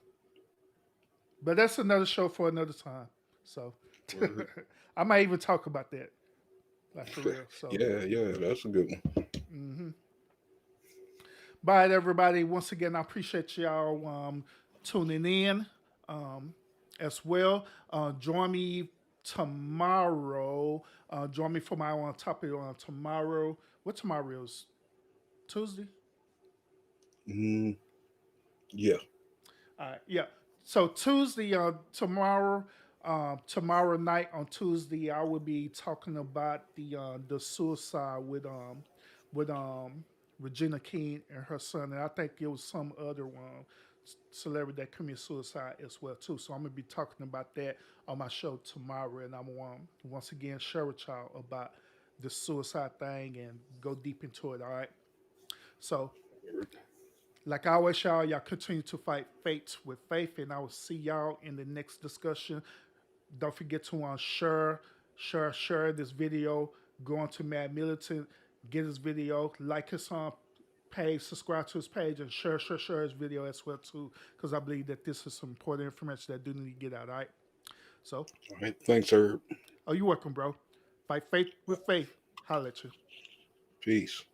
But that's another show for another time. So word. I might even talk about that, like for real. So, Yeah, that's a good one. mm-hmm. Bye, everybody. Once again, I appreciate y'all tuning in as well. Join me tomorrow. Join me for my topic on tomorrow. What tomorrow is? Tuesday? Mm, yeah. All right, yeah. So Tuesday, tomorrow night on Tuesday, I will be talking about the suicide with Regina King and her son, and I think it was some other celebrity that committed suicide as well too. So I'm gonna be talking about that on my show tomorrow, and I'm gonna once again share with y'all about the suicide thing and go deep into it. All right. So like I always, y'all continue to fight fates with faith, and I will see y'all in the next discussion. Don't forget to share this video. Go on to MaDD Militant, get his video, like his page, subscribe to his page, and share his video as well too, because I believe that this is some important information that do need to get out. All right. So, All right. Thanks, Herb. oh, you're welcome, bro. Fight faith with faith. Holla at you. Peace.